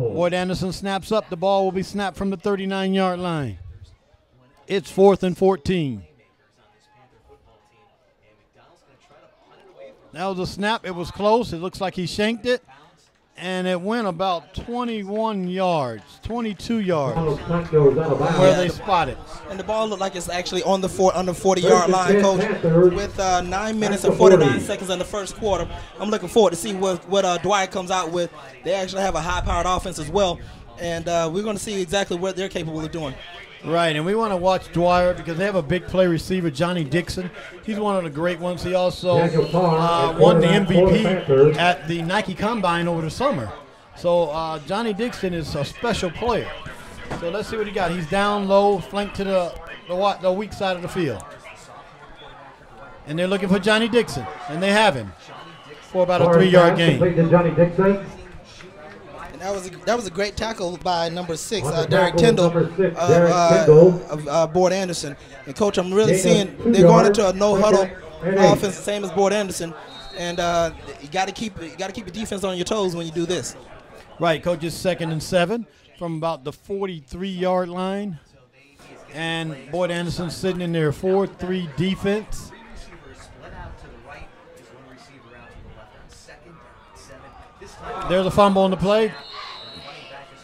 Boyd Anderson snaps up. The ball will be snapped from the 39-yard line. It's 4th and 14. That was a snap. It was close. It looks like he shanked it. And it went about 21 yards, 22 yards from where they spotted. And the ball looked like it's actually on the under 40-yard line, Coach. With 9 minutes and 49 seconds in the first quarter, I'm looking forward to see what Dwyer comes out with. They actually have a high-powered offense as well, and we're going to see exactly what they're capable of doing. Right, and we want to watch Dwyer because they have a big play receiver, Johnny Dixon. He's one of the great ones. He also won the MVP at the Nike Combine over the summer. So Johnny Dixon is a special player. So let's see what he got. He's down low, flanked to the weak side of the field. And they're looking for Johnny Dixon, and they have him for about a 3-yard gain. That was a great tackle by number 6, Derek Tyndall of Boyd Anderson. And Coach, I'm really seeing they're going into a no huddle offense, the same as Boyd Anderson. And you got to keep the defense on your toes when you do this. Right, Coach. It's 2nd and 7 from about the 43-yard line, and Boyd Anderson sitting in their 4-3 defense. There's a fumble on the play.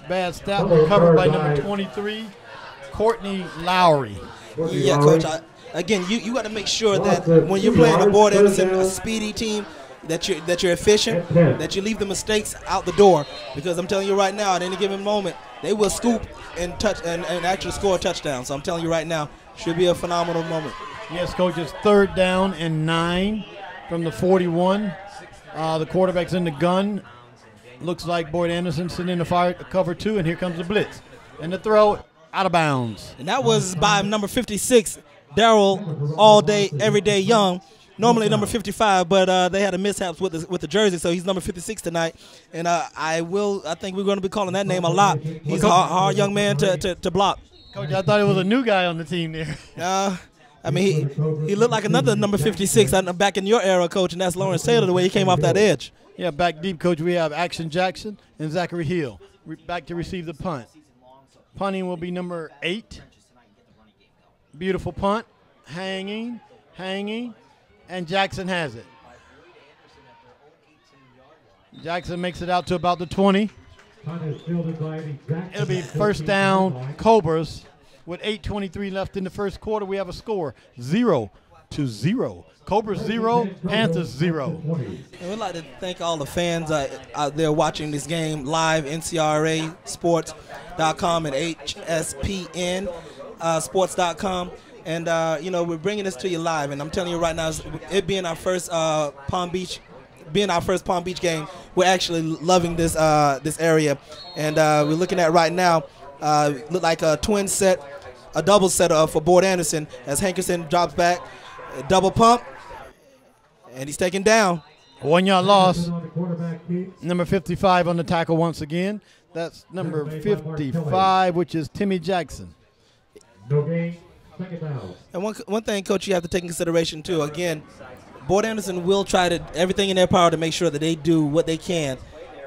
Bad snap, recovered by number 23, Courtney Lowry. Yeah, Coach. Again, you got to make sure that when you're playing a Boyd Anderson, a speedy team, that you're efficient, that you leave the mistakes out the door. Because I'm telling you right now, at any given moment, they will scoop and actually score a touchdown. So I'm telling you right now, should be a phenomenal moment. Yes, Coach. It's 3rd down and 9 from the 41. The quarterback's in the gun. Looks like Boyd Anderson sitting in the cover 2, and here comes the blitz. And the throw out of bounds. And that was by number 56, Darrell All Day, Everyday Young. Normally number 55, but they had a mishaps with the jersey, so he's number 56 tonight. And I think we're going to be calling that name a lot. He's a hard young man to block. Coach, I thought it was a new guy on the team there. I mean, he looked like another number 56 back in your era, Coach, and that's Lawrence Taylor, the way he came off that edge. Yeah, back deep, Coach, we have Action Jackson and Zachary Hill back to receive the punt. Punting will be number 8. Beautiful punt. Hanging, and Jackson has it. Jackson makes it out to about the 20. It'll be 1st down, Cobras. With 8:23 left in the first quarter, we have a score, 0-0. Cobras 0, Panthers 0. And we'd like to thank all the fans out there watching this game live, NCRA Sports.com and HSPN Sports.com. And, we're bringing this to you live. And I'm telling you right now, it being our first Palm Beach game, we're actually loving this area. And we're looking at right now, look like a twin set, a double set for Boyd Anderson as Hankerson drops back, a double pump, and he's taken down. 1-yard loss. Number 55 on the tackle once again. That's number 55, which is Timmy Jackson. And one thing, Coach, you have to take in consideration, too. Again, Boyd Anderson will try everything in their power to make sure that they do what they can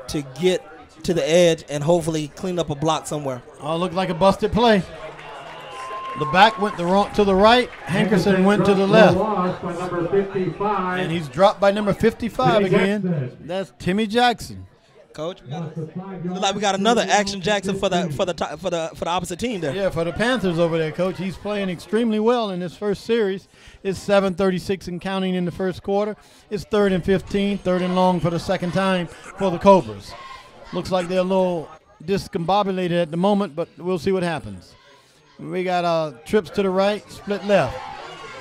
to get to the edge and hopefully clean up a block somewhere. Oh, looked like a busted play. The back went to the right. Hankerson went to the left. And he's dropped by number 55 again. That's Timmy Jackson. Coach, looks like we got another Action Jackson for the opposite team there. Yeah, for the Panthers over there, Coach. He's playing extremely well in this first series. It's 7:36 and counting in the first quarter. It's 3rd and 15, 3rd and long for the second time for the Cobras. Looks like they're a little discombobulated at the moment, but we'll see what happens. We got trips to the right, split left.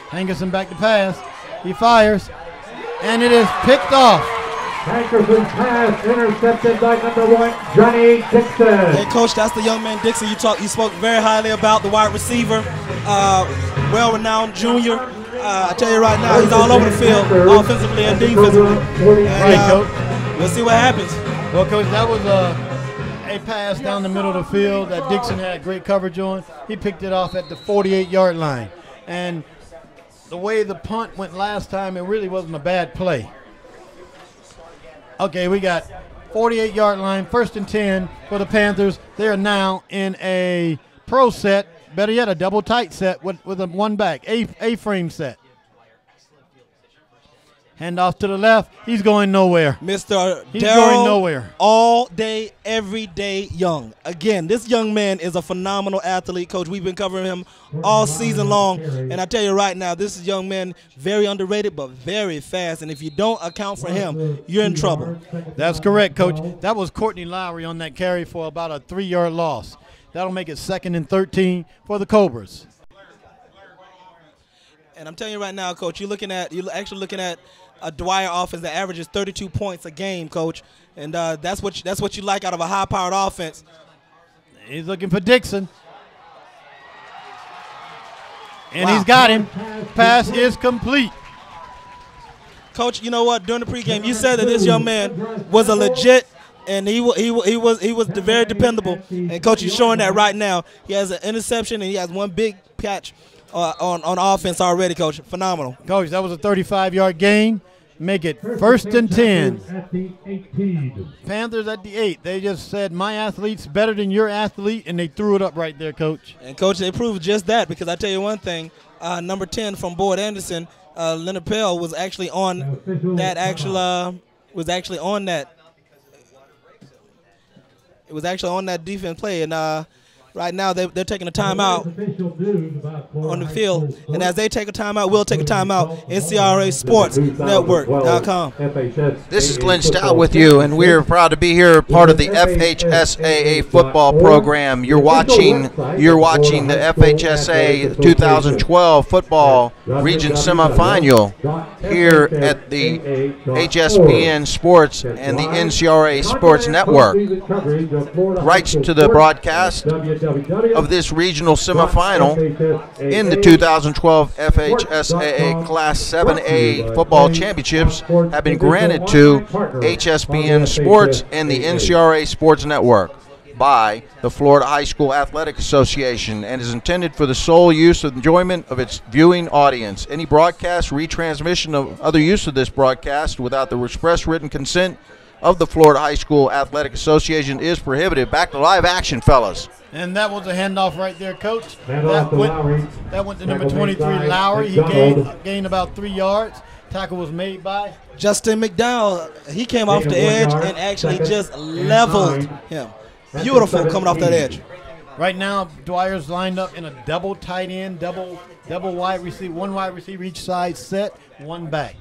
Hankerson back to pass. He fires, and it is picked off. Hankerson's pass intercepted by number 1, Johnny Dixon. Hey, Coach, that's the young man Dixon you spoke very highly about, the wide receiver, well-renowned junior. I tell you right now, he's all over the field, offensively and defensively. Right, Coach. We'll see what happens. Well, Coach, that was a pass down the middle of the field that Dixon had great coverage on. He picked it off at the 48-yard line. And the way the punt went last time, it really wasn't a bad play. Okay, we got 48-yard line, 1st and 10 for the Panthers. They are now in a pro set, better yet, a double tight set with a one back, A-frame set. Hand off to the left. He's going nowhere. Mr. He's going nowhere. All day, every day young. Again, this young man is a phenomenal athlete, Coach. We've been covering him all season long. And I tell you right now, this is young man, very underrated, but very fast. And if you don't account for him, you're in trouble. That's correct, Coach. That was Courtney Lowry on that carry for about a 3-yard loss. That'll make it 2nd and 13 for the Cobras. And I'm telling you right now, Coach, you're actually looking at a Dwyer offense that averages 32 points a game, Coach, and that's what you like out of a high-powered offense. He's looking for Dixon, and he's got him. Pass is complete. Coach, you know what? During the pregame, you said that this young man was a legit, and he was very dependable. And Coach, he's showing that right now. He has an interception and he has one big catch on offense already, Coach. Phenomenal. Coach, that was a 35-yard gain. Make it 1st and 10. Panthers at the 8. They just said, my athlete's better than your athlete, and they threw it up right there, Coach. And, Coach, they proved just that, because I tell you one thing, number 10 from Boyd Anderson, Leonard Pell, was actually on that It was actually on that defense play, and right now they're taking a timeout on the field. And as they take a timeout, we'll take a timeout. NCRA Sports Network.com. This is Glenn Stout with you, and we're proud to be here, part of the FHSAA football program. You're watching the FHSA 2012 football region semifinal here at the HSPN Sports and the NCRA Sports Network. Rights to the broadcast of this regional semifinal in the 2012 FHSAA Class 7A football championships have been granted to HSPN Sports and the NCRA Sports Network by the Florida High School Athletic Association, and is intended for the sole use and enjoyment of its viewing audience. Any broadcast, retransmission, of other use of this broadcast without the express written consent of the Florida High School Athletic Association is prohibited. Back to live action, fellas. And that was a handoff right there, Coach. That went to number 23, Lowry. He gained about 3 yards. Tackle was made by Justin McDowell. He came off the edge and actually just leveled him. Beautiful coming off that edge. Right now, Dwyer's lined up in a double tight end, double wide receiver, one wide receiver each side set, one back.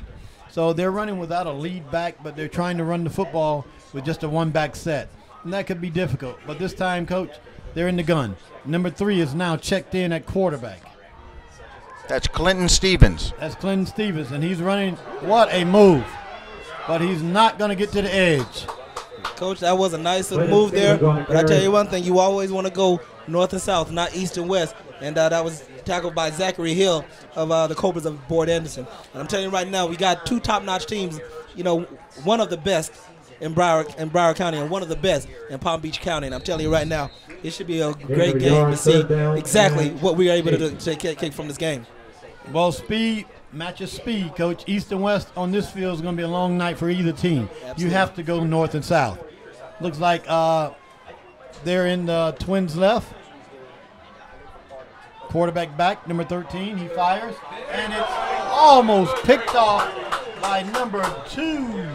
So they're running without a lead back, but they're trying to run the football with just a one-back set. And that could be difficult. But this time, Coach, they're in the gun. Number 3 is now checked in at quarterback. That's Clinton Stevens. That's Clinton Stevens, and he's running. What a move. But he's not going to get to the edge. Coach, that was a nice move there. But I tell you one thing, you always want to go north and south, not east and west. And that was tackled by Zachary Hill of the Cobras of Boyd Anderson. And I'm telling you right now, we got 2 top-notch teams, you know, one of the best in Broward County and one of the best in Palm Beach County. And I'm telling you right now, it should be a great game to see exactly what we are able to take from this game. Well, speed matches speed, Coach. East and west on this field is going to be a long night for either team. Absolutely. You have to go north and south. Looks like they're in the Twins left. Quarterback back, number 13. He fires, and it's almost picked off by number 2.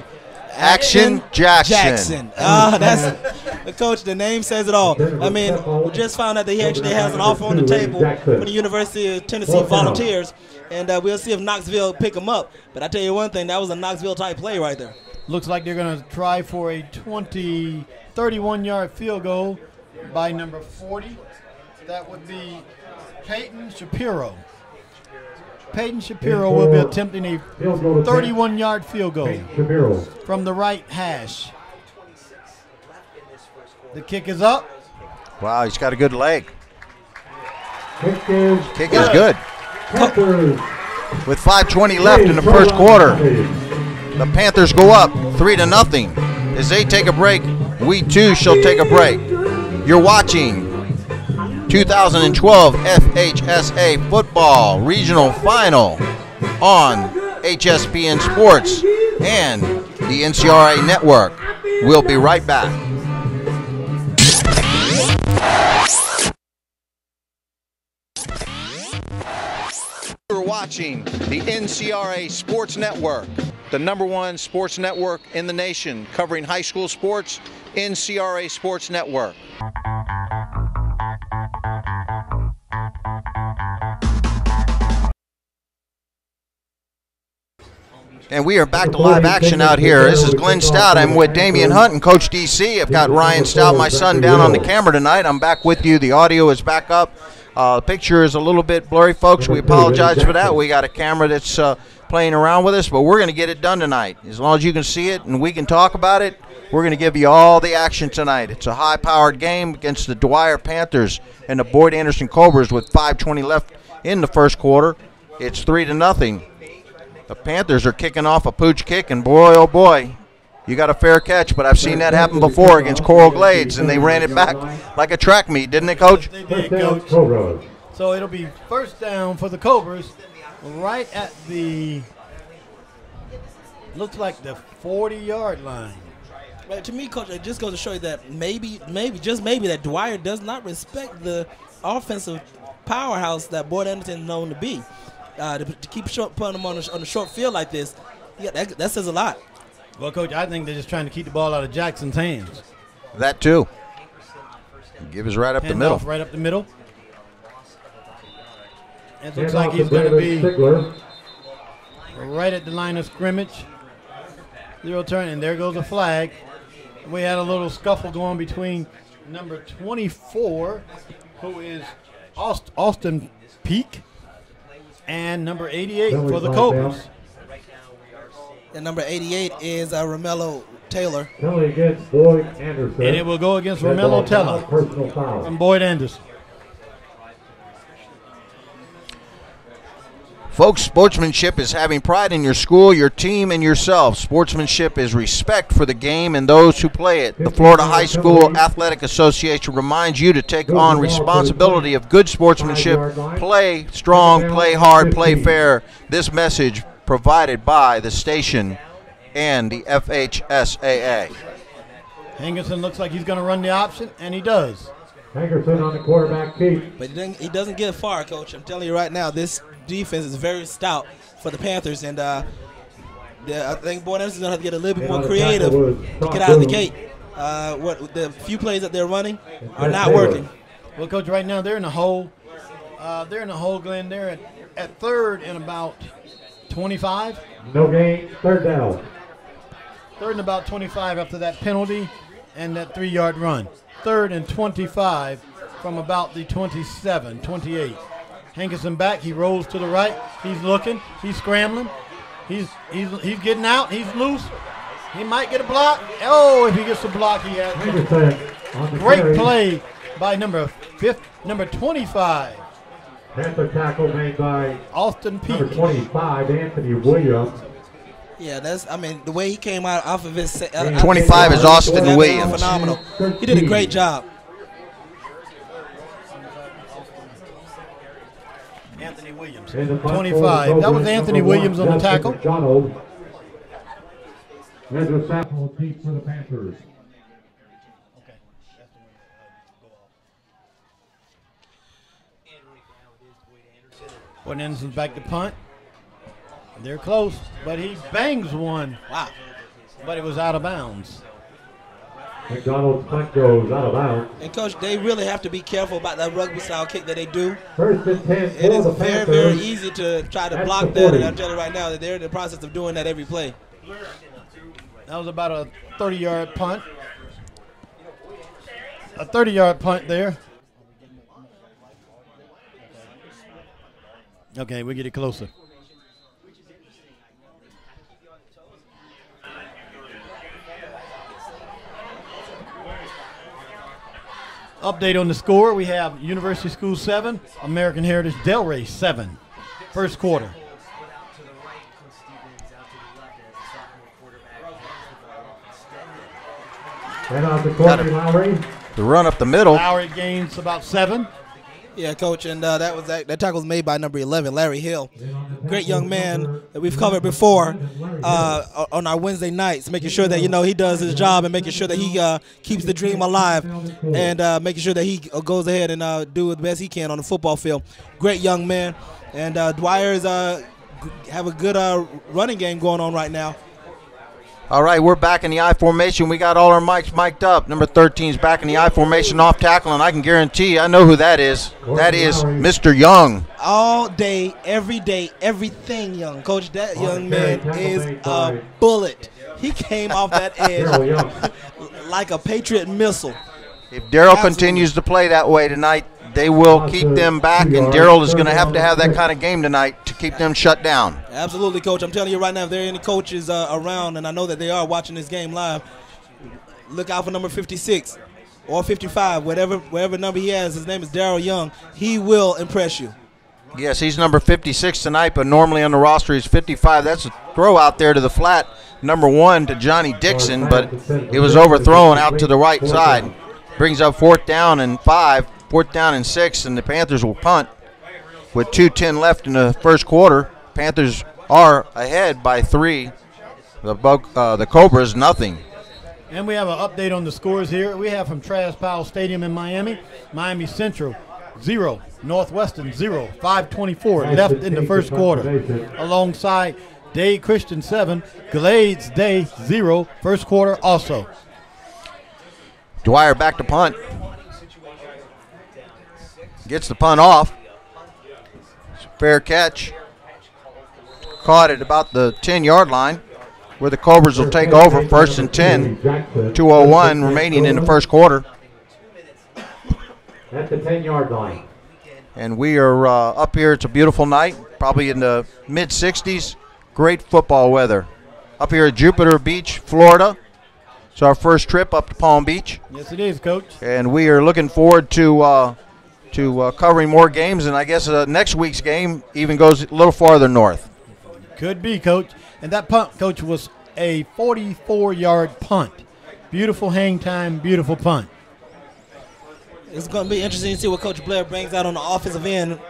Action Jackson. That's Coach. The name says it all. I mean, we just found out that he actually has an offer on the table for the University of Tennessee Volunteers, and we'll see if Knoxville pick him up. But I tell you one thing, that was a Knoxville type play right there. Looks like they're going to try for a 31-yard field goal by number 40. That would be Peyton Shapiro. Peyton Shapiro will be attempting a 31-yard field goal from the right hash. The kick is up. Wow, he's got a good leg. Kick is good. With 5:20 left in the first quarter, the Panthers go up 3-0. As they take a break, we too shall take a break. You're watching 2012 FHSA Football Regional Final on HSPN Sports and the NCRA Network. We'll be right back. You're watching the NCRA Sports Network, the #1 sports network in the nation, covering high school sports, NCRA Sports Network. And we are back to live action out here. This is Glenn Stout. I'm with Damian Hunt and Coach DC. I've got Ryan Stout, my son, down on the camera tonight. I'm back with you. The audio is back up. The picture is a little bit blurry, folks. We apologize for that. We got a camera that's playing around with us, but we're going to get it done tonight. As long as you can see it and we can talk about it, we're going to give you all the action tonight. It's a high-powered game against the Dwyer Panthers and the Boyd Anderson Cobras with 5:20 left in the first quarter. It's 3-0. The Panthers are kicking off a pooch kick, and boy, oh boy, you got a fair catch, but I've seen that happen before against Coral Glades, and they ran it back like a track meet, didn't they, Coach? They did, Coach. So it'll be first down for the Cobras right at the, looks like the 40-yard line. Right, to me, Coach, it just goes to show you that maybe, just maybe, that Dwyer does not respect the offensive powerhouse that Boyd Anderson is known to be. To keep putting them on a short field like this, yeah, that says a lot. Well, Coach, I think they're just trying to keep the ball out of Jackson's hands. That too. Give us right up the middle. Right up the middle. It looks like he's going to be right at the line of scrimmage. Zero turn, and there goes a flag. We had a little scuffle going between number 24, who is Austin Peak, and number 88 for the Cobras. And number 88 is Romello Taylor. Penalty against Boyd Anderson. And it will go against Romello Taylor from Boyd Anderson. Folks, sportsmanship is having pride in your school, your team, and yourself. Sportsmanship is respect for the game and those who play it. The Florida High School Athletic Association reminds you to take on responsibility of good sportsmanship. Play strong, play hard, play fair. This message provided by the station and the FHSAA. Hankerson looks like he's going to run the option, and he does. Hankerson on the quarterback keep. But he doesn't get far, Coach. I'm telling you right now, this defense is very stout for the Panthers, and I think Boyd Anderson's going to have to get a little bit more creative to get out of the gate. What the few plays that they're running are not working. Well, Coach, right now they're in the hole. They're in the hole, Glenn. They're at third and about 25. No gain, third down. Third and about 25 after that penalty and that 3-yard run. Third and 25 from about the 27, 28. Hankerson back. He rolls to the right. He's looking. He's scrambling. He's getting out. He's loose. He might get a block. Oh, if he gets a block, he has great play by number 25. Panther tackle made by Austin Peak. Number 25, Anthony Williams. Yeah, the way he came out off of his 25 is Austin Williams. Phenomenal. He did a great job. Anthony Williams, 25. That was Anthony Williams on the tackle. There's a tackle deep for the Panthers. Boyd Anderson's back to punt. They're close, but he bangs one. Wow. But it was out of bounds. McDonald's punt goes out of bounds. And, Coach, they really have to be careful about that rugby-style kick that they do. First and 10 it is very, very easy to try to block that, and I'm telling you right now that they're in the process of doing that every play. That was about a 30-yard punt. A 30-yard punt there. Okay, we get it closer. Update on the score. We have University School 7, American Heritage Delray 7. First quarter. And on the corner, Lowry. The run up the middle. Lowry gains about 7. Yeah, Coach, and that tackle was made by number 11, Larry Hill. Great young man that we've covered before on our Wednesday nights, making sure that, he does his job and making sure that he keeps the dream alive and making sure that he goes ahead and do the best he can on the football field. Great young man, and Dwyer is have a good running game going on right now. All right, we're back in the I formation. We got all our mics mic'd up. Number 13 is back in the I formation off tackle, and I can guarantee I know who that is. That is Mr. Young. All day, every day, everything Young. Coach, that young man is a bullet. He came off that edge like a Patriot missile. If Daryl continues to play that way tonight, they will keep them back, and Daryl is going to have that kind of game tonight to keep them shut down. Absolutely, Coach. I'm telling you right now, if there are any coaches around, and I know that they are watching this game live, look out for number 56 or 55, whatever number he has. His name is Daryl Young. He will impress you. Yes, he's number 56 tonight, but normally on the roster he's 55. That's a throw out there to the flat, number 1 to Johnny Dixon, but it was overthrown out to the right side. Brings up 4th down and 5. 4th down and 6, and the Panthers will punt with 2:10 left in the first quarter. Panthers are ahead by 3. The Cobras, nothing. And we have an update on the scores here. We have from Travis Powell Stadium in Miami, Miami Central 0, Northwestern 0, 5:24 left in the first quarter. Alongside Day Christian 7, Glades Day 0, first quarter also. Dwyer back to punt. Gets the punt off. It's a fair catch. Caught at about the 10-yard line, where the Cobras will take over. 1st and 10. 2:01 remaining in the first quarter. At the 10-yard line. And we are up here. It's a beautiful night, probably in the mid-60s. Great football weather. Up here at Jupiter Beach, Florida. It's our first trip up to Palm Beach. Yes, it is, Coach. And we are looking forward to covering more games, and I guess next week's game even goes a little farther north. Could be, Coach. And that punt, Coach, was a 44-yard punt. Beautiful hang time, beautiful punt. It's going to be interesting to see what Coach Blair brings out on the offensive end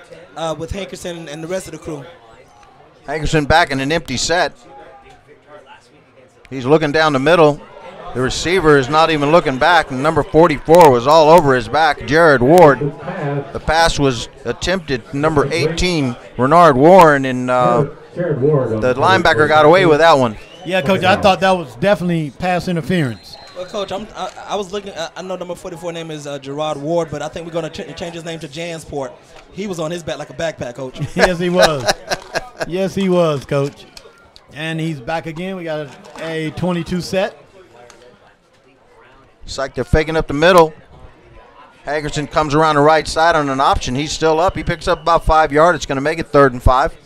with Hankerson and the rest of the crew. Hankerson back in an empty set. He's looking down the middle. The receiver is not even looking back, and number 44 was all over his back, Jared Ward. The pass was attempted, number 18, Renard Warren, and the linebacker got away with that one. Yeah, Coach, I thought that was definitely pass interference. Well, Coach, I was looking. I know number 44 name is Gerard Ward, but I think we're going to change his name to Jansport. He was on his back like a backpack, Coach. Yes, he was. Yes, he was, Coach. And he's back again. We got a 22 set. It's like they're faking up the middle. Hagerson comes around the right side on an option. He's still up. He picks up about 5 yards. It's going to make it 3rd and 5.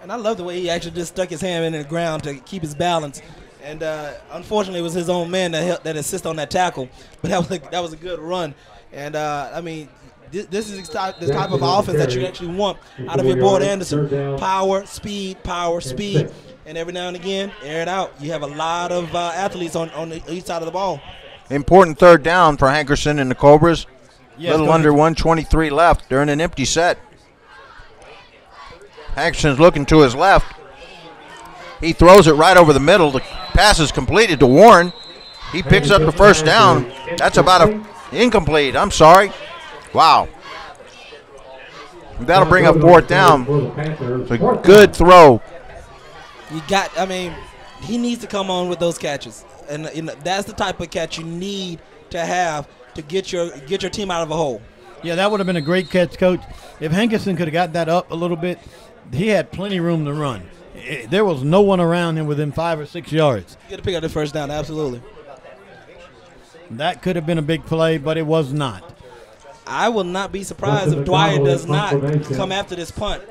And I love the way he actually just stuck his hand in the ground to keep his balance. And unfortunately, it was his own man that assisted on that tackle. But that was a good run. And, I mean, this is the type of offense that you actually want out of your boy Anderson. Power, speed, and every now and again, air it out. You have a lot of athletes on each side of the ball. Important 3rd down for Hankerson and the Cobras. Yes, little under 1:23 left. They're in an empty set. Hankerson's looking to his left. He throws it right over the middle. The pass is completed to Warren. He picks up the 1st down. That's about incomplete. I'm sorry. Wow. That'll bring up 4th down. It's a good throw. He needs to come on with those catches. And that's the type of catch you need to have to get your team out of a hole. Yeah, that would have been a great catch, Coach. If Hankerson could have got that up a little bit, he had plenty of room to run. There was no one around him within 5 or 6 yards. Get to pick up the 1st down, absolutely. That could have been a big play, but it was not. I will not be surprised if Dwyer does not come after this punt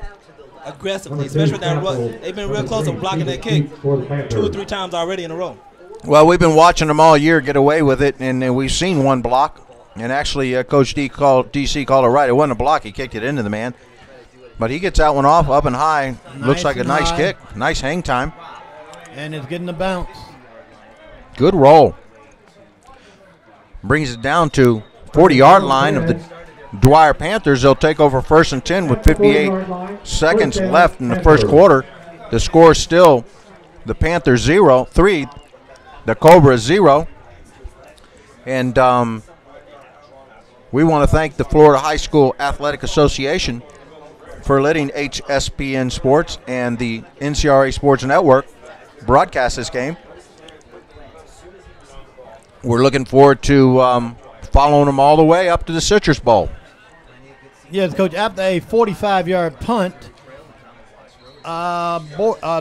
aggressively, especially that run. They've been real close to blocking that kick 2 or 3 times already in a row. Well, we've been watching them all year get away with it, and we've seen one block. And actually, Coach DC called it right. It wasn't a block. He kicked it into the man. But he gets that one off up and high. Looks like a nice kick. Nice hang time. And it's getting the bounce. Good roll. Brings it down to 40-yard line of the Dwyer Panthers. They'll take over 1st and 10 with 58 seconds left in the first quarter. The score is still the Panthers 3, the Cobras 0. And we want to thank the Florida High School Athletic Association for letting HSPN Sports and the NCRA Sports Network broadcast this game. We're looking forward to following them all the way up to the Citrus Bowl. Yes, Coach, after a 45-yard punt,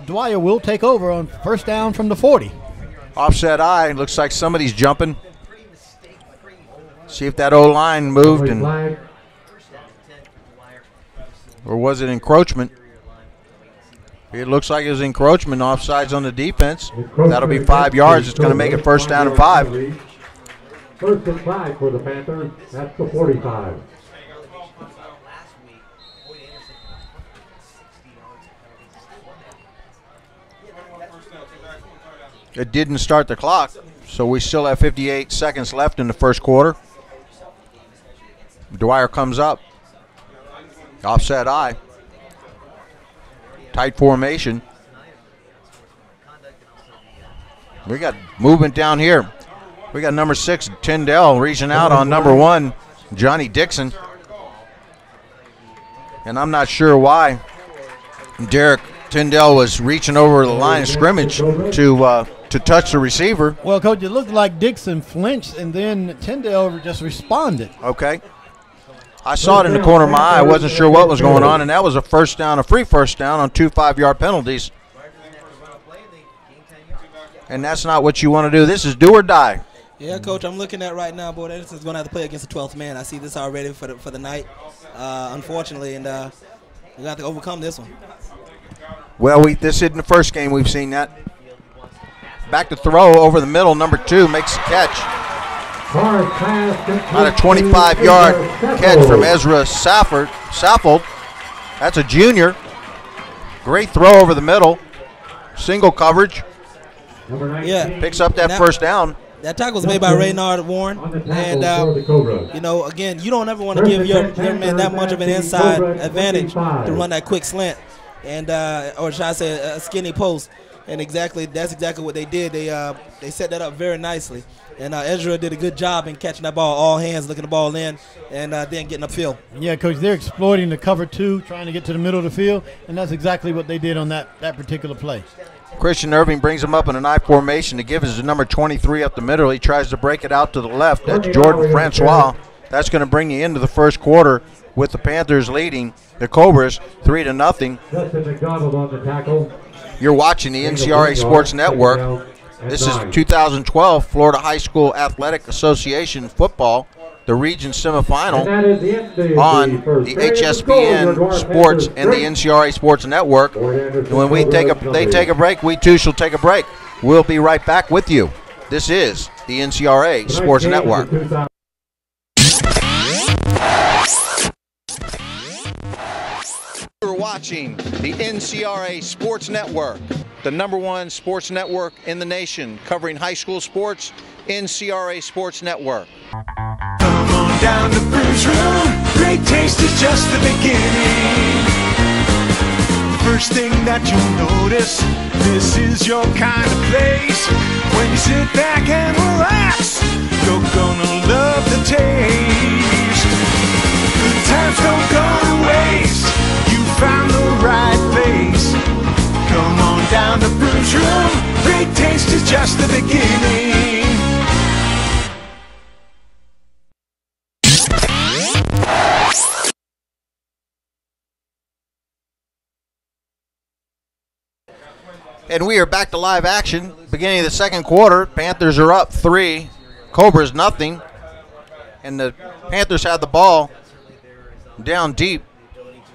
Dwyer will take over on 1st down from the 40. Offset eye. Looks like somebody's jumping. See if that O-line moved, or was it encroachment? It looks like it was encroachment. Offsides on the defense. That'll be 5 yards. It's going to make it 1st down and 5. 1st and 5 for the Panthers. That's the 45. It didn't start the clock, so we still have 58 seconds left in the first quarter. Dwyer comes up. Offset eye. Tight formation. We got movement down here. We got number 6, Tyndall, reaching out on number 1, Johnny Dixon. And I'm not sure why Derek Tyndall was reaching over the line of scrimmage to touch the receiver. Well, Coach, it looked like Dixon flinched, and then Tyndall just responded. Okay. I saw it in the corner of my eye. I wasn't sure what was going on, and that was a first down, a free first down on 2 5-yard penalties. And that's not what you want to do. This is do or die. Yeah, Coach, I'm looking at right now, boy, Edison's going to have to play against the 12th man. I see this already for the night, unfortunately, and we got to overcome this one. Well, this isn't the first game we've seen that. Back to throw over the middle. Number 2 makes the catch. About a 25-yard catch from Ezra Saffold. That's a junior. Great throw over the middle. Single coverage. Yeah. Picks up that first down. That tackle was made by Raynard Warren. And, you know, again, you don't ever want to give your man that much of an inside advantage to run that quick slant. And or should I say a skinny post. And that's exactly what they did. They set that up very nicely. And Ezra did a good job in catching that ball, all hands, looking the ball in, and then getting upfield. Yeah, Coach, they're exploiting the cover 2, trying to get to the middle of the field, and that's exactly what they did on that particular play. Christian Irving brings him up in an I formation to give us the number 23 up the middle. He tries to break it out to the left. That's Jordan Francois. That's going to bring you into the first quarter with the Panthers leading the Cobras 3-0. Justin McDonald on the tackle. You're watching the NCRA Sports Network. This is 2012 Florida High School Athletic Association football, the region semifinal on the HSPN Sports and the NCRA Sports Network. And when they take a break, we too shall take a break. We'll be right back with you. This is the NCRA Sports Network. You're watching the NCRA Sports Network, the #1 sports network in the nation, covering high school sports. NCRA Sports Network. Come on down to Bruce Room. Great taste is just the beginning. First thing that you'll notice, this is your kind of place. When you sit back and relax, you're gonna love the taste. Good times don't go to waste. You found the right place. Come on down to Bruce Room. Great taste is just the beginning. And we are back to live action. Beginning of the second quarter, Panthers are up 3, Cobras nothing. And the Panthers have the ball down deep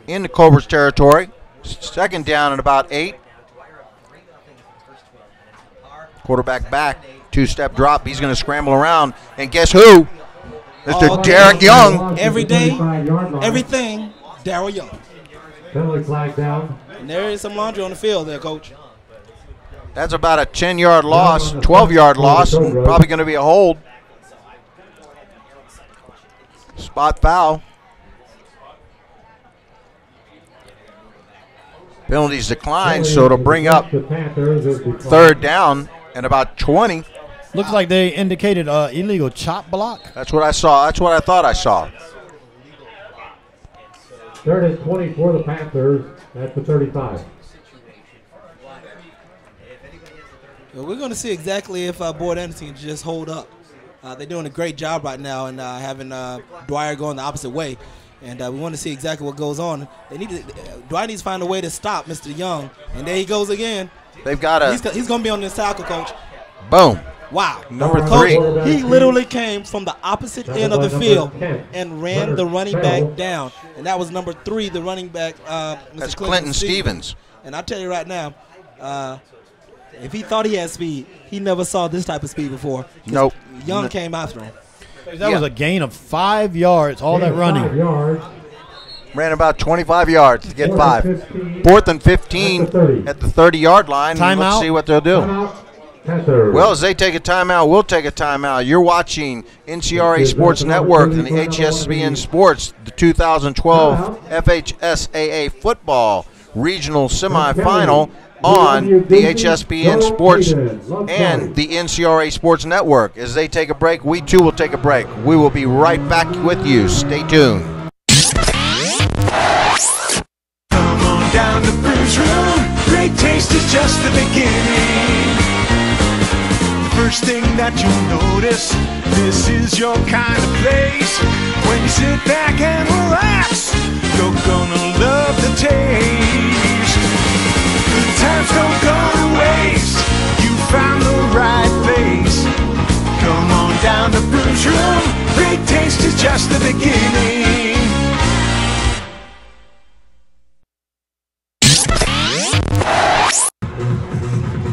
in the Cobras territory. Second down and about 8. Quarterback back, 2-step drop. He's going to scramble around. And guess who? Mr. Derek Young. Every day, everything, Darryl Young. Penalty flag down. And there is some laundry on the field there, Coach. That's about a 10-yard loss, 12-yard loss, and probably going to be a hold. Spot foul. Penalties declined, so it'll bring up third down and about 20. Looks like they indicated illegal chop block. That's what I saw. That's what I thought I saw. 3rd and 20 for the Panthers at the 35. Well, we're going to see exactly if Boyd Anderson can just hold up. They're doing a great job right now and having Dwyer going the opposite way. And we want to see exactly what goes on. Dwyer needs to find a way to stop Mr. Young. And there he goes again. They've got a. He's going to be on this tackle, Coach. Boom. Wow. Number Coach, 3. he literally came from the opposite end of the field and ran the running back down. And that was number 3, the running back, Mr. That's Clinton Stevens. And I'll tell you right now, if he thought he had speed, he never saw this type of speed before. Nope. Young came after him. That was a gain of 5 yards, all that running. 5 yards. Ran about 25 yards to get 5. 4th and 15 at the 30-yard line. Timeout. Let's see what they'll do. Well, as they take a timeout, we'll take a timeout. You're watching NCRA Sports Network and the HSBN Sports, the 2012 FHSAA Football Regional Semifinal on the HSBN Sports and the NCRA Sports Network. As they take a break, we too will take a break. We will be right back with you. Stay tuned. Come on down to Brews Room. Great taste is just the beginning. First thing that you'll notice, this is your kind of place. When you sit back and relax, you're gonna love the taste. Good times don't go to waste. You found the right place. Come on down to Brews Room. Great taste is just the beginning.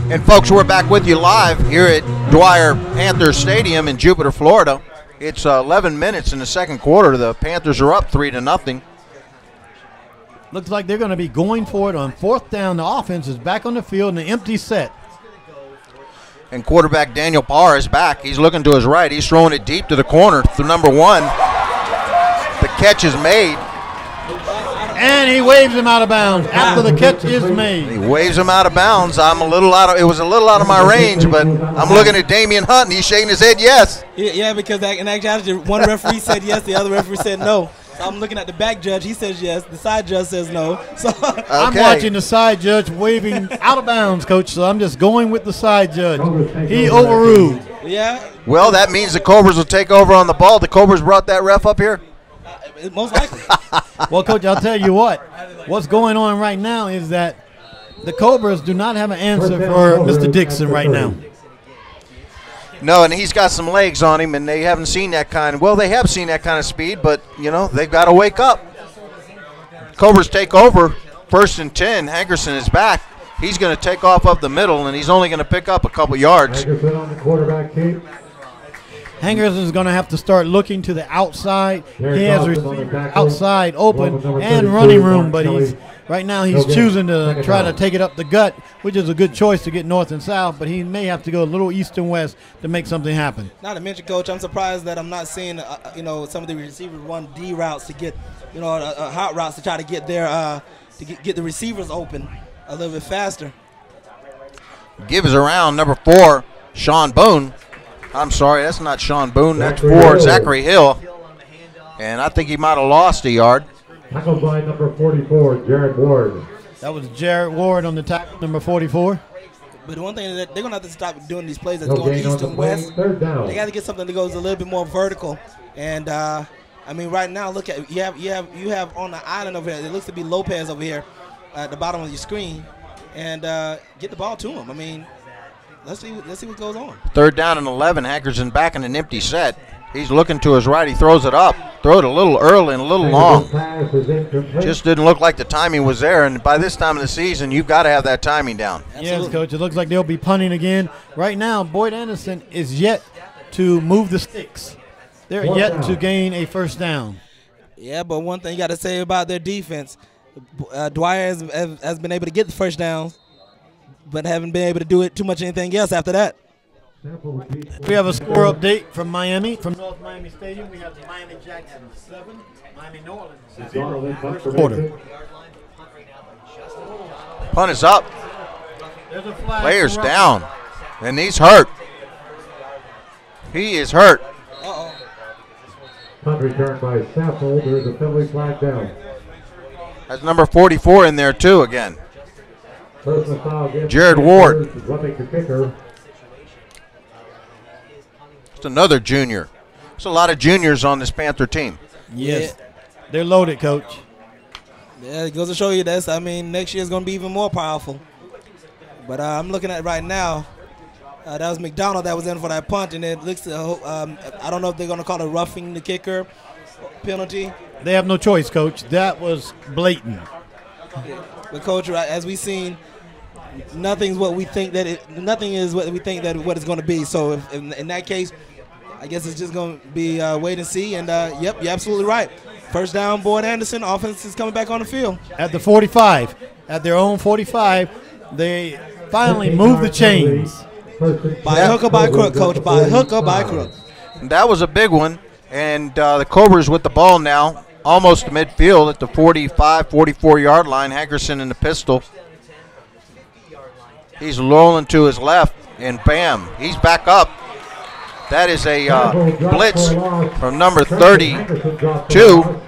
And folks, we're back with you live here at Dwyer Panther Stadium in Jupiter, Florida. It's 11 minutes in the second quarter. The Panthers are up 3-0. Looks like they're going to be going for it on 4th down. The offense is back on the field in an empty set. And quarterback Daniel Parr is back. He's looking to his right. He's throwing it deep to the corner to number 1. The catch is made. And he waves him out of bounds after the catch is made. He waves him out of bounds. It was a little out of my range, but I'm looking at Damian Hunt, and he's shaking his head yes. Yeah, because in actuality, one referee said yes, the other referee said no. So I'm looking at the back judge. He says yes. The side judge says no. So I'm watching the side judge waving out of bounds, Coach. So I'm just going with the side judge. He overruled. Yeah. Well, that means the Cobras will take over on the ball. The Cobras brought that ref up here? Most likely. Well, Coach, I'll tell you what. What's going on right now is that the Cobras do not have an answer for Mr. Dixon right now. No, and he's got some legs on him, and they haven't seen that kind. Well, they have seen that kind of speed, but, you know, they've got to wake up. Cobras take over. 1st and 10. Hankerson is back. He's going to take off up the middle, and he's only going to pick up a couple yards. Hankerson on the quarterback keep. Hankerson is going to have to start looking to the outside. He has receivers outside open and running room, but right now he's choosing to try to take it up the gut, which is a good choice to get north and south, but he may have to go a little east and west to make something happen. Not to mention, Coach, I'm surprised that I'm not seeing, some of the receivers run D routes to get, hot routes to try to get their to get the receivers open a little bit faster. Give us around number 4, Sean Boone. I'm sorry, that's not Sean Boone. That's 4, Zachary Hill. And I think he might have lost a yard. Tackled by number 44, Jared Ward. That was Jared Ward on the tackle, number 44. But the one thing that they're going to have to stop doing these plays that's going east and west. They got to get something that goes a little bit more vertical. And, right now, look at you have on the island over here, it looks to be Lopez over here at the bottom of your screen. And get the ball to him. Let's see what goes on. 3rd down and 11. Hankerson back in an empty set. He's looking to his right. He throws it up. Throw it a little early and a little long. Just didn't look like the timing was there. And by this time of the season, you've got to have that timing down. Yes, Coach. It looks like they'll be punting again. Right now, Boyd Anderson is yet to move the sticks. They're yet to gain a 1st down. Yeah, but one thing you got to say about their defense, Dwyer has been able to get the 1st down, but haven't been able to do it too much anything else after that. We have a score update from Miami, from North Miami Stadium. We have Miami Jackson 7, Miami New Orleans 0. First quarter. Punt is up. There's a flag. Player's down. And he's hurt. He is hurt. Uh-oh. Punt returned by Saffold. There's a penalty flag down. That's number 44 in there too again. Personal foul against Jared Ward. Roughing the kicker. It's another junior. There's a lot of juniors on this Panther team. Yes. They're loaded, Coach. Yeah, it goes to show you that's, I mean, next year is going to be even more powerful. But I'm looking at it right now. That was McDonald that was in for that punt, and it looks, I don't know if they're going to call it roughing the kicker penalty. They have no choice, Coach. That was blatant. But, Coach, as we've seen, nothing is what we think that what it's going to be. So if, in that case, I guess it's just going to be wait and see. And, yep, you're absolutely right. First down, Boyd Anderson. Offense is coming back on the field. At the 45, at their own 45, they finally moved the chains. By hook or by crook, Coach. By hook or by crook. That was a big one. And the Cobras with the ball now, almost midfield at the 45, 44-yard line. Hankerson in the pistol. He's rolling to his left, and bam, he's back up. That is a blitz from number 32.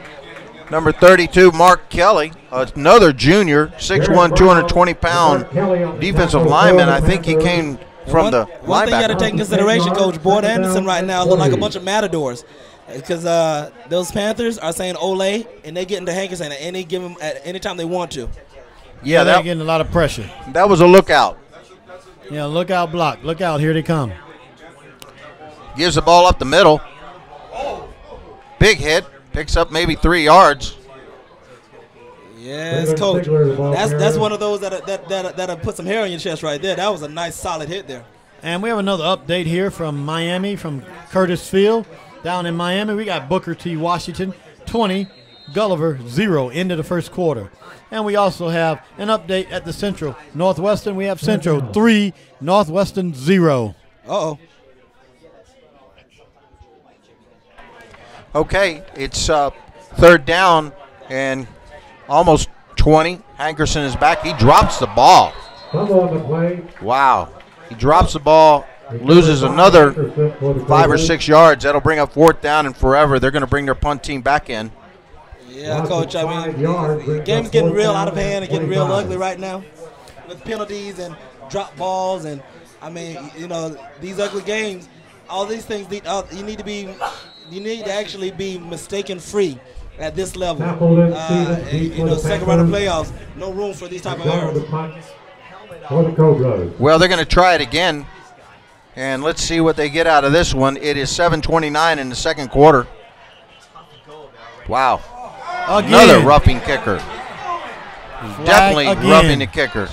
Number 32, Mark Kelly, another junior, 6'1", 220-pound defensive lineman. I think he came from the linebacker. One thing you got to take in consideration, Coach, Boyd Anderson right now look like a bunch of matadors. Because those Panthers are saying Ole, and they get into Hankerson at any time they want to. Yeah, they're getting a lot of pressure. That was a lookout. Yeah, look out block. Look out, here they come. Gives the ball up the middle. Big hit. Picks up maybe 3 yards. Yes, Coach. That's one of those that put some hair on your chest right there. That was a nice, solid hit there. And we have another update here from Miami, from Curtis Field. Down in Miami, we got Booker T. Washington, 20, Gulliver, 0, into the first quarter. And we also have an update at the Central. Northwestern, we have Central, 3, Northwestern, 0. Uh-oh. Okay, it's third down and almost 20. Hankerson is back. He drops the ball. Wow. He drops the ball, loses another 5 or 6 yards. That'll bring up fourth down and forever. They're going to bring their punt team back in. Yeah, Coach, I mean, the game's getting real out of hand and getting real ugly right now with penalties and drop balls. And, I mean, you know, these ugly games, all these things, you need to actually be mistaken-free at this level. You know, second round of playoffs, no room for these type of errors. Well, they're going to try it again, and let's see what they get out of this one. It is 7:29 in the second quarter. Wow. Again. Another roughing kicker. Definitely roughing the kicker.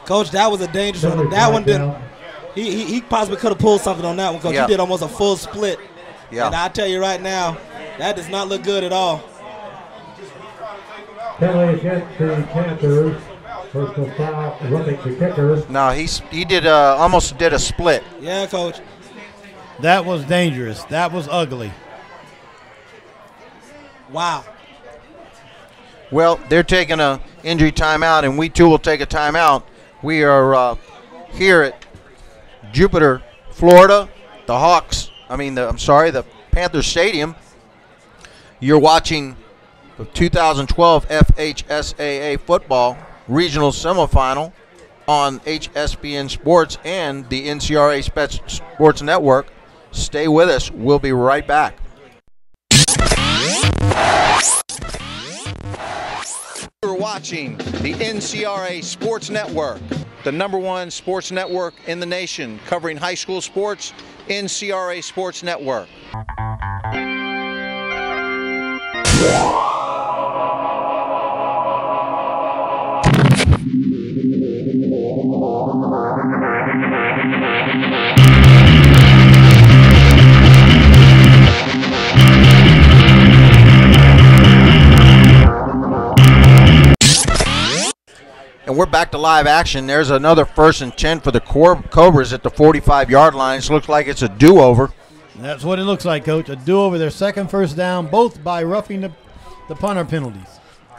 Coach, that was a dangerous one. That one didn't. He possibly could have pulled something on that one, Coach. He did almost a full split. Yeah. And I tell you right now, that does not look good at all. Penalty against the Panthers. Personal foul, roughing the kicker. No, he did almost did a split. Yeah, Coach. That was dangerous. That was ugly. Wow. Well, they're taking a injury timeout, and we too will take a timeout. We are here at Jupiter, Florida. The Panther Stadium. You're watching the 2012 FHSAA football regional semifinal on HSPN Sports and the NCRA Sports Network. Stay with us. We'll be right back. You're watching the NCRA Sports Network, the #1 sports network in the nation, covering high school sports. NCRA Sports Network. And we're back to live action. There's another 1st and 10 for the Cobras at the 45-yard line. It looks like it's a do-over. That's what it looks like, Coach. A do-over, their second first down, both by roughing the punter penalties.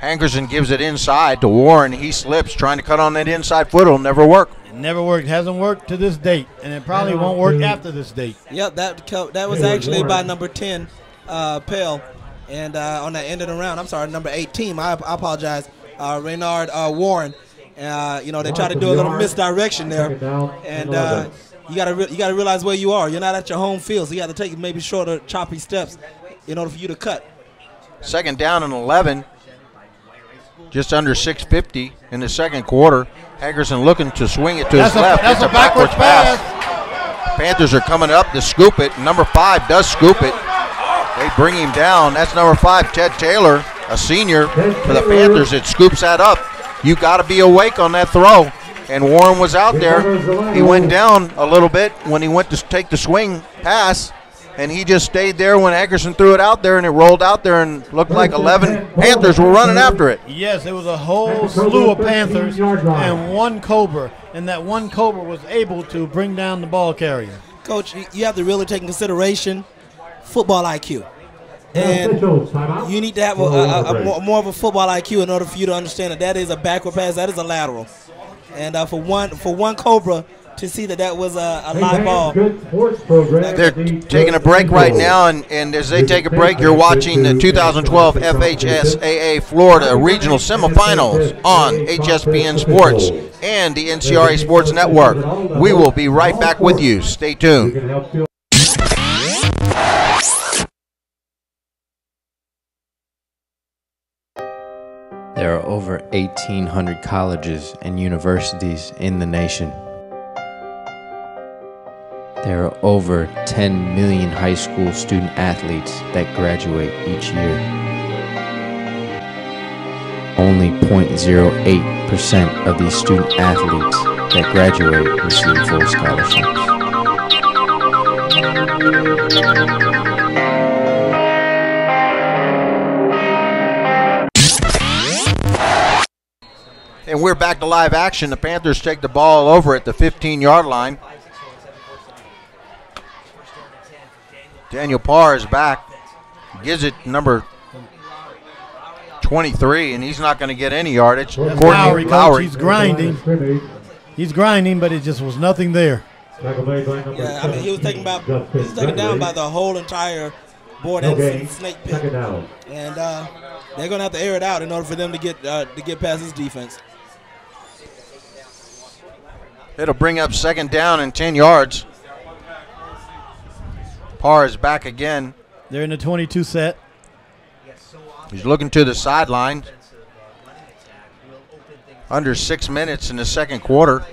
Hankerson gives it inside to Warren. He slips, trying to cut on that inside foot. It'll never work. It never worked. Hasn't worked to this date, and it probably won't work after this date. Yep, that was actually by number 10, Pell, and on the end of the round. I'm sorry, number 18. I apologize, Raynard Warren. You know, they try to do a little misdirection there, and you gotta realize where you are. You're not at your home field, so you got to take maybe shorter, choppy steps in order for you to cut. Second down and 11. Just under 6:50 in the second quarter. Hankerson looking to swing it to his left. That's a backwards pass. Panthers are coming up to scoop it. Number 5 does scoop it. They bring him down. That's number 5, Ted Taylor, a senior for the Panthers. It scoops that up. You got to be awake on that throw. And Warren was out there. He went down a little bit when he went to take the swing pass. And he just stayed there when Hankerson threw it out there, and it rolled out there and looked like 11 Panthers were running after it. Yes, it was a whole slew of Panthers and one Cobra, and that one Cobra was able to bring down the ball carrier. Coach, you have to really take in consideration football IQ. And you need to have more of a football IQ in order for you to understand that that is a backward pass, that is a lateral. And for one Cobra to see that was a live ball. They're taking a break right now, and as they take a break, you're watching the 2012 FHSAA Florida Regional Semifinals on HSPN Sports and the NCRA Sports Network. We will be right back with you. Stay tuned. There are over 1,800 colleges and universities in the nation. There are over 10 million high school student athletes that graduate each year. Only 0.08% of these student athletes that graduate receive full scholarships. And we're back to live action. The Panthers take the ball over at the 15-yard line. Daniel Parr is back. Gives it number 23, and he's not going to get any yardage. Lowry. He's grinding. He's grinding, but it just was nothing there. Yeah, I mean, he was taken down by the whole entire board and snake pit. And they're going to have to air it out in order for them to get past this defense. It'll bring up second down and 10 yards. Parr is back again. They're in the 22 set. He's looking to the sideline. Under 6 minutes in the second quarter.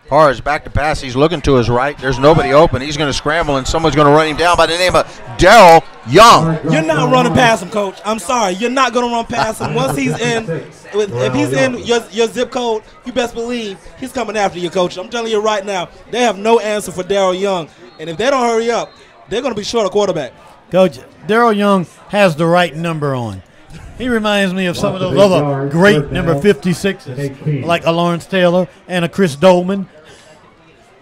Parr is back to pass. He's looking to his right. There's nobody open. He's going to scramble, and someone's going to run him down by the name of Daryl Young. You're not running past him, Coach. I'm sorry. You're not going to run past him. Once he's in, if he's in your zip code, you best believe he's coming after you, Coach. I'm telling you right now, they have no answer for Daryl Young. And if they don't hurry up, they're going to be short a quarterback. Coach, Daryl Young has the right number on. He reminds me of some of those other great number 56s, like a Lawrence Taylor and a Chris Dolman.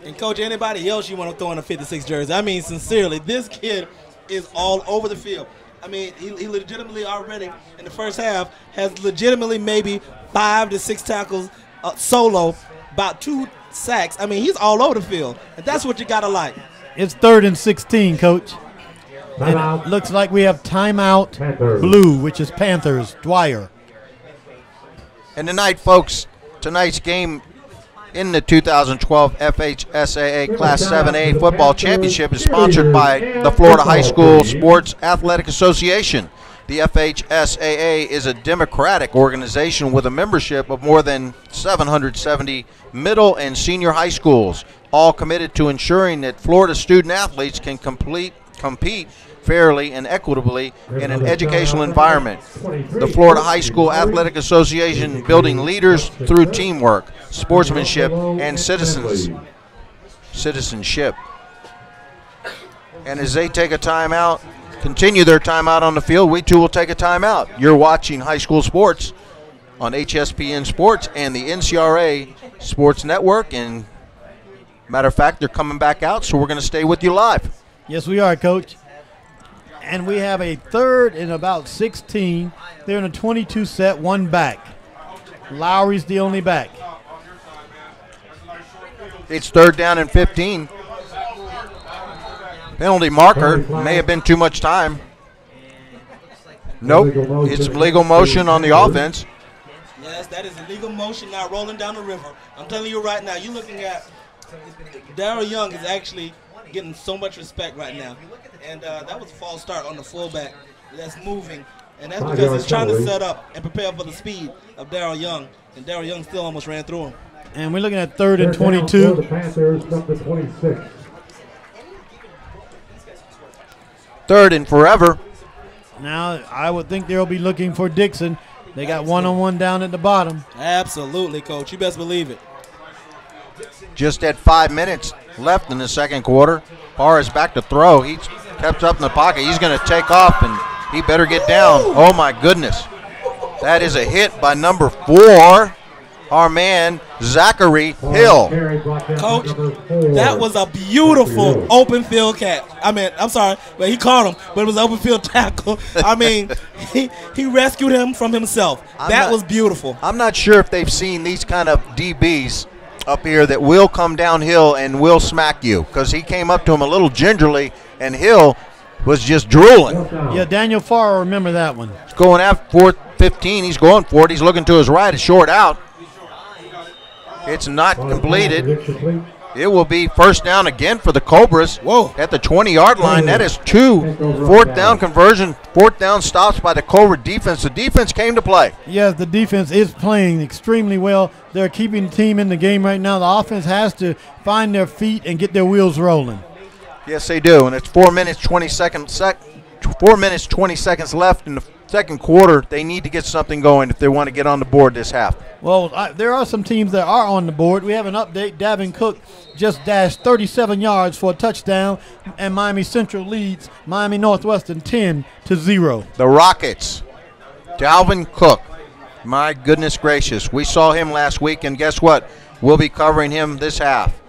And, Coach, anybody else you want to throw in a 56 jersey? I mean, sincerely, this kid is all over the field. I mean, he legitimately already in the first half has legitimately maybe 5 to 6 tackles solo, about 2 sacks. I mean, he's all over the field, and that's what you got to like. It's 3rd and 16, Coach. And it looks like we have timeout blue, which is Panthers, Dwyer. And tonight, folks, tonight's game in the 2012 FHSAA Class 7A Football Championship is sponsored by the Florida High School Sports Athletic Association. The FHSAA is a democratic organization with a membership of more than 770 middle and senior high schools, all committed to ensuring that Florida student athletes can compete fairly and equitably in an educational environment. The Florida High School Athletic Association building leaders through teamwork, sportsmanship, and citizenship. And as they take a timeout, continue their timeout on the field, we too will take a timeout. You're watching high school sports on HSPN Sports and the NCRA Sports Network. And matter of fact, they're coming back out, so we're going to stay with you live. Yes, we are, Coach. And we have a third and about 16. They're in a 22 set, one back. Lowry's the only back. It's 3rd down and 15. Penalty marker. May have been too much time. Nope. It's legal motion on the offense. Yes, that is illegal motion now rolling down the river. I'm telling you right now, you're looking at Daryl Young is actually getting so much respect right now. And that was a false start on the fullback that's moving. And that's because he's trying to set up and prepare for the speed of Daryl Young. And Daryl Young still almost ran through him. And we're looking at 3rd and 22. The Panthers from the 26. 3rd and forever. Now, I would think they'll be looking for Dixon. They got one-on-one down at the bottom. Absolutely, Coach. You best believe it. Just at 5 minutes left in the second quarter. Parr is back to throw. He's kept up in the pocket. He's going to take off, and he better get down. Oh, my goodness. That is a hit by number 4, our man, Zachary Hill. Coach, that was a beautiful open field catch. I'm sorry, but he caught him, but it was an open field tackle. I mean, he rescued him from himself. That was beautiful. I'm not sure if they've seen these kind of DBs up here that will come downhill and will smack you, because he came up to him a little gingerly, and Hill was just drooling. Yeah, Daniel Farr, remember that one. He's going after 4th, 15. He's going for it. He's looking to his right, a short out. It's not completed. It will be 1st down again for the Cobras. Whoa. At the 20-yard line. That is 2 4th down conversion, 4th down stops by the Cobra defense. The defense came to play. Yes, the defense is playing extremely well. They're keeping the team in the game right now. The offense has to find their feet and get their wheels rolling. Yes, they do. And it's 4 minutes, 20 seconds left in the second quarter. They need to get something going if they want to get on the board this half. Well, there are some teams that are on the board. We have an update. Davin Cook just dashed 37 yards for a touchdown, and Miami Central leads Miami Northwestern 10-0. The Rockets, Dalvin Cook. My goodness gracious. We saw him last week, and guess what? We'll be covering him this half.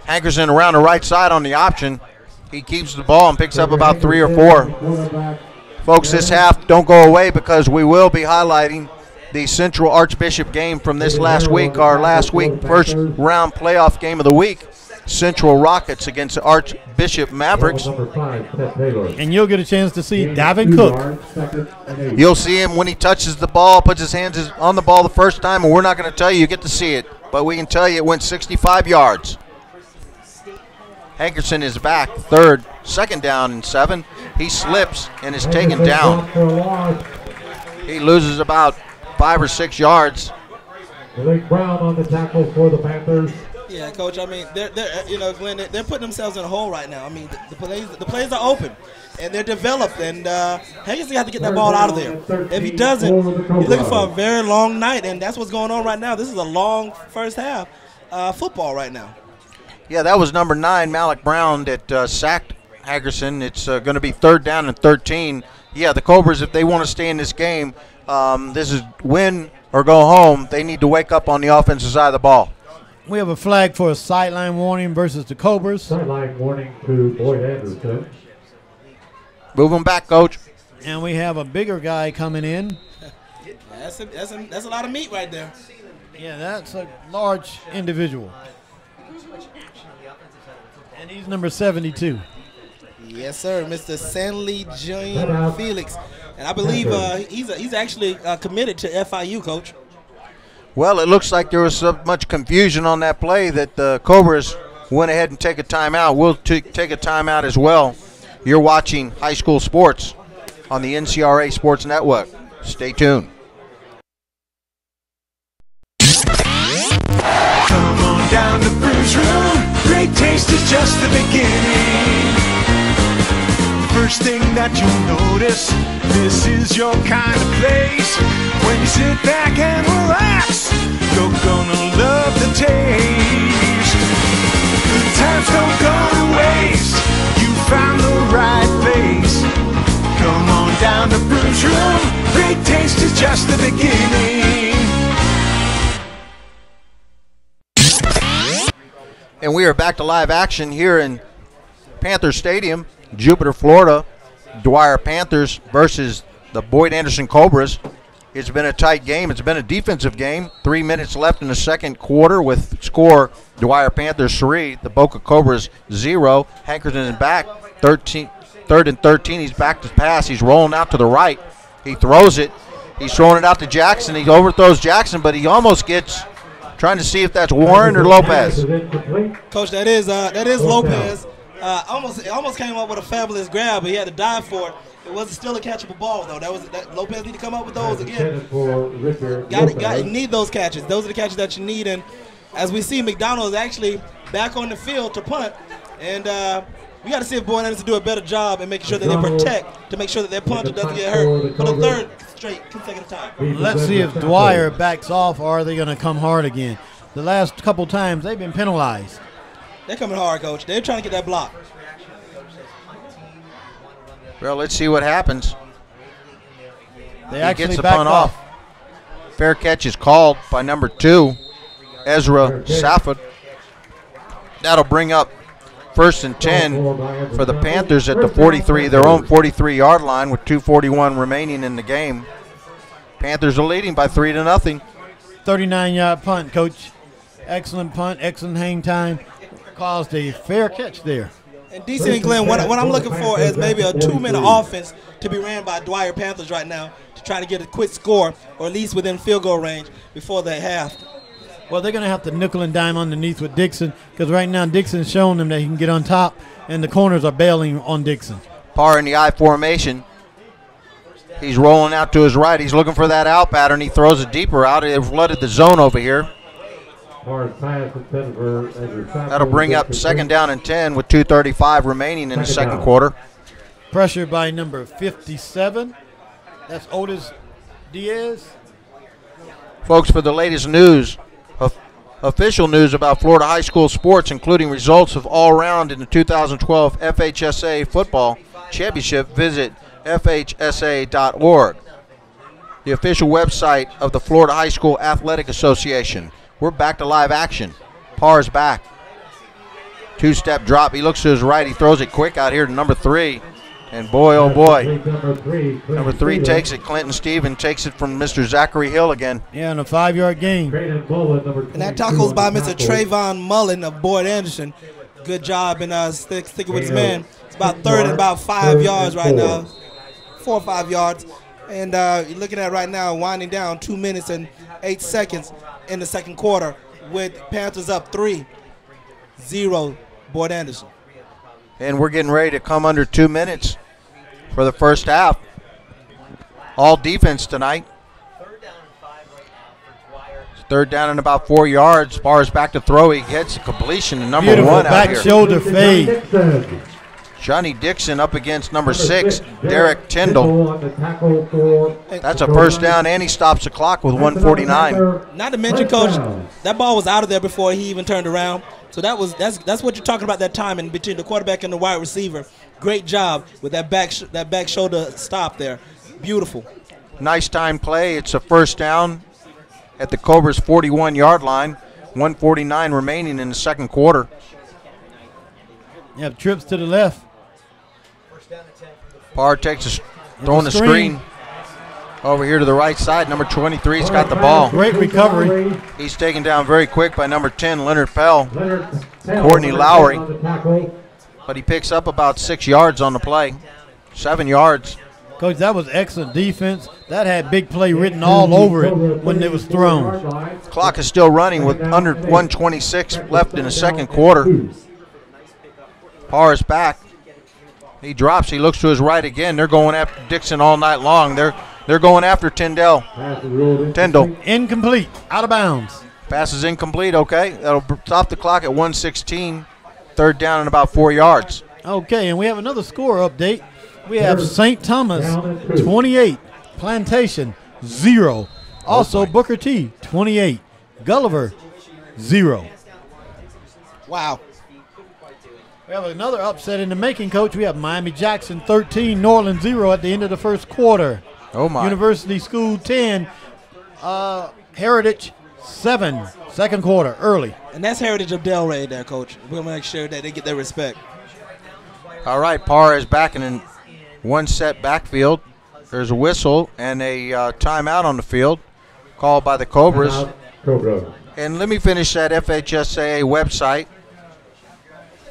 Hankerson around the right side on the option. He keeps the ball and picks up about 3 or 4. Folks, this half, don't go away, because we will be highlighting the Central Archbishop game from this last week, our last week first round playoff game of the week. Central Rockets against the Archbishop Mavericks. And you'll get a chance to see Davin Cook. You'll see him when he touches the ball, puts his hands on the ball the first time, and we're not going to tell you get to see it, but we can tell you it went 65 yards. Hankerson is back, 2nd down and 7. He slips and is taken down. He loses about 5 or 6 yards. Blake Brown on the tackle for the Panthers. Yeah, Coach. I mean, Glenn, they're putting themselves in a hole right now. I mean, the plays are open, and they're developed, and Hankerson has to get that ball out of there. If he doesn't, he's looking for a very long night, and that's what's going on right now. This is a long first half football right now. Yeah, that was number 9, Malik Brown, that sacked Hankerson. It's going to be 3rd down and 13. Yeah, the Cobras, if they want to stay in this game, this is win or go home. They need to wake up on the offensive side of the ball. We have a flag for a sideline warning versus the Cobras. Sideline warning to Boyd Anderson. Move him back, Coach. And we have a bigger guy coming in. That's a lot of meat right there. Yeah, that's a large individual. And he's number 72. Yes, sir, Mr. Stanley John Felix. And I believe he's actually committed to FIU, Coach. Well, it looks like there was so much confusion on that play that the Cobras went ahead and take a timeout. We'll take a timeout as well. You're watching high school sports on the NCRA Sports Network. Stay tuned. Come on down to Brews Room. Great taste is just the beginning. First thing that you'll notice, this is your kind of place. When you sit back and relax, you're gonna love the taste. Good times don't go to waste. You found the right place. Come on down to Brews Room. Great taste is just the beginning. And we are back to live action here in Panther Stadium, Jupiter, Florida. Dwyer Panthers versus the Boyd Anderson Cobras. It's been a tight game. It's been a defensive game. 3 minutes left in the second quarter with score Dwyer Panthers 3, the Boca Cobras 0. Hankerson is back, 3rd and 13. He's back to pass. He's rolling out to the right. He throws it. He's throwing it out to Jackson. He overthrows Jackson, but he almost gets trying to see if that's Warren or Lopez. Coach, that is Lopez. Almost came up with a fabulous grab, but he had to dive for it. It wasn't still a catchable ball, though. That Lopez need to come up with those again. Need those catches. Those are the catches that you need. And as we see, McDonald is actually back on the field to punt. And we got to see if Boyd Anderson do a better job in making sure that they protect to make sure that their punter doesn't get hurt for the 3rd straight consecutive time. Let's see if Dwyer backs off, or are they going to come hard again? The last couple times they've been penalized. They're coming hard, Coach. They're trying to get that block. Well, let's see what happens. They He actually gets the backed punt off. Fair catch is called by number 2, Ezra Safford. That'll bring up 1st and 10 for the Panthers at the 43, their own 43-yard line with 2:41 remaining in the game. Panthers are leading by 3-0. 39-yard punt, Coach. Excellent punt, excellent hang time. Caused a fair catch there. And DC and Glenn, what I'm looking for is maybe a 2-minute offense to be ran by Dwyer Panthers right now to try to get a quick score, or at least within field goal range before the half. Well, they're going to have to nickel and dime underneath with Dixon, because right now Dixon's showing them that he can get on top, and the corners are bailing on Dixon. Parr in the I formation. He's rolling out to his right. He's looking for that out pattern. He throws it deeper out. They've flooded the zone over here. That'll bring up 2nd down and 10 with 2:35 remaining in the second quarter. Pressure by number 57. That's Otis Diaz. Folks, for the latest news, official news about Florida high school sports, including results of all round in the 2012 FHSA football championship, visit FHSA.org, the official website of the Florida High School Athletic Association. We're back to live action. Parr's back. 2-step drop. He looks to his right. He throws it quick out here to number 3. And boy, oh boy. Number 3 takes it. Clinton Stephen takes it from Mr. Zachary Hill again. Yeah, and a 5-yard gain. And that tackle's by Mr. Trayvon Mullen of Boyd Anderson. Good job in sticking with his man. It's about 3rd and about 5 yards right now. 4 or 5 yards. And you're looking at right now winding down 2 minutes and 8 seconds in the second quarter with Panthers up 3-0 Boyd Anderson. And we're getting ready to come under 2 minutes for the first half. All defense tonight. 3rd down and about 4 yards. Parr's back to throw. He gets a completion to number Beautiful 1 out back here. shoulder fade. Johnny Dixon up against number 6, Derek Tyndall. That's a first down, and he stops the clock with 1:49. Not to mention, Coach, that ball was out of there before he even turned around. So that's what you're talking about, that timing between the quarterback and the wide receiver. Great job with that back shoulder stop there. Beautiful. Nice time play. It's a first down at the Cobras' 41-yard line. 1:49 remaining in the second quarter. You have trips to the left. Parr takes a throwing the screen over here to the right side. Number 23's got the ball. Great recovery. He's taken down very quick by number 10, Leonard Pell. Courtney Lowry. But he picks up about 6 yards on the play. 7 yards. Coach, that was excellent defense. That had big play written all over it when it was thrown. Clock is still running with under 1:26 left in the second quarter. Parr is back. He drops. He looks to his right again. They're going after Dixon all night long. They're going after Tyndall. Incomplete. Out of bounds. Pass is incomplete. Okay. That'll stop the clock at 1:16. 3rd down and about 4 yards. Okay, and we have another score update. We have St. Thomas 28, Plantation 0. Also Booker T 28, Gulliver 0. Wow. We have another upset in the making, Coach. We have Miami Jackson 13, New Orleans 0 at the end of the first quarter. Oh, my. University School 10, Heritage 7, second quarter, early. And that's Heritage of Delray there, Coach. We'll make sure that they get their respect. All right, Parr is back in One set backfield. There's a whistle and a timeout on the field called by the Cobras. And let me finish that FHSAA website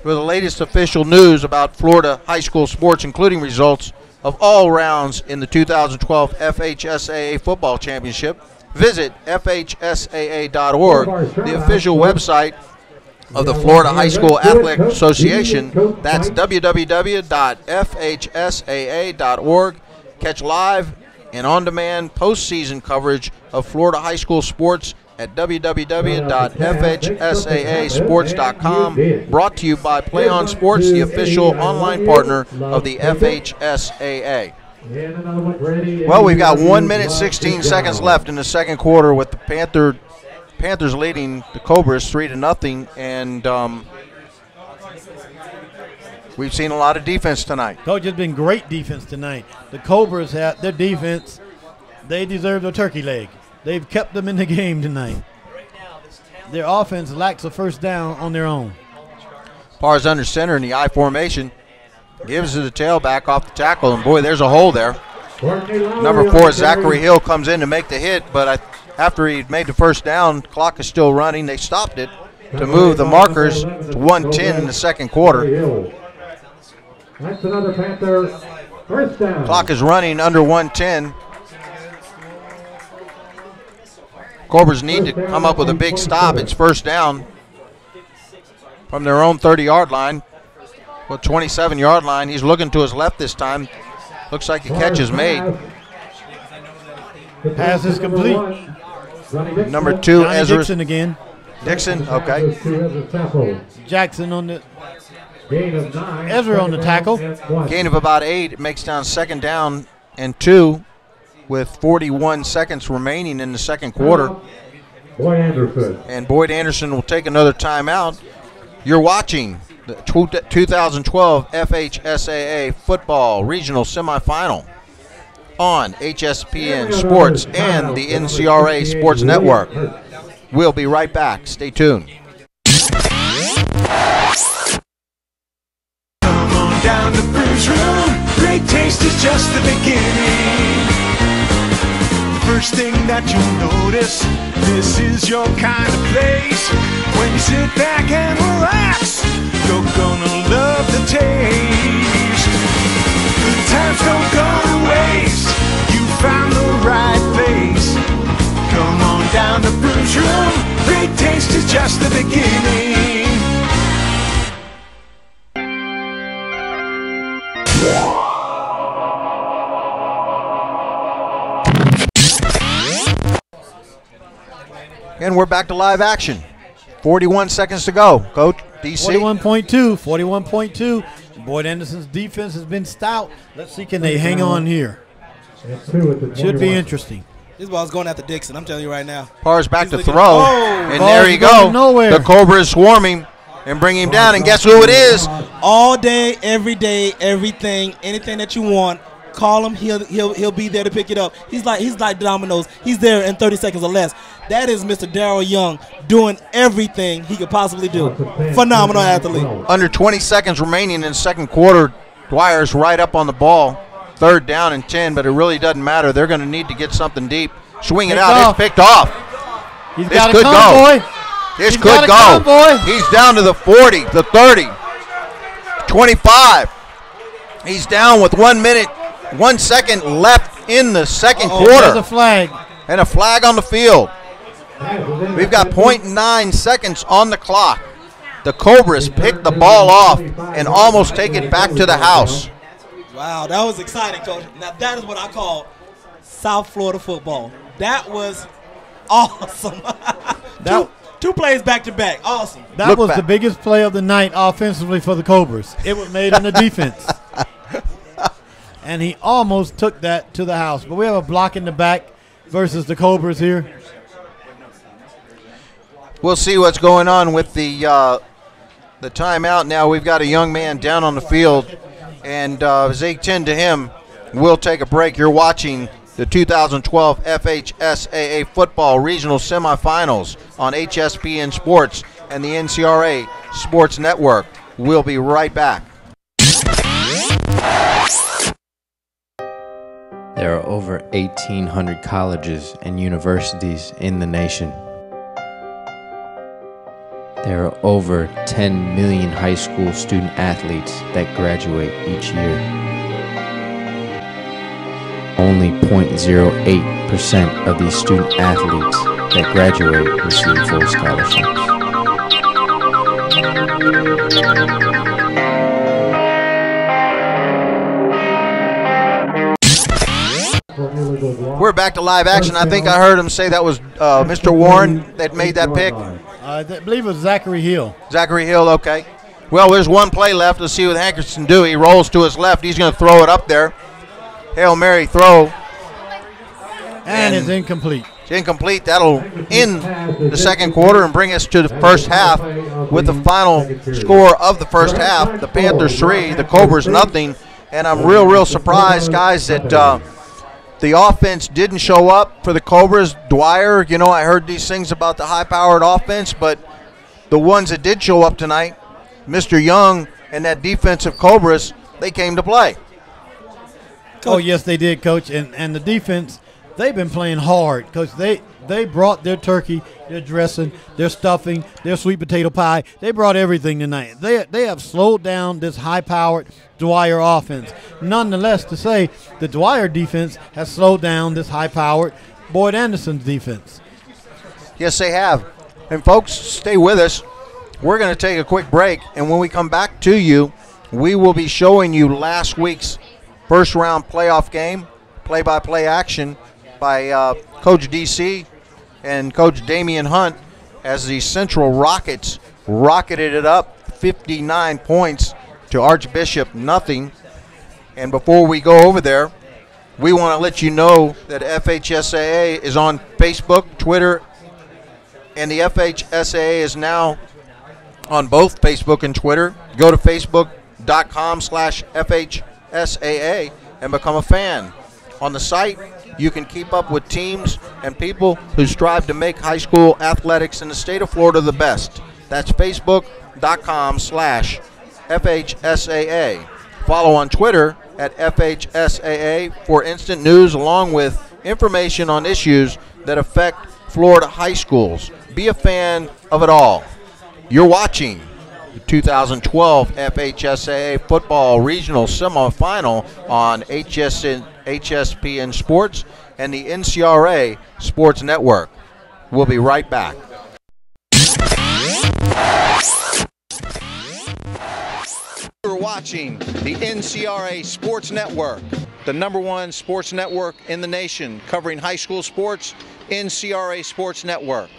for the latest official news about Florida high school sports, including results of all rounds in the 2012 FHSAA Football Championship. Visit FHSAA.org, the official website of the Florida High School Athletic Association. That's www.fhsaa.org. Catch live and on-demand postseason coverage of Florida high school sports at www.fhsaasports.com. Brought to you by Play On Sports, the official online partner of the FHSAA. Well, we've got 1 minute, 16 seconds left in the second quarter with the Panthers leading the Cobras 3-0, and we've seen a lot of defense tonight. Coach, has been great defense tonight. The Cobras have their defense. They deserve a turkey leg. They've kept them in the game tonight. Their offense lacks a first down on their own. Pars under center in the I formation. Gives it the tailback off the tackle, and boy, there's a hole there. Number 4, Zachary Hill, comes in to make the hit, but after he made the first down, clock is still running. They stopped it to move the markers to 1:10 in the second quarter. That's another Panther first down. Clock is running under 1:10. Cobras need to come up with a big stop. It's first down from their own 30-yard line. Well, 27-yard line. He's looking to his left this time. Looks like a catch is made. Pass is complete. Number 2, Ezra Dixon again. Dixon, okay. Jackson on the Ezra on the tackle. Gain of about 8. It makes down second down and 2 with 41 seconds remaining in the second quarter. And Boyd Anderson will take another timeout. You're watching the 2012 FHSAA Football Regional Semifinal on HSPN Sports and the NCRA Sports Network. We'll be right back. Stay tuned. Come on down to Bruce Room. Great taste is just the beginning. First thing that you'll notice, this is your kind of place. When you sit back and relax, you're gonna love the taste. Good times don't go to waste. You found the right place. Come on down to Bruce Room. Great taste is just the beginning. And we're back to live action. 41 seconds to go. Coach, DC. 41.2. Boyd Anderson's defense has been stout. Let's see, can they hang on here? Should be interesting. This ball's going after Dixon, I'm telling you right now. Parr's back to looking- throw. Oh! And there you go. Nowhere. The Cobra is swarming and bring him down. And guess who it is? All day, everything, anything that you want. Call him. He'll be there to pick it up. He's like dominoes. He's there in 30 seconds or less. That is Mr. Darrell Young doing everything he could possibly do. Phenomenal athlete. Under 20 seconds remaining in the second quarter. Dwyer's right up on the ball. Third down and 10, but it really doesn't matter. They're going to need to get something deep. Swing it out. It's picked off. He's This got could a convoy. go. This He's could got a go. convoy. He's down to the 40, the 30, 25. He's down with 1 minute, 1 second left in the second There's quarter. a flag. And a flag on the field. We've got 0.9 seconds on the clock. The Cobras pick the ball off and almost take it back to the house. Wow, that was exciting, Coach. Now that is what I call South Florida football. That was awesome. Two plays back to back. Awesome. That was the biggest play of the night offensively for the Cobras. It was made in the defense. And he almost took that to the house. But we have a block in the back versus the Cobras here. We'll see what's going on with the timeout now. We've got a young man down on the field, and as they tend to him, we'll take a break. You're watching the 2012 FHSAA Football Regional Semifinals on HSPN Sports and the NCRA Sports Network. We'll be right back. There are over 1,800 colleges and universities in the nation. There are over 10 million high school student athletes that graduate each year. Only 0.08% of these student athletes that graduate receive full scholarships. We're back to live action. I think I heard him say that was Mr. Warren that made that pick. I believe it was Zachary Hill. Zachary Hill, okay. Well, there's one play left. Let's see what Hankerson do. He rolls to his left. He's going to throw it up there. Hail Mary throw. And it's incomplete. It's incomplete. That'll end the second quarter and bring us to the first half with the final score of the first half. The Panthers 3, the Cobras nothing. And I'm real surprised, guys, that the offense didn't show up for the Cobras. Dwyer, you know, I heard these things about the high-powered offense, but the ones that did show up tonight, Mr. Young and that defensive Cobras, they came to play. Oh, yes, they did, Coach. And the defense, they've been playing hard because they brought their turkey, their dressing, their stuffing, their sweet potato pie. They brought everything tonight. They have slowed down this high-powered Dwyer offense. Nonetheless, to say the Dwyer defense has slowed down this high-powered Boyd Anderson's defense. Yes, they have. And, folks, stay with us. We're going to take a quick break, and when we come back to you, we will be showing you last week's first-round playoff game, play-by-play action by Coach DC and Coach Damian Hunt as the Central Rockets rocketed it up 59 points to Archbishop nothing. And before we go over there, we want to let you know that FHSAA is on Facebook, Twitter, and the FHSAA is now on both Facebook and Twitter. Go to facebook.com/FHSAA and become a fan. On the site, you can keep up with teams and people who strive to make high school athletics in the state of Florida the best. That's facebook.com/FHSAA. Follow on Twitter at FHSAA for instant news along with information on issues that affect Florida high schools. Be a fan of it all. You're watching the 2012 FHSAA Football Regional Semifinal on HSPN Sports and the NCRA Sports Network. We'll be right back. You're watching the NCRA Sports Network, the #1 sports network in the nation covering high school sports, NCRA Sports Network.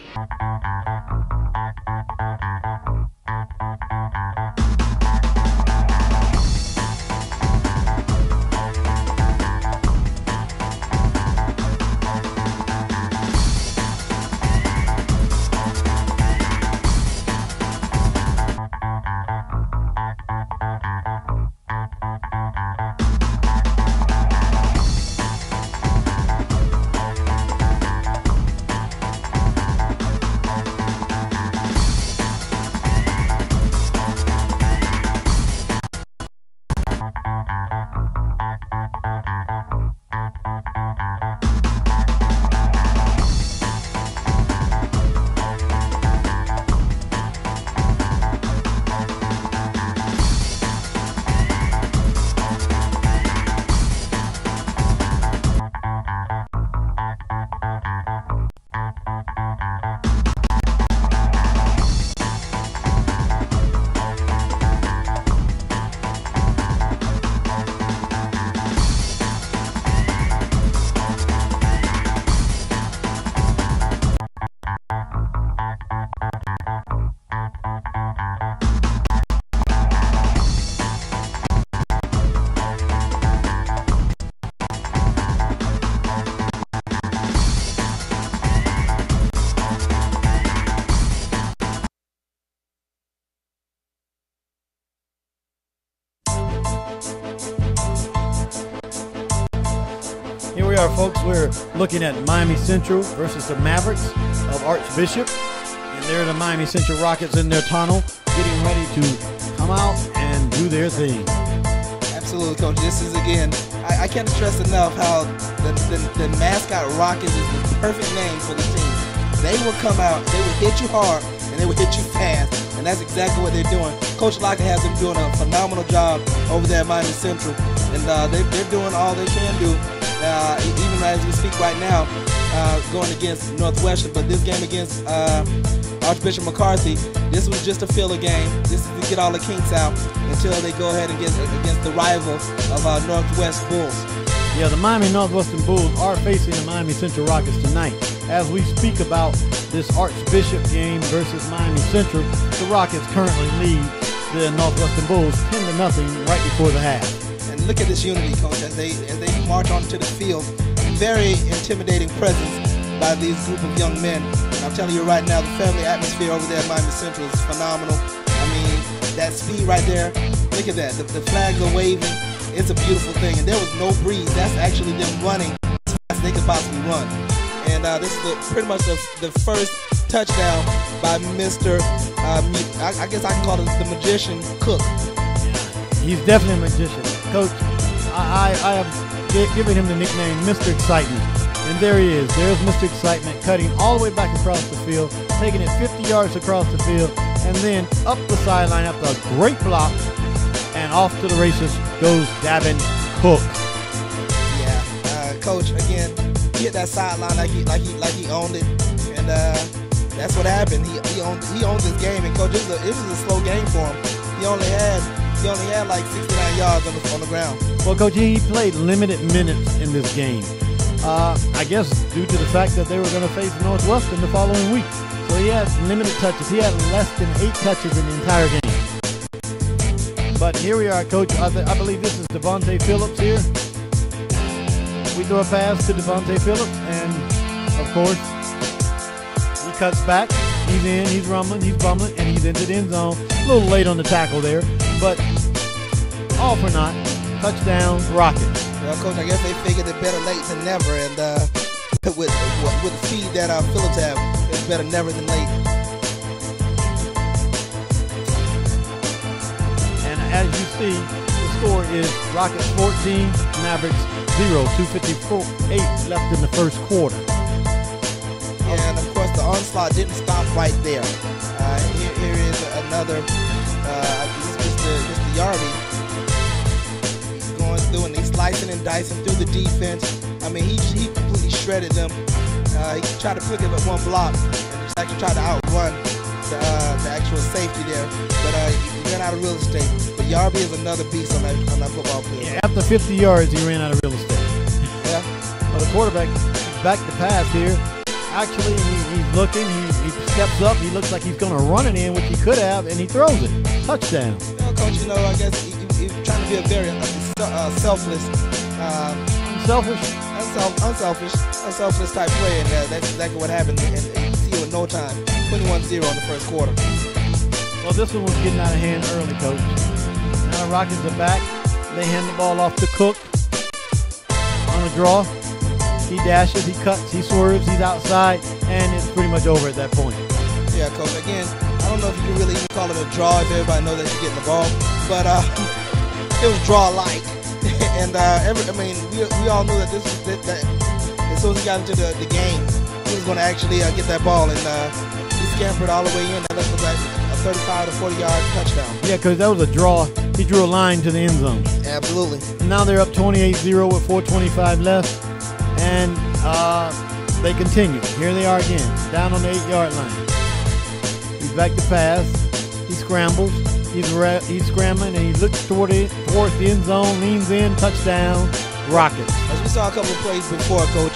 Here we are, folks. We're looking at Miami Central versus the Mavericks of Archbishop. And they're the Miami Central Rockets in their tunnel, getting ready to come out and do their thing. Absolutely, Coach. This is, again, I can't stress enough how the mascot Rocket is the perfect name for the team. They will come out, they will hit you hard, and they will hit you fast, and that's exactly what they're doing. Coach Lockett has them doing a phenomenal job over there at Miami Central, and they're doing all they can do, even as we speak right now, going against Northwestern. But this game against Archbishop McCarthy, this was just a filler game. This is to get all the kinks out until they go ahead and get against the rival of Northwest Bulls. Yeah, the Miami Northwestern Bulls are facing the Miami Central Rockets tonight. As we speak about this Archbishop game versus Miami Central, the Rockets currently lead the Northwestern Bulls 10-0 right before the half. And look at this unity, Coach, as they march onto the field. Very intimidating presence by these group of young men. And I'm telling you right now, the family atmosphere over there at Miami Central is phenomenal. I mean, that speed right there, look at that. The flags are waving. It's a beautiful thing. And there was no breeze. That's actually them running as fast as they could possibly run. And this is pretty much the first touchdown by Mr. I guess I can call it the magician Cook. He's definitely a magician. Coach, I have given him the nickname Mr. Excitement. And there he is. There's Mr. Excitement cutting all the way back across the field, taking it 50 yards across the field, and then up the sideline after a great block, and off to the races goes Davin Cook. Yeah, Coach, again, he hit that sideline like he owned it, and that's what happened. He owned this game, and Coach, it was a slow game for him. He only had like 69 yards on the ground. Well, Coach, he played limited minutes in this game. I guess due to the fact that they were going to face Northwestern the following week. So he had limited touches. He had less than 8 touches in the entire game. But here we are, Coach. I believe this is Devontae Phillips here. We throw a pass to Devontae Phillips, and of course, he cuts back. He's in, he's rumbling, he's bumbling, and he's into the end zone. A little late on the tackle there, but all for naught. Touchdown, Rockets. Well, Coach, I guess they figured it better late than never, and with the speed that Phillips have, it's better never than late. And as you see, the score is Rockets 14, Mavericks 0, 2:54 left in the first quarter. And of course, the onslaught didn't stop right there. Here is another, Mr. Yarby. Going through and he's slicing and dicing through the defense. I mean, he completely shredded them. He tried to pick it with one block and actually tried to outrun the actual safety there, but he ran out of real estate. But Yarby is another beast on that football field. Yeah, after 50 yards, he ran out of real estate. Yeah. Well, the quarterback back to pass here. Actually, he's looking. He steps up. He looks like he's going to run it in, which he could have, and he throws it. Touchdown. You know, Coach, I guess he's trying to be a very selfless, unselfish type play, and that's exactly what happened. And you see it in no time, 21-0 in the first quarter. Well, this one was getting out of hand early, Coach. Now the Rockets are back. They hand the ball off to Cook on a draw. He dashes, he cuts, he swerves, he's outside, and it's pretty much over at that point. Yeah, Coach. Again, I don't know if you can really even call it a draw if everybody knows that you're getting the ball, but it was draw-like. And we all knew that that as soon as he got into the game, he was going to actually get that ball, and he scampered all the way in. That looked like a 35 to 40-yard touchdown. Yeah, because that was a draw. He drew a line to the end zone. Absolutely. And now they're up 28-0 with 4:25 left, and they continue. Here they are again, down on the 8-yard line. He's back to pass. He scrambles. He's scrambling, and he looks towards the end zone, leans in, touchdown, Rockets. As we saw a couple of plays before, Coach,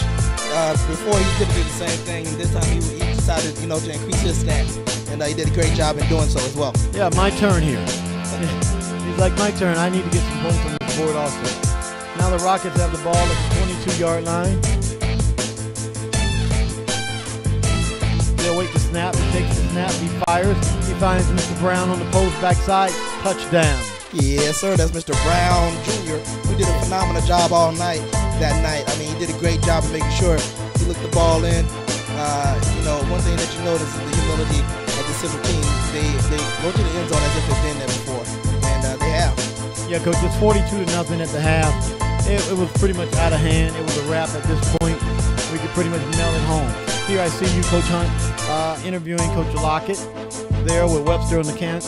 before he could do the same thing, and this time he decided, to increase his stats, and he did a great job in doing so as well. Yeah, my turn here. He's like, my turn. I need to get some points on this board also. Now the Rockets have the ball at the 22-yard line. They'll wait the snap. He takes the snap. He fires. He finds Mr. Brown on the post backside. Touchdown. Yes, sir. That's Mr. Brown Jr., who did a phenomenal job all night that night. I mean, he did a great job of making sure he looked the ball in. One thing that you notice is the humility of the Central team. They go to the end zone as if they've been there before, and they have. Yeah, Coach, it's 42-0 at the half. it was pretty much out of hand. It was a wrap at this point. We could pretty much mail it home. Here I see you, Coach Hunt, interviewing Coach Lockett there with Webster on the camera,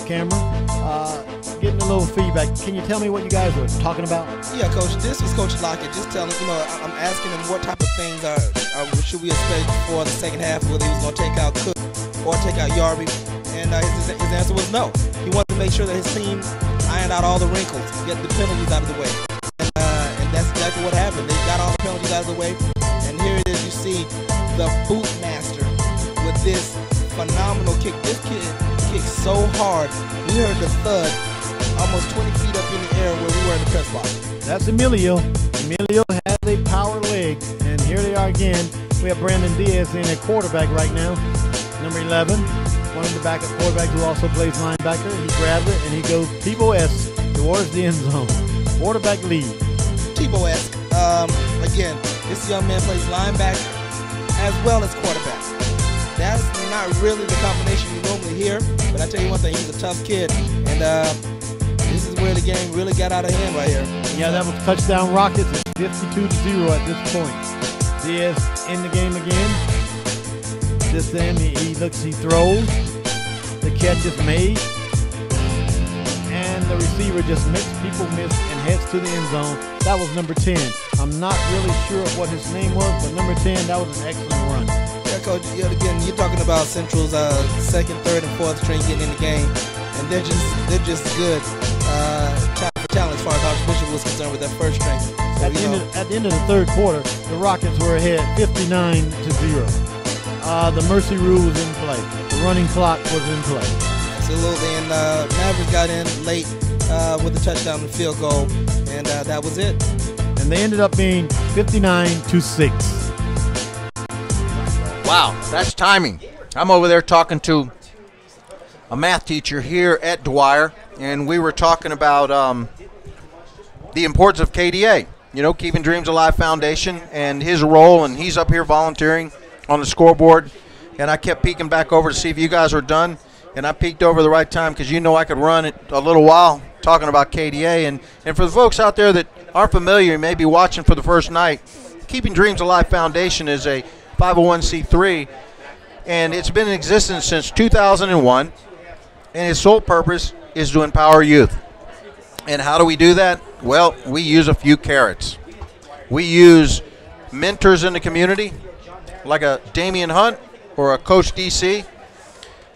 getting a little feedback. Can you tell me what you guys were talking about? Yeah, Coach, this was Coach Lockett. Just telling, I'm asking him what type of things should we expect for the second half, whether he was going to take out Cook or take out Yarby. And his answer was no. He wanted to make sure that his team ironed out all the wrinkles, get the penalties out of the way. And that's exactly what happened. They got all the penalties out of the way. And here it is, you see the boot master with this phenomenal kick. This kid kicked so hard, we heard the thud almost 20 feet up in the air where we were in the press box. That's Emilio. Emilio has a power leg, and here they are again. We have Brandon Diaz in at quarterback right now, number 11. One of the backup quarterbacks who also plays linebacker. He grabs it, and he goes Tebow-esque towards the end zone. Quarterback lead. Tebow-esque. Again, this young man plays linebacker as well as quarterback. That's not really the combination you normally hear, but I tell you one thing, he's a tough kid, and this is where the game really got out of hand right here. Yeah, that was touchdown Rockets. It's 52-0 at this point. Diaz in the game again. This end, he looks, he throws. The catch is made. And the receiver just makes people miss and heads to the end zone. That was number 10. I'm not really sure of what his name was, but number 10, that was an excellent run. Yeah, Coach, again, you're talking about Central's second, third, and fourth string getting in the game, and they're just good talent for talent as far as Dr. Bishop was concerned with that first string. So, at the end of the third quarter, the Rockets were ahead 59-0. The mercy rule was in play. The running clock was in play. Absolutely, and Mavericks got in late with the touchdown and field goal, and that was it. And they ended up being 59-6. Wow, that's timing. I'm over there talking to a math teacher here at Dwyer, and we were talking about the importance of KDA, Keeping Dreams Alive Foundation, and his role, and he's up here volunteering on the scoreboard, and I kept peeking back over to see if you guys were done, and I peeked over the right time because I could run it a little while talking about KDA, and for the folks out there that aren't familiar, maybe watching for the first night, Keeping Dreams Alive Foundation is a 501c3, and it's been in existence since 2001, and its sole purpose is to empower youth. And how do we do that? Well, we use a few carrots. We use mentors in the community, like a Damian Hunt or a Coach DC,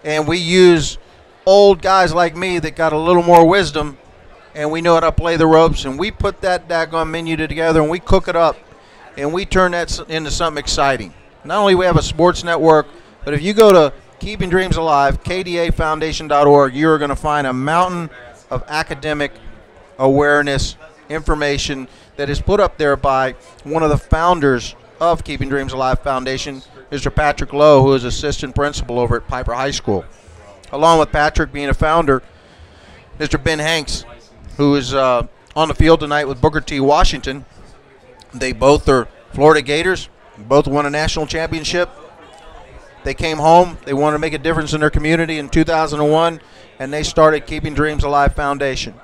and we use old guys like me that got a little more wisdom, and we know how to play the ropes, and we put that daggone menu together, and we cook it up, and we turn that into something exciting. Not only do we have a sports network, but if you go to Keeping Dreams Alive, kdafoundation.org, you're going to find a mountain of academic awareness information that is put up there by one of the founders of Keeping Dreams Alive Foundation, Mr. Patrick Lowe, who is assistant principal over at Piper High School. Along with Patrick being a founder, Mr. Ben Hanks, who is on the field tonight with Booker T. Washington. They both are Florida Gators. Both won a national championship. They came home. They wanted to make a difference in their community in 2001, and they started Keeping Dreams Alive Foundation.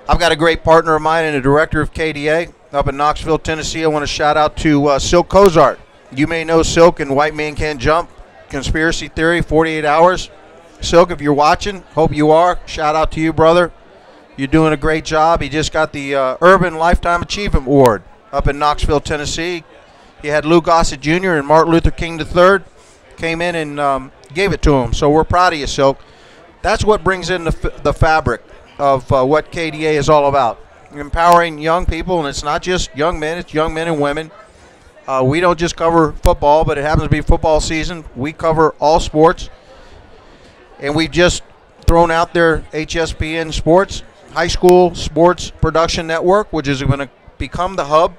I've got a great partner of mine and a director of KDA up in Knoxville, Tennessee. I want to shout out to Silk Cozart. You may know Silk and White Man Can't Jump, Conspiracy Theory, 48 Hours. Silk, if you're watching, hope you are. Shout out to you, brother. You're doing a great job. He just got the Urban Lifetime Achievement Award up in Knoxville, Tennessee. He had Lou Gossett Jr. and Martin Luther King III came in and gave it to him. So we're proud of you, Silk. That's what brings in the fabric of what KDA is all about. Empowering young people, and it's not just young men, it's young men and women. We don't just cover football, but it happens to be football season. We cover all sports. And we've just thrown out there HSPN Sports, High School Sports Production Network, which is going to become the hub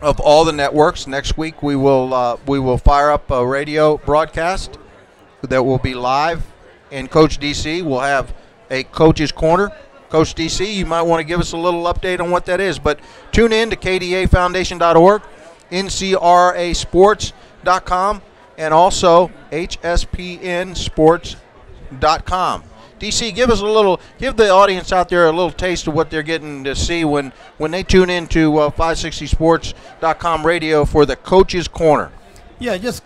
of all the networks. Next week we will fire up a radio broadcast that will be live, and Coach DC will have a Coach's Corner. Coach DC, you might want to give us a little update on what that is, but tune in to kdafoundation.org, NCRAsports.com, and also HSPNsports.com. DC, give the audience out there a little taste of what they're getting to see when they tune into 560sports.com radio for the Coach's Corner. Yeah, just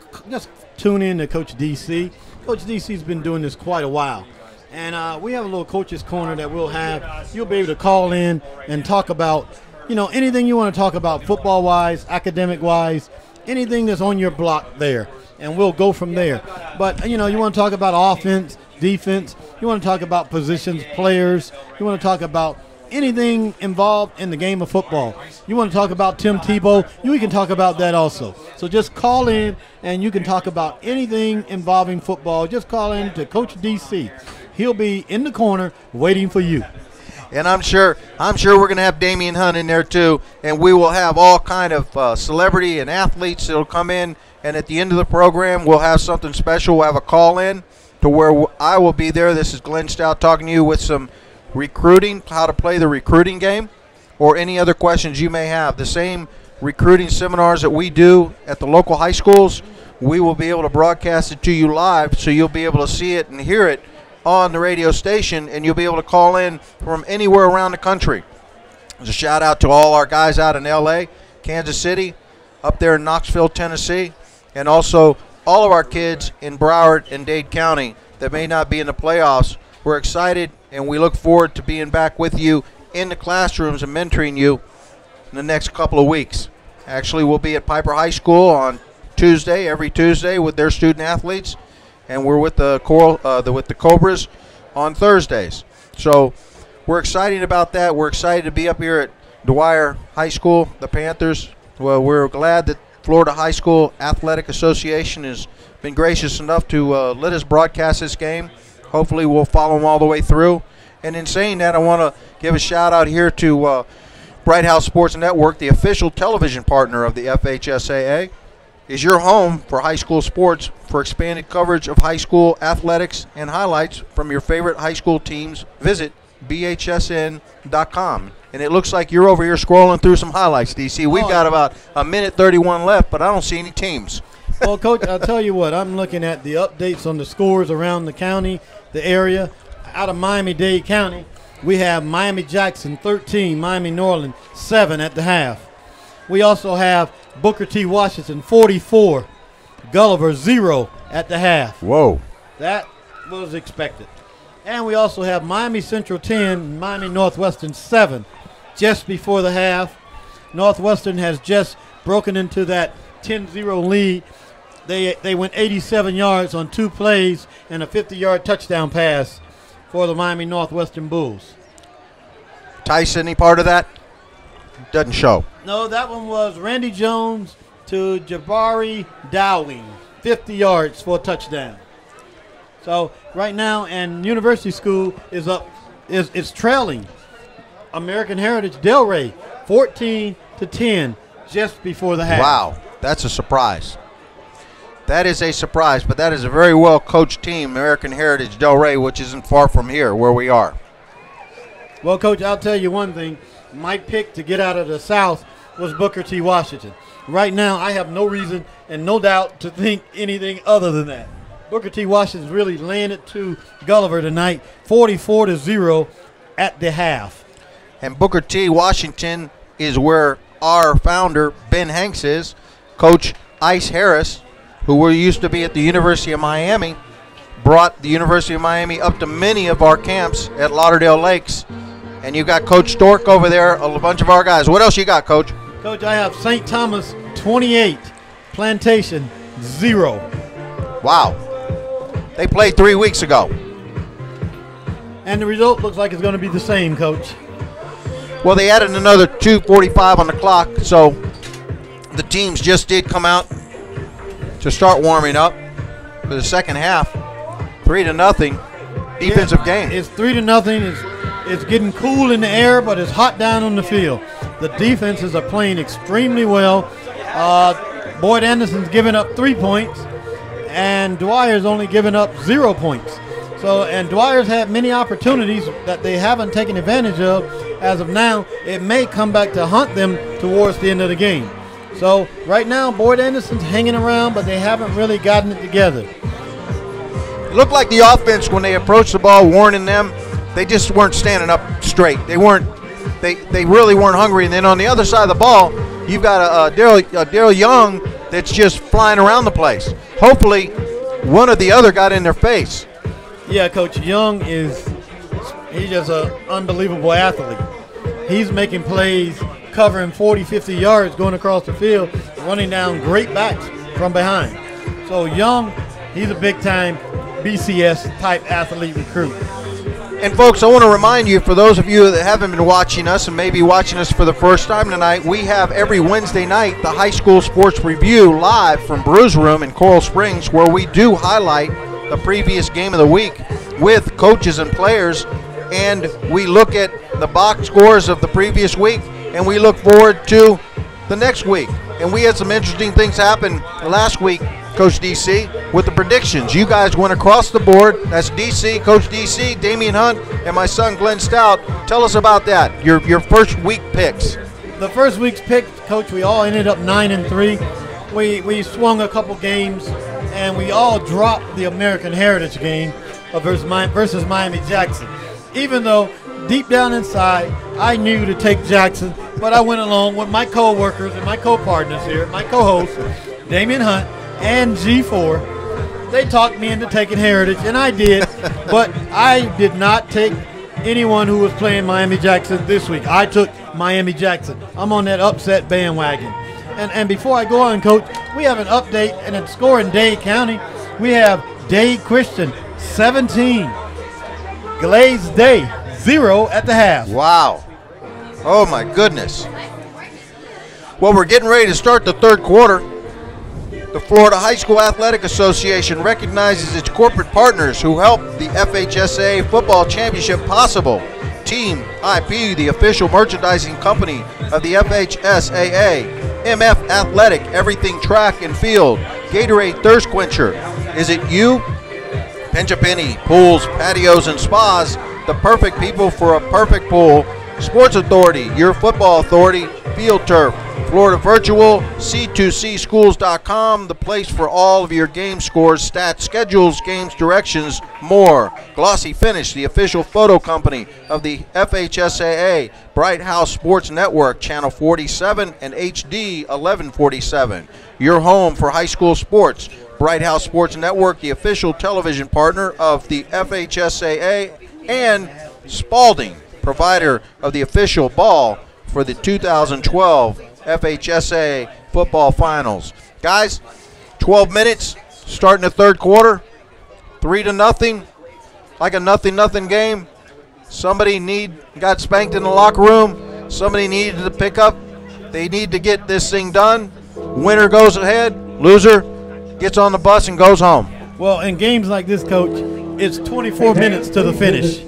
tune in to Coach DC. Coach DC's been doing this quite a while. And we have a little Coach's Corner that we'll have. You'll be able to call in and talk about, anything you want to talk about football-wise, academic-wise, anything that's on your block there. And we'll go from there. But, you want to talk about offense, defense. You want to talk about positions, players. You want to talk about anything involved in the game of football. You want to talk about Tim Tebow, we can talk about that also. So just call in and you can talk about anything involving football. Just call in to Coach DC. He'll be in the corner waiting for you. And I'm sure we're going to have Damian Hunt in there too, and we will have all kind of celebrity and athletes that'll come in, and at the end of the program we'll have something special. We'll have a call in to where I will be there. This is Glenn Stout talking to you with some recruiting, how to play the recruiting game, or any other questions you may have. The same recruiting seminars that we do at the local high schools, we will be able to broadcast it to you live, so you'll be able to see it and hear it on the radio station, and you'll be able to call in from anywhere around the country. There's a shout out to all our guys out in LA, Kansas City, up there in Knoxville, Tennessee, and also all of our kids in Broward and Dade County that may not be in the playoffs. We're excited, and we look forward to being back with you in the classrooms and mentoring you in the next couple of weeks. Actually, we'll be at Piper High School on Tuesday, every Tuesday, with their student athletes, and we're with the Cobras on Thursdays. So we're excited about that. We're excited to be up here at Dwyer High School, the Panthers. Well, we're glad that Florida High School Athletic Association has been gracious enough to let us broadcast this game. Hopefully we'll follow them all the way through. And in saying that, I want to give a shout out here to Bright House Sports Network, the official television partner of the FHSAA. Is your home for high school sports. For expanded coverage of high school athletics and highlights from your favorite high school teams, visit bhsn.com. And it looks like you're over here scrolling through some highlights, DC. We've got about a minute 31 left, but I don't see any teams. Well, Coach, I'll tell you what. I'm looking at the updates on the scores around the county, the area. Out of Miami-Dade County, we have Miami-Jackson 13, Miami-Norland 7 at the half. We also have Booker T. Washington 44, Gulliver 0 at the half. Whoa. That was expected. And we also have Miami Central 10, Miami Northwestern 7 just before the half. Northwestern has just broken into that 10-0 lead. They went 87 yards on 2 plays and a 50-yard touchdown pass for the Miami Northwestern Bulls. Tyson, any part of that? Doesn't show. No, that one was Randy Jones to Jabari Dowling, 50 yards for a touchdown. So right now, and University School is trailing American Heritage Delray 14-10 just before the half. Wow, that's a surprise. That is a surprise, but that is a very well coached team, American Heritage Delray, which isn't far from here where we are. Well, Coach, I'll tell you one thing. My pick to get out of the South was Booker T. Washington. Right now, I have no reason and no doubt to think anything other than that. Booker T. Washington really laying it to Gulliver tonight, 44-0 at the half. And Booker T. Washington is where our founder, Ben Hanks, is. Coach Ice Harris, who used to be at the University of Miami, brought the University of Miami up to many of our camps at Lauderdale Lakes. And you got Coach Stork over there, a bunch of our guys. What else you got, Coach? Coach, I have St. Thomas 28, Plantation 0. Wow. They played 3 weeks ago. And the result looks like it's going to be the same, Coach. Well, they added another 2:45 on the clock, so the teams just did come out to start warming up for the second half. 3-0 defensive game. It's 3-0. It's getting cool in the air, but it's hot down on the field. The defenses are playing extremely well. Boyd Anderson's giving up 3 points, and Dwyer's only giving up 0 points. So, and Dwyer's had many opportunities that they haven't taken advantage of as of now. It may come back to haunt them towards the end of the game. So right now, Boyd Anderson's hanging around, but they haven't really gotten it together. looked like the offense when they approached the ball, warning them, they just weren't standing up straight. They really weren't hungry. And then on the other side of the ball, you've got a Daryl Young that's just flying around the place. Hopefully, one or the other got in their face. Yeah, Coach Young he's just an unbelievable athlete. He's making plays, covering 40, 50 yards, going across the field, running down great backs from behind. So Young, he's a big-time BCS-type athlete recruit. And, folks, I want to remind you, for those of you that haven't been watching us and maybe watching us for the first time tonight, we have every Wednesday night the High School Sports Review live from Brews Room in Coral Springs, where we do highlight the previous game of the week with coaches and players, and we look at the box scores of the previous week, and we look forward to the next week. And we had some interesting things happen last week, Coach DC, with the predictions. You guys went across the board. That's DC, Coach DC, Damian Hunt, and my son Glenn Stout. Tell us about that, your first week picks. The first week's picks, Coach, we all ended up 9-3. We swung a couple games, and we all dropped the American Heritage game versus Miami Jackson. Even though deep down inside, I knew to take Jackson, but I went along with my co-workers and my co-partners here, my co-hosts, Damian Hunt and G4. They talked me into taking Heritage, and I did, but I did not take anyone who was playing Miami Jackson this week. I took Miami Jackson. I'm on that upset bandwagon. And before I go on, Coach, we have an update and a score in Dade County. We have Dade Christian 17, Glaze Day 0 at the half. Wow. Oh, my goodness. Well, we're getting ready to start the third quarter. The Florida High School Athletic Association recognizes its corporate partners who help the FHSAA Football Championship possible. Team IP, the official merchandising company of the FHSAA. MF Athletic, everything track and field. Gatorade Thirst Quencher. Is it you? Pinch a Penny, pools, patios, and spas. The perfect people for a perfect pool. Sports Authority, your football authority. Field Turf. Florida Virtual, C2Cschools.com, the place for all of your game scores, stats, schedules, games, directions, more. Glossy Finish, the official photo company of the FHSAA. Bright House Sports Network, Channel 47 and HD 1147. Your home for high school sports. Bright House Sports Network, the official television partner of the FHSAA. And Spalding, provider of the official ball for the 2012 FHSAA football finals. Guys, 12 minutes, starting the third quarter, 3-0, like a nothing game. Somebody got spanked in the locker room. Somebody needed to pick up. They need to get this thing done. Winner goes ahead. Loser gets on the bus and goes home. Well, in games like this, Coach, it's 24 minutes to the finish.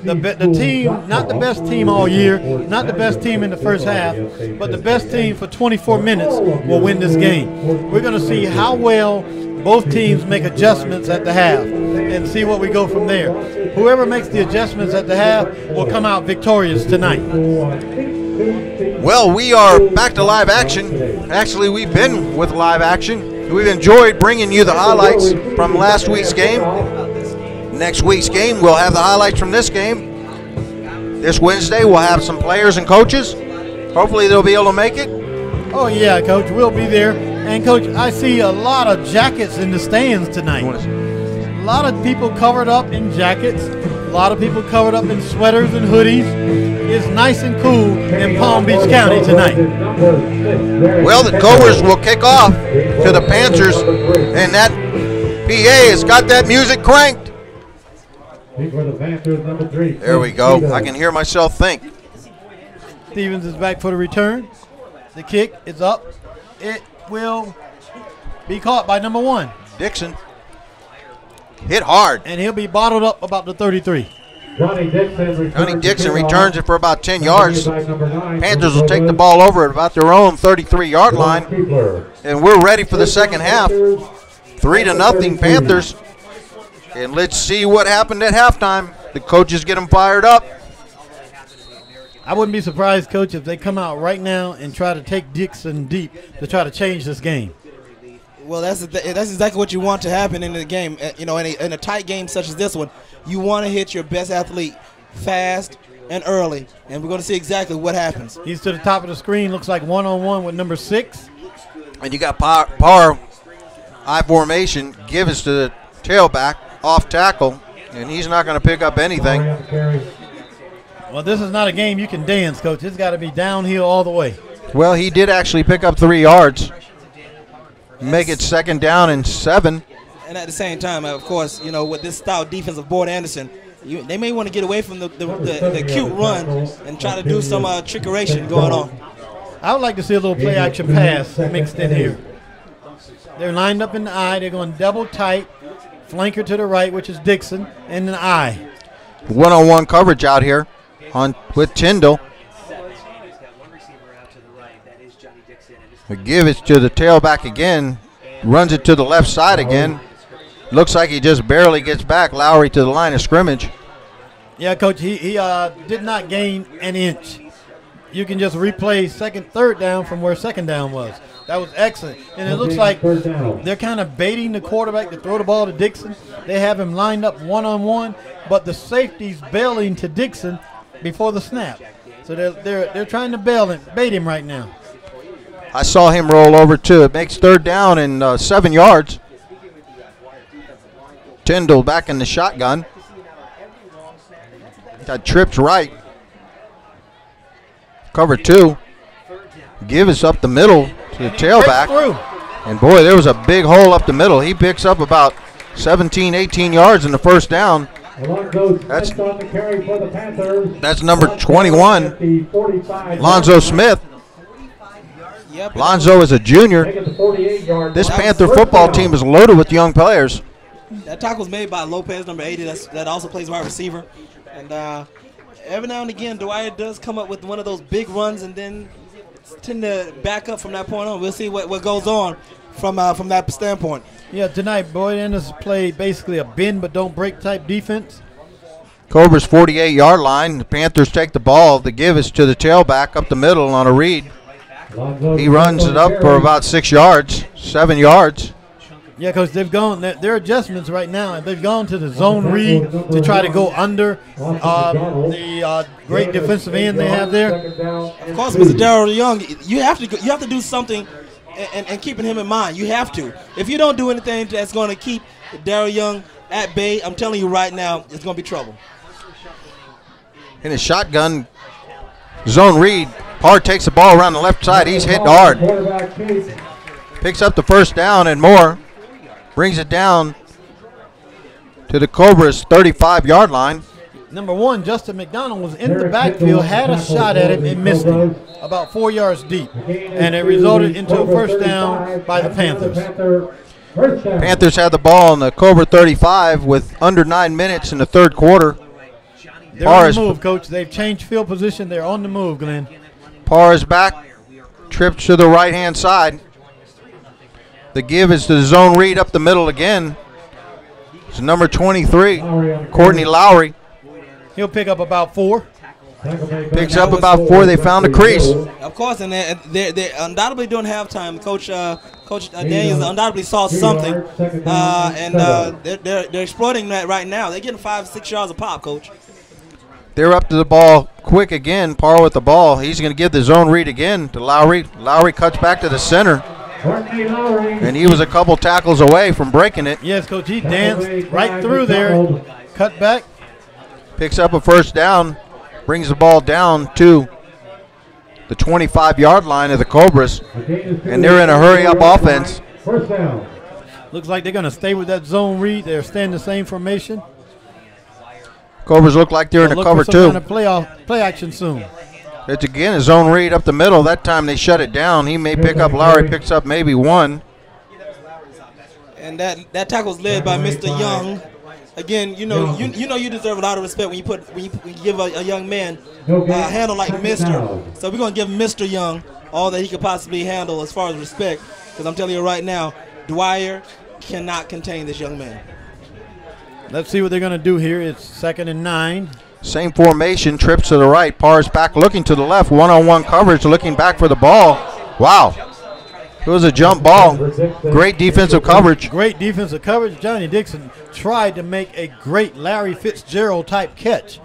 The team, not the best team all year, not the best team in the first half, but the best team for 24 minutes will win this game. We're going to see how well both teams make adjustments at the half and see what we go from there. Whoever makes the adjustments at the half will come out victorious tonight. Well, we are back to live action. Actually, we've been with live action. We've enjoyed bringing you the highlights from last week's game. Next week's game, we'll have the highlights from this game. This Wednesday, we'll have some players and coaches. Hopefully, they'll be able to make it. Oh, yeah, Coach, we'll be there. And, Coach, I see a lot of jackets in the stands tonight. A lot of people covered up in jackets. A lot of people covered up in sweaters and hoodies. It's nice and cool in Palm Beach County tonight. Well, the Cobras will kick off to the Panthers, and that PA has got that music cranked. There we go. I can hear myself think. Stevens is back for the return. The kick is up. It will be caught by number 1. Dixon. Hit hard. And he'll be bottled up about the 33. Johnny Dixon returns it for about 10 yards. Panthers will take the ball over at about their own 33-yard line. And we're ready for the second half. 3-0 Panthers. And let's see what happened at halftime. The coaches get them fired up. I wouldn't be surprised, Coach, if they come out right now and try to take Dixon deep to try to change this game. Well, that's exactly what you want to happen in the game. You know, in a tight game such as this one, you want to hit your best athlete fast and early, and we're going to see exactly what happens. He's to the top of the screen. Looks like one-on-one with number 6. And you got Parr, I formation, give us to the tailback, off tackle, and he's not going to pick up anything. Well, this is not a game you can dance, Coach. It's got to be downhill all the way. Well, he did actually pick up 3 yards. Make it 2nd down and 7. And at the same time, of course, you know, with this style defense of Boyd Anderson, they may want to get away from the cute run and try to do some trickeration going on. I would like to see a little play-action pass mixed in here. They're lined up in the I. They're going double tight, flanker to the right, which is Dixon, and an I. One-on-one coverage out here with Tyndall. Give it to the tailback again. Runs it to the left side again. Looks like he just barely gets back. Lowry to the line of scrimmage. Yeah, Coach, he did not gain an inch. You can just replay 2nd, 3rd down from where 2nd down was. That was excellent. And it looks like they're kind of baiting the quarterback to throw the ball to Dixon. They have him lined up one-on-one, but the safety's bailing to Dixon before the snap. So they're trying to bait him right now. I saw him roll over too. It makes 3rd down and 7 yards. Tyndall back in the shotgun. Got tripped right. Cover 2. Give us up the middle to the tailback. And boy, there was a big hole up the middle. He picks up about 17, 18 yards in the 1st down. That's number 21, Lonzo Smith. Lonzo is a junior. This Panther football team is loaded with young players. That tackle was made by Lopez, number 80. That also plays wide receiver. And every now and again, Dwyer does come up with one of those big runs and then tend to back up from that point on. We'll see what goes on from that standpoint. Yeah, tonight, Boyd Anderson played basically a bend but don't break type defense. Cobras 48-yard line. The Panthers take the ball. The give is to the tailback up the middle on a read. He runs it up for about 6 yards, 7 yards. Yeah, because they've gone, their adjustments right now, they've gone to the zone read to try to go under the great defensive end they have there. Of course, Mr. Darryl Young, you have to do something and keeping him in mind. You have to. If you don't do anything that's going to keep Darryl Young at bay, I'm telling you right now, it's going to be trouble. In a shotgun zone read, Parr takes the ball around the left side. He's hit hard. Picks up the 1st down and more. Brings it down to the Cobras 35-yard line. Number 1, Justin McDonald was in the backfield, had a shot at him and missed him about 4 yards deep. And it resulted into a 1st down by the Panthers. Panthers had the ball on the Cobra 35 with under 9 minutes in the 3rd quarter. They're on the move, Coach. They've changed field position. They're on the move, Glenn. Parr is back, trips to the right-hand side. The give is to the zone read up the middle again. It's number 23, Courtney Lowry. He'll pick up about 4. Picks up about 4. They found a crease. Of course, and they're undoubtedly doing halftime. Coach Daniels undoubtedly saw something, and they're exploiting that right now. They're getting 5-6 yards a pop, Coach. They're up to the ball quick again. Parr with the ball. He's going to give the zone read again to Lowry. Lowry cuts back to the center. And he was a couple tackles away from breaking it. Yes, Coach, he danced right through there. Cut back. Picks up a 1st down. Brings the ball down to the 25-yard line of the Cobras. And they're in a hurry-up offense. Looks like they're going to stay with that zone read. They're staying the same formation. Cobras look like they're in a cover 2. Kind of play action soon. It's again a zone read up the middle. That time they shut it down. He may pick up, Lowry picks up maybe 1. And that tackle's led by Mr. Young. Again, you know you deserve a lot of respect when you give a young man a handle like Mr. So we're gonna give Mr. Young all that he could possibly handle as far as respect. Because I'm telling you right now, Dwyer cannot contain this young man. Let's see what they're going to do here. It's 2nd and 9. Same formation, trips to the right. Parr's back looking to the left. One-on-one coverage, looking back for the ball. Wow. It was a jump ball. Great defensive coverage. Great defensive coverage. Johnny Dixon tried to make a great Larry Fitzgerald type catch,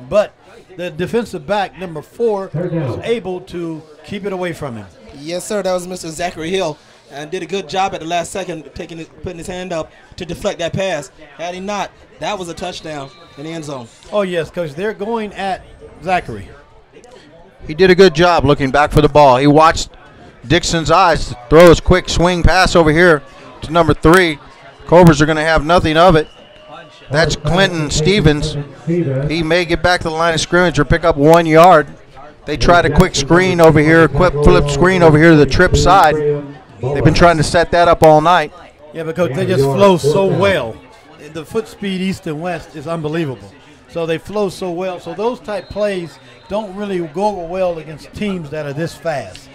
but the defensive back, number 4, was able to keep it away from him. Yes, sir. That was Mr. Zachary Hill, and did a good job at the last second putting his hand up to deflect that pass. Had he not, that was a touchdown in the end zone. Oh, yes, Coach. They're going at Zachary. He did a good job looking back for the ball. He watched Dixon's eyes to throw his quick swing pass over here to number 3. Cobras are going to have nothing of it. That's Clinton Stevens. He may get back to the line of scrimmage or pick up 1 yard. They tried a quick screen over here, flip screen over here to the trip side. They've been trying to set that up all night. Yeah, because they just flow so well. The foot speed east and west is unbelievable. So they flow so well. So those type plays don't really go over well against teams that are this fast.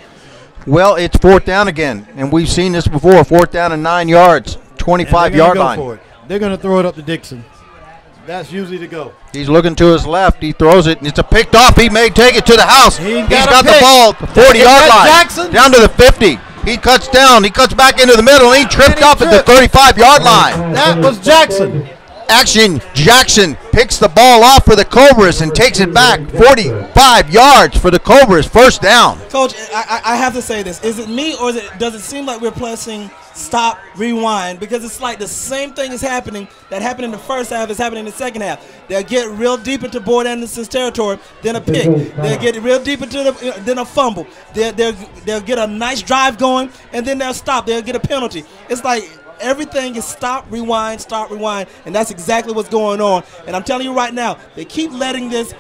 Well, it's 4th down again, and we've seen this before. 4th down and 9 yards, 25-yard line. For it. They're going to throw it up to Dixon. That's usually the go. He's looking to his left. He throws it, and it's a picked off. He may take it to the house. He's got the ball, the 40-yard line, Jackson? Down to the 50. He cuts down. He cuts back into the middle, and he tripped up at the 35-yard line. That was Jackson. Action Jackson picks the ball off for the Cobras and takes it back 45 yards for the Cobras. 1st down. Coach, I have to say this. Is it me, or does it seem like we're pressing stop, rewind? Because it's like the same thing is happening that happened in the first half is happening in the second half. They'll get real deep into Boyd Anderson's territory, then a pick. They'll get real deep into then a fumble. They'll get a nice drive going, and then they'll stop. They'll get a penalty. It's like everything is stop, rewind, and that's exactly what's going on. And I'm telling you right now, they keep letting this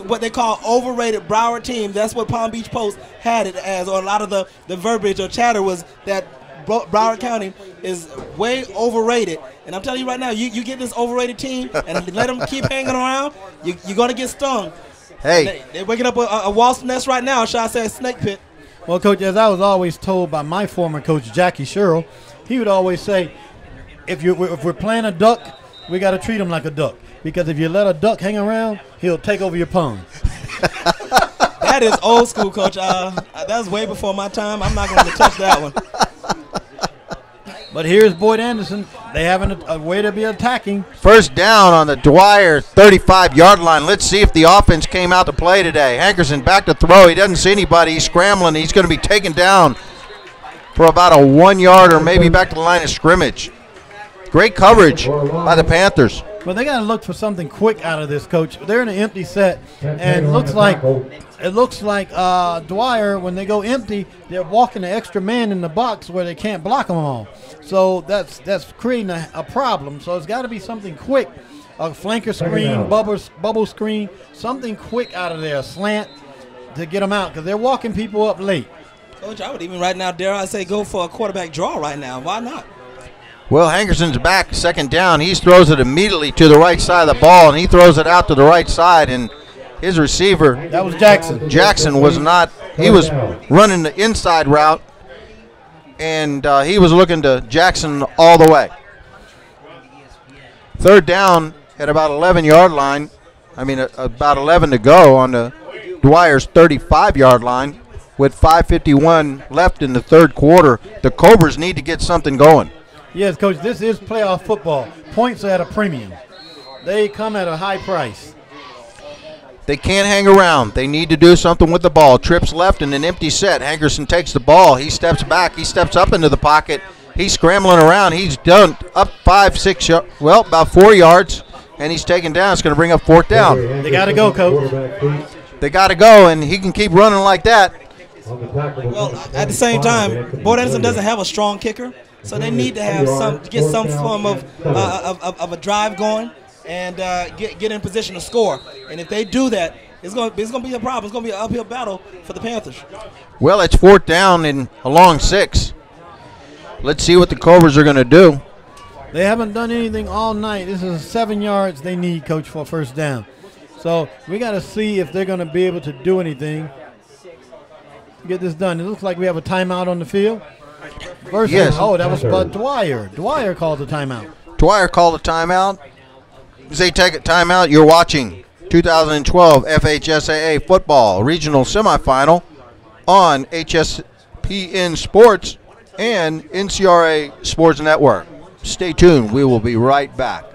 what they call overrated Broward team. That's what Palm Beach Post had it as, or a lot of the verbiage or chatter was that Broward County is way overrated. And I'm telling you right now, you get this overrated team and let them keep hanging around, you're going to get stung. Hey. They're waking up a wasp nest right now, shall I say a snake pit. Well, Coach, as I was always told by my former coach, Jackie Sherrill, he would always say, if we're playing a duck, we got to treat him like a duck. Because if you let a duck hang around, he'll take over your pond. That is old school, Coach. That was way before my time. I'm not going to touch that one. But here's Boyd Anderson. They having a way to be attacking. 1st down on the Dwyer 35-yard line. Let's see if the offense came out to play today. Hankerson back to throw. He doesn't see anybody. He's scrambling. He's going to be taken down for about a 1 yard or maybe back to the line of scrimmage. Great coverage by the Panthers. Well, they got to look for something quick out of this, Coach. They're in an empty set, and it looks like Dwyer, when they go empty, they're walking the extra man in the box where they can't block them all. So that's creating a problem. So it's got to be something quick, a flanker screen, bubble screen, something quick out of there, a slant to get them out because they're walking people up late. Coach, I would even right now, dare I say, go for a quarterback draw right now. Why not? Well, Hankerson's back, 2nd down. He throws it immediately to the right side of the ball, and he throws it out to the right side, and his receiver, that was Jackson. Jackson was not, he was running the inside route, and he was looking to Jackson all the way. 3rd down at about 11-yard line. About 11 to go on the Dwyer's 35-yard line with 5:51 left in the 3rd quarter. The Cobras need to get something going. Yes, Coach, this is playoff football. Points are at a premium. They come at a high price. They can't hang around. They need to do something with the ball. Trips left in an empty set. Hankerson takes the ball. He steps back. He steps up into the pocket. He's scrambling around. He's done up 5, 6, about 4 yards, and he's taken down. It's going to bring up 4th down. They got to go, Coach. They got to go, and he can keep running like that. Well, at the same time, Boyd Anderson doesn't have a strong kicker. So they need to have get some form of a drive going and get in position to score. And if they do that, it's going to be a problem. It's going to be an uphill battle for the Panthers. Well, it's 4th down and a long 6. Let's see what the Cobras are going to do. They haven't done anything all night. This is 7 yards they need, Coach, for a 1st down. So we got to see if they're going to be able to do anything to get this done. It looks like we have a timeout on the field. Yes. Oh, that was Dwyer. Dwyer called the timeout. Dwyer called a timeout. As they take a timeout, you're watching 2012 FHSAA football regional semifinal on HSPN Sports and NCRA Sports Network. Stay tuned. We will be right back.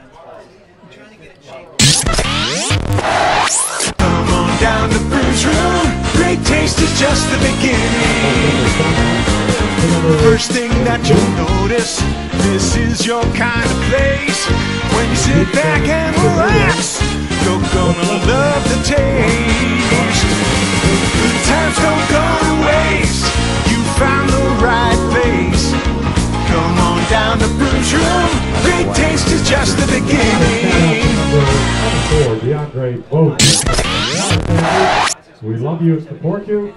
Come on down to Bruce Room. Great taste is just the beginning. First thing that you'll notice, this is your kind of place. When you sit back and relax, you're gonna love the taste. Good times don't go to waste. You found the right place. Come on down to Bruce Room. Great taste is just the beginning. We love you and support you.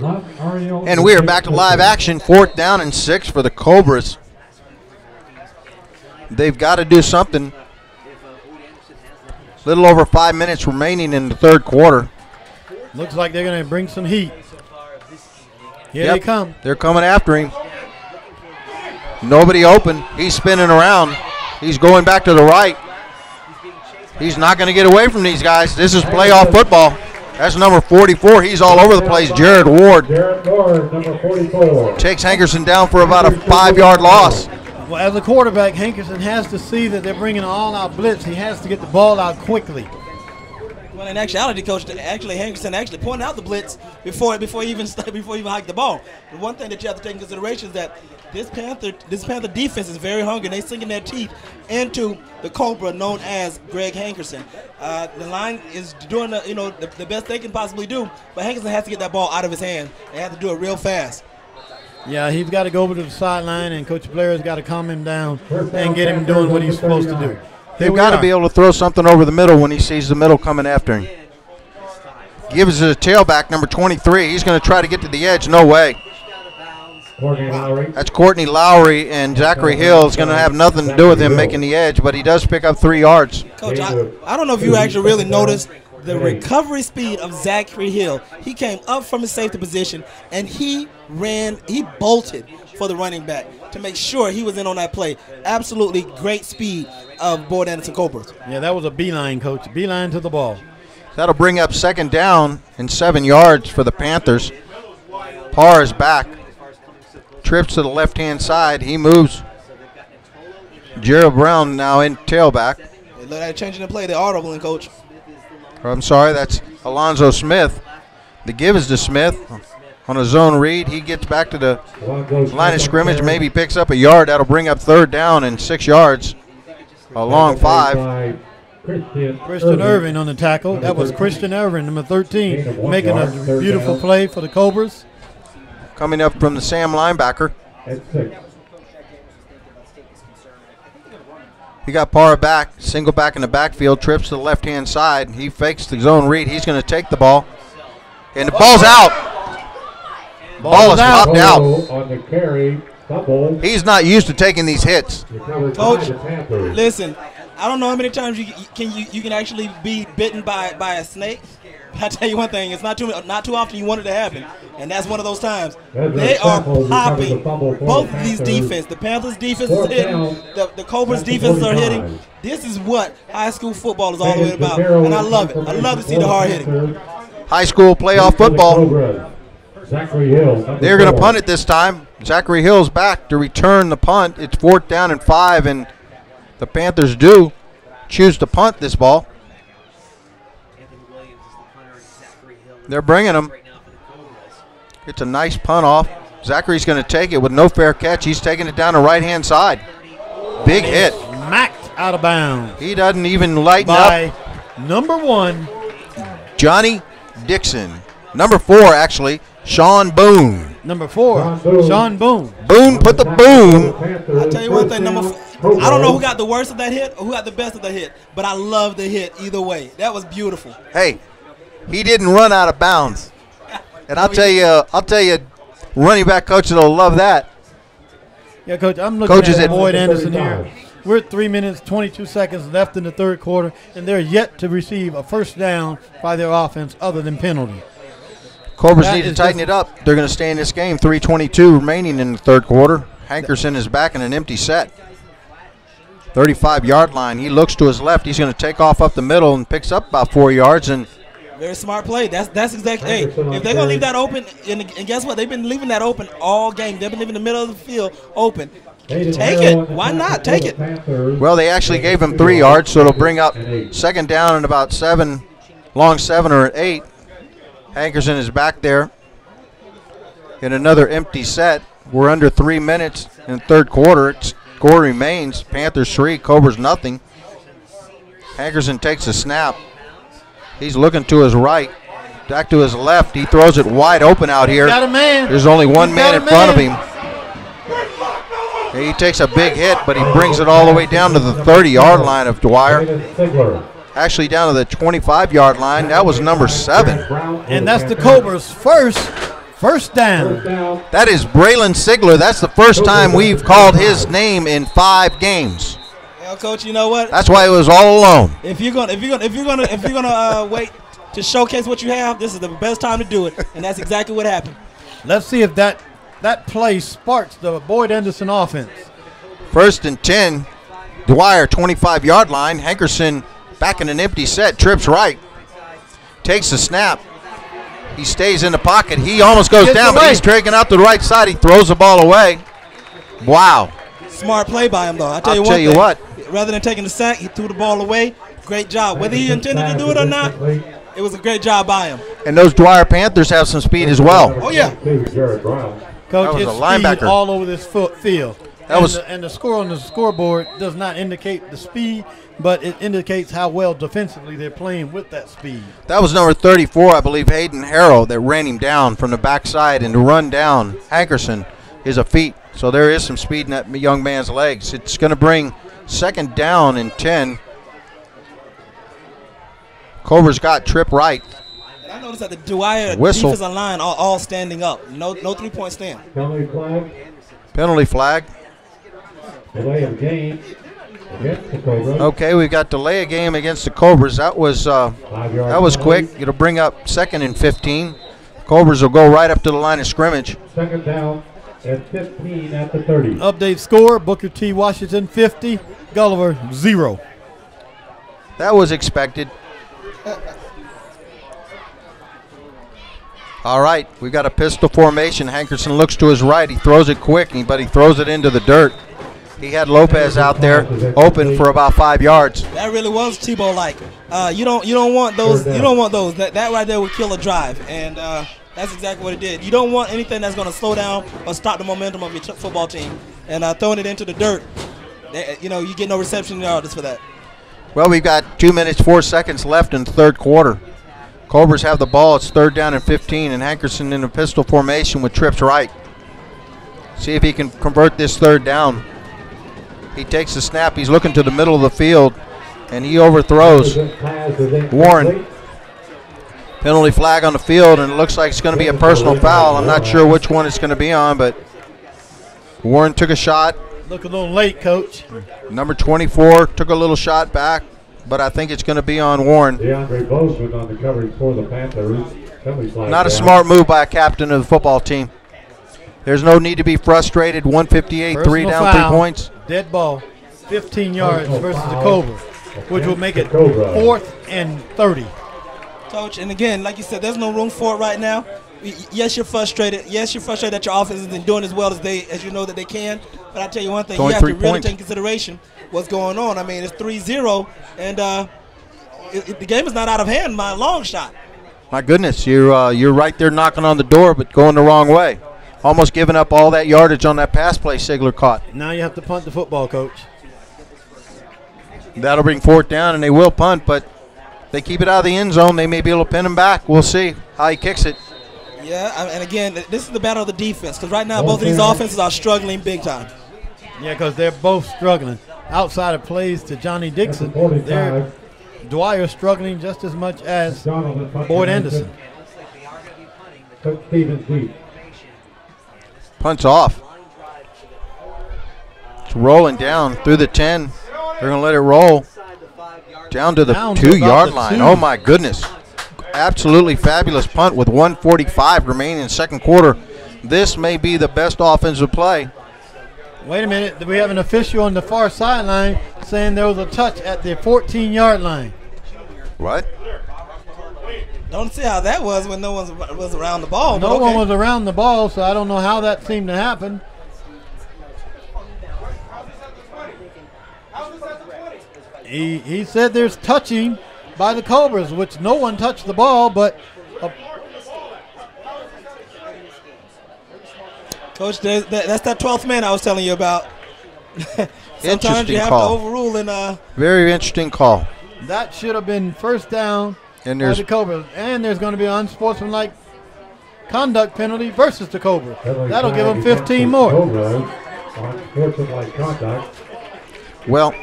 And we are back to live action. 4th down and 6 for the Cobras. They've got to do something. Little over 5 minutes remaining in the 3rd quarter. Looks like they're going to bring some heat. Here they come. They're coming after him. Nobody open. He's spinning around. He's going back to the right. He's not going to get away from these guys. This is playoff football. That's number 44. He's all over the place. Jared Ward. Jared Ward, number 44. Takes Hankerson down for about a 5-yard loss. Well, as a quarterback, Hankerson has to see that they're bringing an all-out blitz. He has to get the ball out quickly. Well, in actuality, Coach, Hankerson actually pointed out the blitz before he even hiked the ball. The one thing that you have to take into consideration is that this Panther defense is very hungry. They're sinking their teeth into the Cobra known as Greg Hankerson. The line is doing the best they can possibly do, but Hankerson has to get that ball out of his hand. They have to do it real fast. Yeah, he's got to go over to the sideline, and Coach Blair's got to calm him down and get him doing what he's supposed to do. They've got to be able to throw something over the middle when he sees the middle coming after him. Gives it a tailback, number 23. He's going to try to get to the edge. No way. That's Courtney Lowry, and Zachary Hill is going to have nothing to do with him making the edge, but he does pick up 3 yards. Coach, I don't know if you actually really noticed the recovery speed of Zachary Hill. He came up from his safety position, and he bolted for the running back to make sure he was in on that play. Absolutely great speed of Boyd Anderson Cobras. Yeah, that was a beeline, Coach. Beeline to the ball. That'll bring up 2nd down and 7 yards for the Panthers. Parr is back. Trips to the left-hand side. He moves. Gerald Brown now in tailback. They look at changing the play. They're audibling, Coach. I'm sorry, that's Alonzo Smith. The give is to Smith on a zone read. He gets back to the line of scrimmage, maybe picks up a yard. That'll bring up 3rd down and 6 yards. A long 5. Christian Irvin on the tackle. That was Christian Irvin, number 13, making a beautiful play for the Cobras. Coming up from the Sam linebacker. He got Parra back, single back in the backfield, trips to the left-hand side. He fakes the zone read. He's going to take the ball. And the ball's out. Ball is popped out. He's not used to taking these hits. Coach, listen, I don't know how many times you can actually be bitten by a snake. I tell you one thing, it's not too often you want it to happen, and that's one of those times. They are popping. Both of these defense, the Panthers defense is hitting, the Cobras defenses are hitting. This is what high school football is all the way about, and I love it. I love to see the hard hitting. High school playoff football. They're going to punt it this time. Zachary Hill's back to return the punt. It's 4th down and 5, and the Panthers do choose to punt this ball. They're bringing him. It's a nice punt off. Zachary's going to take it with no fair catch. He's taking it down the right-hand side. Big hit. Smacked out of bounds. He doesn't even lighten by up. Number 1. Johnny Dixon. Number 4, actually, Sean Boone. Number 4, Sean Boone. Boone put the boom. I'll tell you one thing, I don't know who got the worst of that hit or who got the best of the hit, but I love the hit either way. That was beautiful. Hey, he didn't run out of bounds. And I'll tell you, running back coaches will love that. Yeah, Coach, I'm looking at Boyd Anderson here. We're at 3 minutes, 22 seconds left in the 3rd quarter, and they're yet to receive a first down by their offense other than penalty. Cobras need to tighten it up. They're going to stay in this game. 3:22 remaining in the 3rd quarter. Hankerson is back in an empty set. 35-yard line. He looks to his left. He's going to take off up the middle and picks up about 4 yards. And Very smart play. That's exactly. Hey, if they're gonna leave that open, and guess what? They've been leaving that open all game. They've been leaving the middle of the field open. Take it. Why not? Take it. Well, they actually gave him 3 yards, so it'll bring up second down and about 7, long 7 or 8. Hankerson is back there in another empty set. We're under 3 minutes in the third quarter. Score remains Panthers 3, Cobras nothing. Hankerson takes a snap. He's looking to his right, back to his left. He throws it wide open out here. Got a man. There's only one man in front of him. He takes a big hit, but he brings it all the way down to the 30-yard line of Dwyer. Actually down to the 25-yard line. That was number 7. And that's the Cobras' first down. That is Braylon Sigler. That's the first time we've called his name in 5 games. Well, Coach, you know what? That's why he was all alone. If you're gonna wait to showcase what you have, this is the best time to do it, and that's exactly what happened. Let's see if that play sparks the Boyd Anderson offense. 1st and 10, Dwyer 25-yard line. Hankerson back in an empty set, trips right, takes the snap. He stays in the pocket. He almost goes down, but he's taking out the right side. He throws the ball away. Wow. Smart play by him, though. I'll tell you what. Rather than taking the sack, he threw the ball away. Great job. Whether he intended to do it or not, it was a great job by him. And those Dwyer Panthers have some speed as well. Oh, yeah. Coach, it's speed all over this field. And the score on the scoreboard does not indicate the speed, but it indicates how well defensively they're playing with that speed. That was number 34, I believe, Hayden Harrow, that ran him down from the backside. And to run down Hankerson is a feat. So there is some speed in that young man's legs. It's going to bring second down and 10. Cobras got trip right. And I noticed that the Dwyer defensive line all standing up. No 3-point stand. Penalty flag. Penalty flag. Delay of game against the Cobras. Okay, we've got delay of game against the Cobras. That was quick. It'll bring up 2nd and 15. Cobras will go right up to the line of scrimmage. Second down and 15 at the 30. Update score: Booker T. Washington 50, Gulliver 0. That was expected. All right, we've got a pistol formation. Hankerson looks to his right. He throws it quick, but he throws it into the dirt. He had Lopez out there open for about 5 yards. That really was Tebow-like. You don't want those. You don't want those. That right there would kill a drive, and that's exactly what it did. You don't want anything that's going to slow down or stop the momentum of your football team. And throwing it into the dirt, you get no reception yards for that. Well, we've got 2 minutes, 4 seconds left in the third quarter. Cobras have the ball. It's 3rd down and 15, and Hankerson in a pistol formation with trips right. See if he can convert this 3rd down. He takes the snap. He's looking to the middle of the field, and he overthrows Warren. Penalty flag on the field, and it looks like it's going to be a personal foul. I'm not sure which one it's going to be on, but Warren took a shot. Look a little late, Coach. Number 24 took a little shot back, but I think it's going to be on Warren. DeAndre Bozeman on the coverage for the Panthers. Not a smart move by a captain of the football team. There's no need to be frustrated. 158, 3 down, 3 points. Dead ball, 15 yards versus the Cobras, which will make it 4th and 30. Coach, and again, like you said, there's no room for it right now. Yes, you're frustrated. Yes, you're frustrated that your offense isn't doing as well as you know that they can. But I tell you one thing, you have to really take into consideration what's going on. I mean, it's 3-0, and the game is not out of hand by a long shot. My goodness, you're right there knocking on the door, but going the wrong way. Almost giving up all that yardage on that pass play Sigler caught. Now you have to punt the football, Coach. That'll bring 4th down, and they will punt, but they keep it out of the end zone. They may be able to pin him back. We'll see how he kicks it. Yeah, and again, this is the battle of the defense, because right now both of these offenses are struggling big time. Yeah, because they're both struggling. Outside of plays to Johnny Dixon, Dwyer struggling just as much as Boyd Anderson. Punts off. It's rolling down through the 10. They're going to let it roll down to the 2-yard line. Oh, my goodness. Absolutely fabulous punt with 1:45 remaining in the second quarter. This may be the best offensive play. Wait a minute. We have an official on the far sideline saying there was a touch at the 14-yard line. What? Don't see how that was when no one was around the ball. No one was around the ball, so I don't know how that seemed to happen. He said there's touching by the Cobras, which no one touched the ball, but Coach, that's that 12th man I was telling you about. Sometimes you have call. to overrule and Very interesting call. that should have been first down And by there's the Cobras. And there's going to be an unsportsmanlike conduct penalty versus the Cobras. That'll give them 15 more. Unsportsmanlike conduct. well,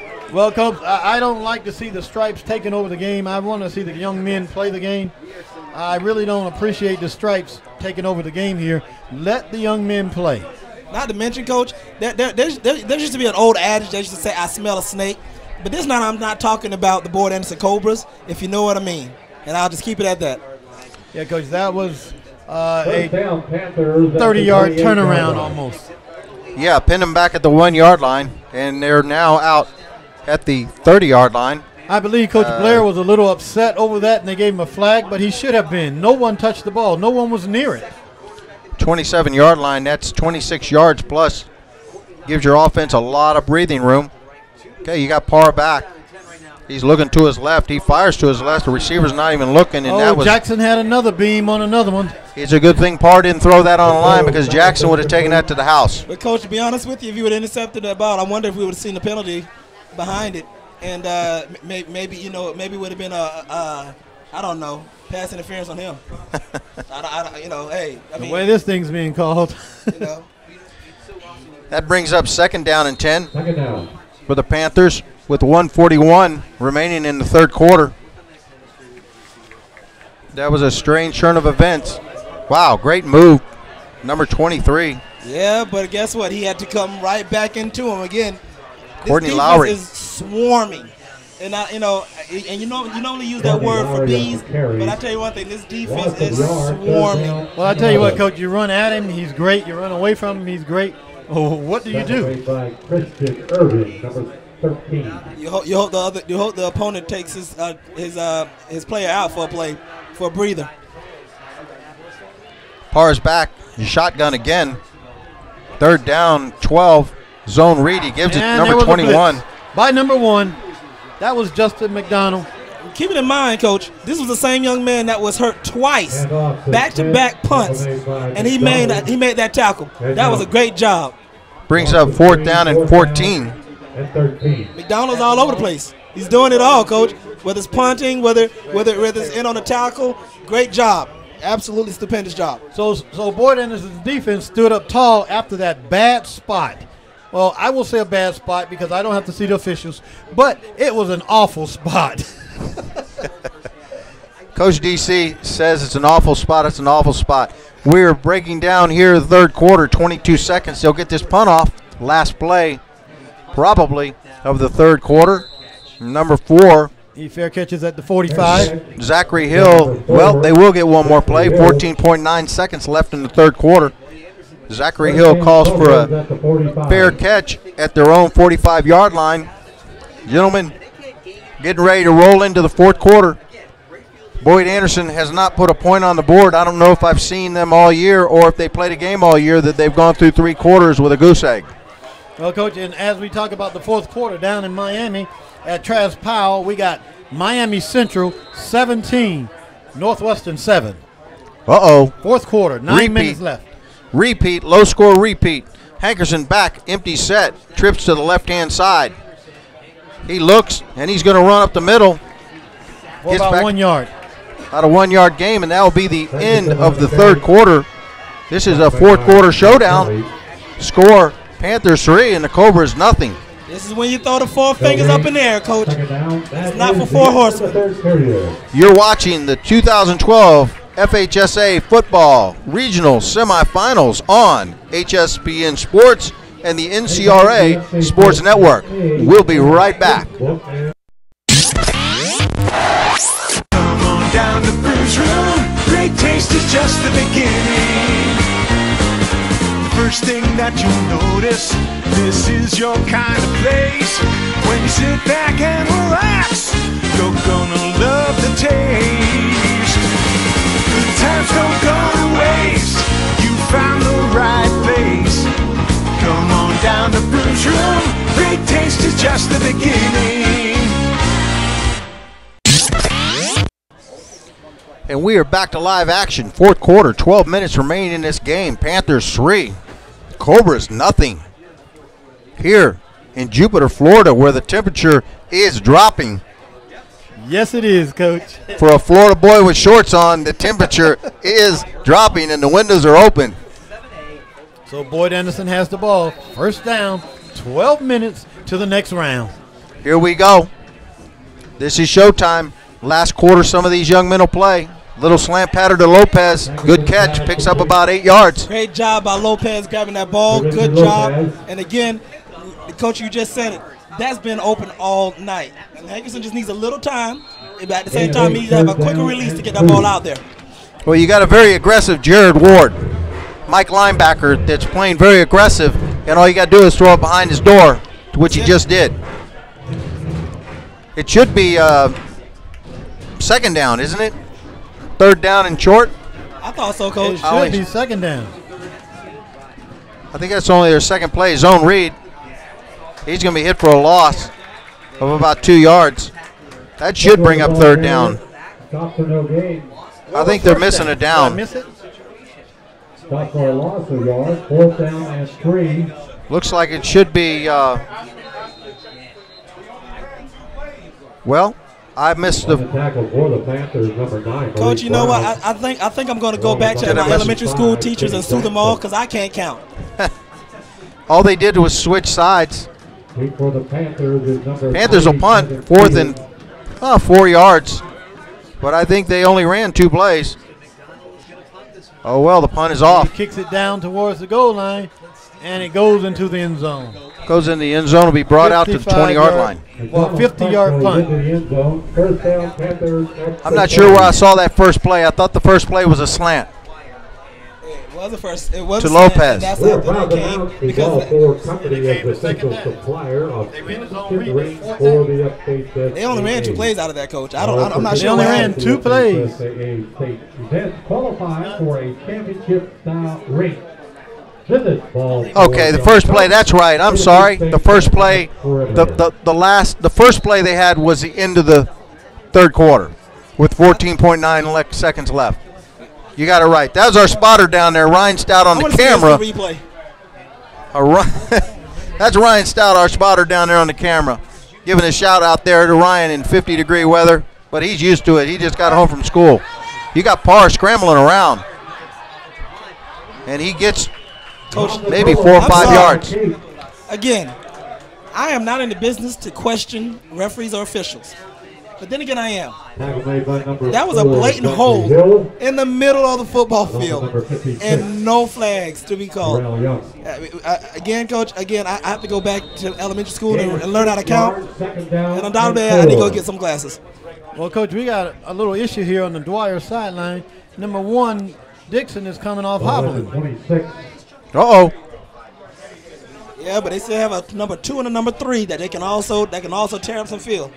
Coach, I don't like to see the stripes taking over the game. I want to see the young men play the game. I really don't appreciate the stripes taking over the game here. Let the young men play. not to mention, Coach, there used to be an old adage that used to say, "I smell a snake," but this time I'm not talking about the Boyd Anderson Cobras, if you know what I mean. And I'll just keep it at that. Yeah, Coach, that was a First down, Panthers. 30-yard turnaround almost. yeah, pin them back at the 1 yard line, and they're now out at the 30-yard line. I believe Coach Blair was a little upset over that, and they gave him a flag, but he should have been. No one touched the ball. No one was near it. 27-yard line, that's 26 yards plus. Gives your offense a lot of breathing room. Okay, you got Parr back. He's looking to his left. He fires to his left. The receiver's not even looking, and that was. Jackson had another beam on another one. It's a good thing Parr didn't throw that on the line because Jackson would have taken that to the house. But, Coach, to be honest with you, if you would have intercepted that ball, I wonder if we would have seen the penalty behind it. And maybe would have been I don't know, pass interference on him. The way this thing's being called. That brings up second down and 10 Second down. for the Panthers with 1:41 remaining in the third quarter. That was a strange turn of events. Wow, great move, number 23. Yeah, but guess what? He had to come right back into him again. Courtney this Lowry is swarming, and you normally use that word for bees, but I tell you one thing, this defense is swarming. Well, I tell you what, Coach, you run at him, he's great. You run away from him, he's great. Oh, what do you do? By Christian Irvin, number 13. You hope the opponent takes his player out for a breather. Parr's back, shotgun again. Third down, 12. Zone read, he gives it number 21. By number 1, that was Justin McDonald. Keep it in mind, Coach, this was the same young man that was hurt twice, back-to-back punts, and he made that tackle. That was a great job. Brings up fourth down and 14. And 13. McDonald's all over the place. He's doing it all, Coach. Whether it's punting, whether it's in on the tackle, great job. Absolutely stupendous job. So Boyd Anderson's defense stood up tall after that bad spot. Well, I will say a bad spot because I don't have to see the officials, but it was an awful spot. Coach DC says it's an awful spot. It's an awful spot. We're breaking down here the third quarter, 22 seconds. They'll get this punt off. Last play, probably, of the third quarter. Number 4. He fair catches at the 45. Zachary Hill, well, they will get one more play. 14.9 seconds left in the third quarter. Zachary Hill calls for a fair catch at their own 45-yard line. Gentlemen, getting ready to roll into the fourth quarter. Boyd Anderson has not put a point on the board. I don't know if I've seen them all year or if they played a game all year that they've gone through 3 quarters with a goose egg. Well, Coach, and as we talk about the fourth quarter down in Miami at Travis Powell, we got Miami Central 17, Northwestern 7. Uh-oh. Fourth quarter, 9 minutes left. Repeat, low score repeat. Hankerson back, empty set, trips to the left-hand side. He looks, and he's going to run up the middle. For about 1 yard. About a 1 yard game, and that will be the end of the third quarter. This is a fourth quarter showdown. Score, Panthers 3 and the Cobras nothing. This is when you throw the 4 fingers up in the air, Coach. It's not for 4 horsemen. You're watching the 2012 FHSA Football Regional Semifinals on HSPN Sports and the NCRA Sports Network. We'll be right back. Come on down to Brews Room. Great taste is just the beginning. First thing that you'll notice, this is your kind of place. When you sit back and relax, you're gonna love love the taste. Good times don't go to waste. You found the right place. Come on down to Brews Room. Great taste is just the beginning. And we are back to live action. Fourth quarter, 12 minutes remaining in this game. Panthers 3, Cobras nothing. Here in Jupiter, Florida, where the temperature is dropping. Yes, it is, Coach. For a Florida boy with shorts on, the temperature is dropping and the windows are open. So Boyd Anderson has the ball. First down, 12 minutes to the next round. Here we go. This is showtime. Last quarter, some of these young men will play. Little slant pattern to Lopez. Good catch. Picks up about 8 yards. Great job by Lopez grabbing that ball. Good job. And again, Coach, you just said it. That's been open all night. Hankerson just needs a little time. But at the same time, he needs to have a quicker release to get that ball out there. Well, you got a very aggressive Jared Ward, Mike linebacker, that's playing very aggressive, and all you got to do is throw it behind his door, which he just did. It should be second down, isn't it? Third down and short? I thought so, Coach. It should be second down. I think that's only their second play. Zone read. He's going to be hit for a loss of about 2 yards. That should bring up third down. I think they're missing a down. Miss it? Stop for a loss of yards. Fourth down and 3. Looks like it should be, well, I missed the tackle for the Panthers, number 9. Coach, you know what? I think I'm going to go back to my elementary school teachers and sue them all because I can't count. all they did was switch sides. For the Panthers is number Panthers will punt, fourth and 4 yards. But I think they only ran 2 plays. Oh, well, the punt is off. He kicks it down towards the goal line, and it goes into the end zone. Goes in the end zone, will be brought out to the 20-yard line. Well, 50-yard punt. I'm not sure where I saw that first play. I thought the first play was a slant. It was the first. It was to Lopez. That's after they came because they only ran 2 plays out of that, Coach. I'm not sure. They only ran 2 plays. Qualify for a championship-style ring. Okay, the first play. That's right. I'm sorry. The first play, the first play they had was the end of the third quarter, with 14.9 seconds left. You got it right. That was our spotter down there, Ryan Stout on the camera. That's Ryan Stout, our spotter down there on the camera, giving a shout out there to Ryan in 50-degree weather, but he's used to it. He just got home from school. You got Parr scrambling around, and he gets maybe 4 or 5 yards. Again, I am not in the business to question referees or officials. But then again, I am. That was a blatant hole in the middle of the football field, and no flags to be called. Again, Coach, I have to go back to elementary school and learn how to count. And undoubtedly, I need to go get some glasses. Well, Coach, we got a little issue here on the Dwyer sideline. Number 1, Dixon is coming off hobbling. Uh-oh. Yeah, but they still have a number 2 and a number 3 that can also tear up some field.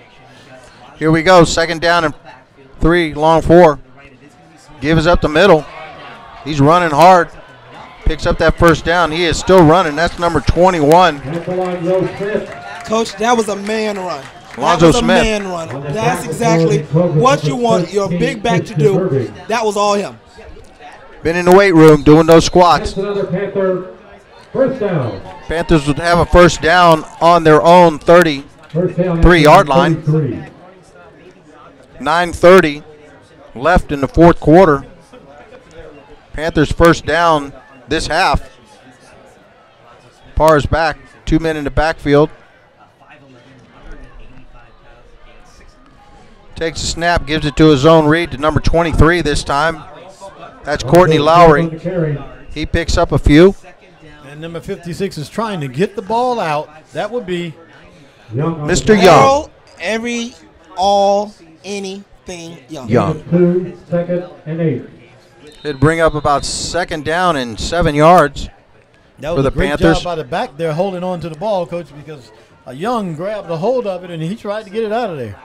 Here we go, second down and 3, long 4. Gives up the middle. He's running hard. Picks up that first down. He is still running. That's number 21. Coach, that was a man run. Lonzo Smith. Man run. That's exactly what you want your big back to do. That was all him. Been in the weight room doing those squats. First down. Panthers would have a first down on their own 33-yard line. 9:30 left in the fourth quarter. Panthers first down this half. Parr's back, 2 men in the backfield. Takes a snap, gives it to a zone read to number 23 this time. That's Courtney Lowry. He picks up a few. And number 56 is trying to get the ball out. That would be Mr. Young. Anything Young. 2, 2nd and 8. It'd bring up about second down and 7 yards for the Panthers. That was a great job by the back there holding on to the ball, Coach, because a Young grabbed a hold of it and he tried to get it out of there.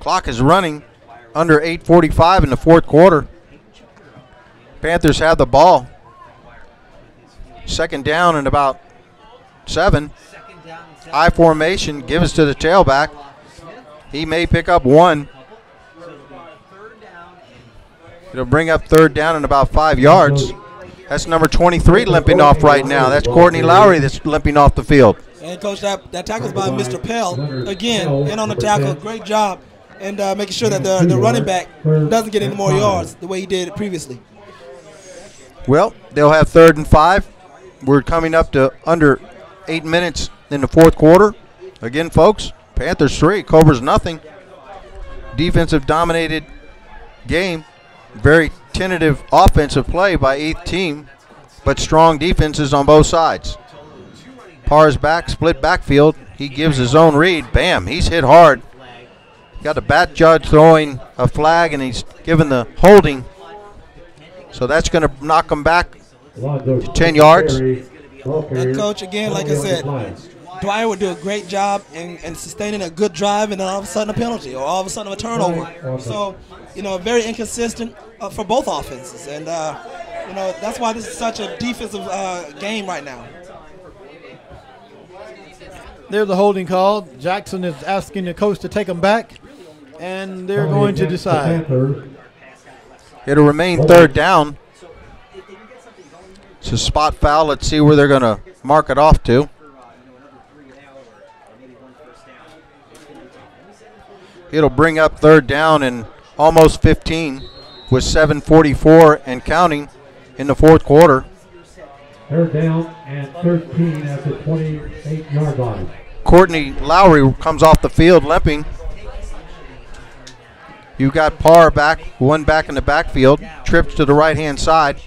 Clock is running under 8:45 in the fourth quarter. Panthers have the ball. Second down and about 7. I formation, gives to the tailback. He may pick up 1. It'll bring up third down and about 5 yards. That's number 23 limping off right now. That's Courtney Lowry that's limping off the field. And, Coach, that tackle's by Mr. Pell. Again, in on the tackle. Great job. And making sure that the running back doesn't get any more yards the way he did it previously. Well, they'll have 3rd and 5. We're coming up to under 8 minutes in the fourth quarter. Again, folks, Panthers 3, Cobras nothing. Defensive dominated game. Very tentative offensive play by each team, but strong defenses on both sides. Parr's back, split backfield. He gives his own read. Bam, he's hit hard. Got the bat judge throwing a flag, and he's given the holding. So that's going to knock him back to 10 yards. And, Coach, again, like I said, Dwyer would do a great job in sustaining a good drive, and then all of a sudden a penalty or all of a sudden a turnover. So, very inconsistent for both offenses. And, that's why this is such a defensive game right now. There's a holding call. Jackson is asking the coach to take him back, and they're going to decide. It'll remain third down. It's a spot foul. Let's see where they're going to mark it off to. It'll bring up third down and almost 15 with 7:44 and counting in the fourth quarter. Third down and 13 at the 28-yard line. Courtney Lowry comes off the field limping. You've got Parr back, one back in the backfield, trips to the right-hand side.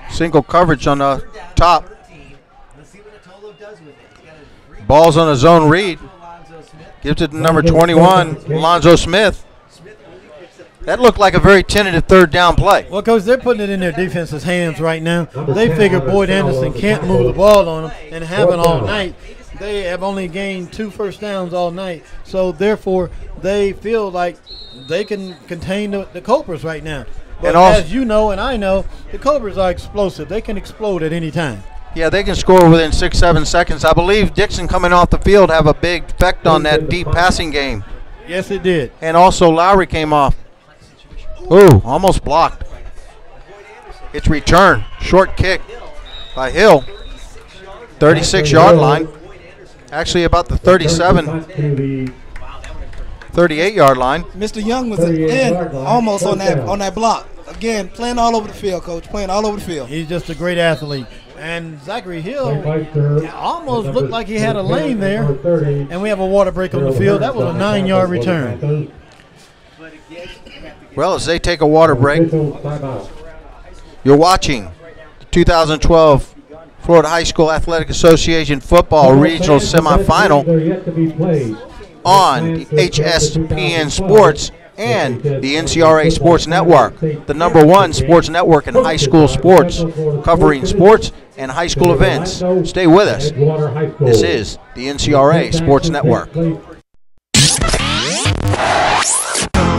Single coverage on the top. Ball's on a zone read. Gives it to number 21, Alonzo Smith. That looked like a very tentative third down play. Well, Coach, they're putting it in their defense's hands right now. They figure Boyd Anderson can't move the ball on them and have it all night. They have only gained 2 first downs all night. So, therefore, they feel like they can contain the Cobras right now. But as you know and I know, the Cobras are explosive. They can explode at any time. Yeah, they can score within 6-7 seconds. I believe Dixon coming off the field have a big effect on that deep passing game. Yes, it did. And also Lowry came off. Ooh, almost blocked. It's return. Short kick by Hill. 36-yard line. Actually about the 37, 38-yard line. Mr. Young was in almost on that block. Again, playing all over the field, Coach, playing all over the field. He's just a great athlete. And Zachary Hill almost looked like he had a lane there. And we have a water break on the field. That was a 9-yard return. Well, as they take a water break, you're watching the 2012 Florida High School Athletic Association Football Regional Semifinal on the HSPN Sports and the NCRA Sports Network, the #1 sports network in high school sports, covering sports and high school events. Stay with us. This is the NCRA Sports Network. Come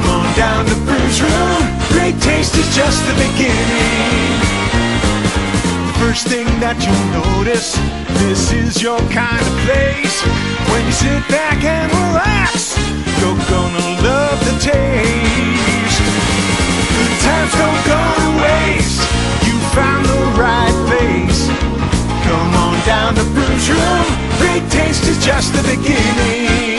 on down to Bruce Room. Great taste is just the beginning. First thing that you'll notice, this is your kind of place. When you sit back and relax, you're gonna love the taste. Good times don't go to waste. You found the right place. Come on down to Bruce Room. Great taste is just the beginning.